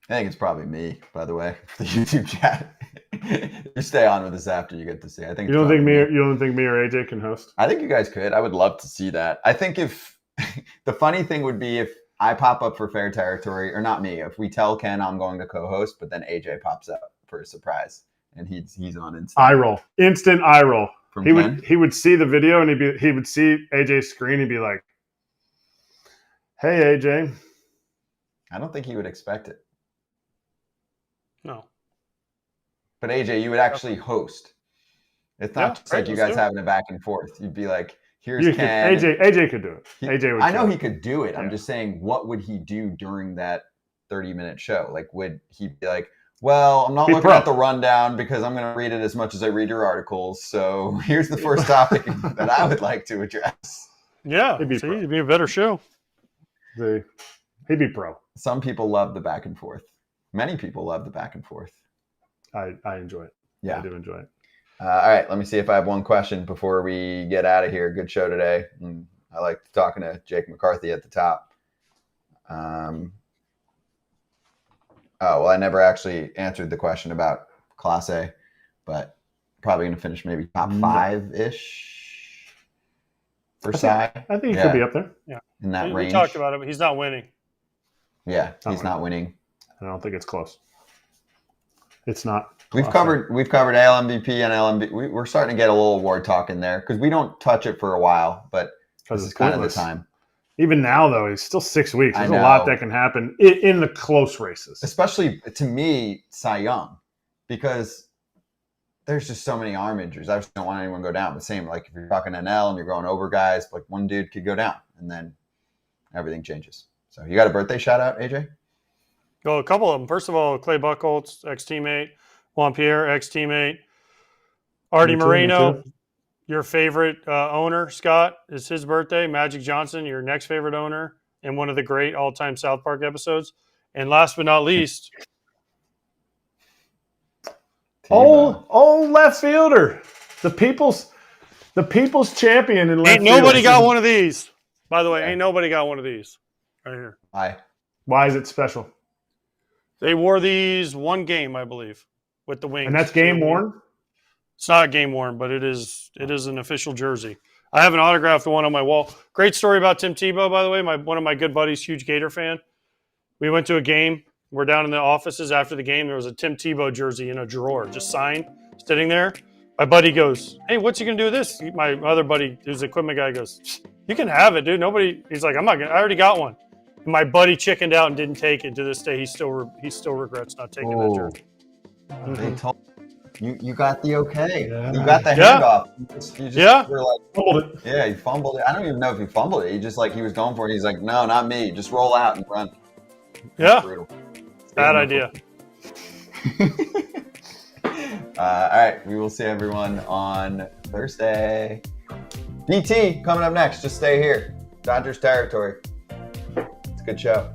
I think it's probably me, by the way, for the YouTube chat. You stay on with us after you get to see. I think You don't think me or AJ can host? I think you guys could. I would love to see that. I think if the funny thing would be if I pop up for fair territory, or not me, if we tell Ken I'm going to co-host, but then AJ pops up for a surprise and he's on instant. Eye roll. Instant eye roll. From He would see the video and he would see AJ's screen. He'd be like, "Hey AJ." I don't think he would expect it. No. But AJ, you would actually host. It's not just like you guys having a back and forth. You'd be like, here's Ken. AJ could do it. AJ would. I know he could do it. Yeah. I'm just saying, what would he do during that 30-minute show? Like, would he be like, well, I'm not looking at the rundown because I'm going to read it as much as I read your articles. So here's the first topic that I would like to address. Yeah, it'd be a better show. He'd be pro. Some people love the back and forth. Many people love the back and forth. I enjoy it. Yeah, I do enjoy it. All right, let me see if I have one question before we get out of here. Good show today. I liked talking to Jake McCarthy at the top. I never actually answered the question about Clase, but probably going to finish maybe top 5-ish for Cy. I think he could be up there. Yeah, in that range. We talked about it, but he's not winning. Yeah, he's not winning. I don't think it's close. It's not. We've covered AL MVP and LMV. We're starting to get a little award talk in there because we don't touch it for a while, but this is kind of the time. Even now, though, it's still 6 weeks. There's a lot that can happen in the close races. Especially, to me, Cy Young, because there's just so many arm injuries. I just don't want anyone to go down. The same, like if you're talking NL and you're going over guys, like one dude could go down, and then everything changes. So you got a birthday shout out, AJ? Well, a couple of them. First of all, Clay Buchholz, ex-teammate. Juan Pierre, ex-teammate. Artie Moreno, your favorite owner, Scott, is his birthday. Magic Johnson, your next favorite owner. in one of the great all-time South Park episodes. And last but not least, old left fielder, the people's champion in left ain't nobody field. got one of these. By the way, ain't nobody got one of these right here. Why is it special? They wore these one game, I believe, with the Wings. And that's game worn? It's not game worn, but it is an official jersey. I have an autographed one on my wall. Great story about Tim Tebow, by the way. One of my good buddies, huge Gator fan. We went to a game. We're down in the offices after the game. There was a Tim Tebow jersey in a drawer, just signed, sitting there. My buddy goes, "Hey, what's you gonna do with this?" My other buddy, who's the equipment guy, goes, "You can have it, dude. Nobody." He's like, "I'm not gonna. I already got one." And my buddy chickened out and didn't take it. To this day, he still regrets not taking that jersey. They told you got the okay. Yeah. You got the handoff. You just were like, fumbled it. Yeah, you fumbled it. I don't even know if you fumbled it. He just he was going for it. He's like, no, not me. Just roll out and run. Yeah. Bad idea. All right. We will see everyone on Thursday. DT coming up next. Just stay here. Dodgers territory. It's a good show.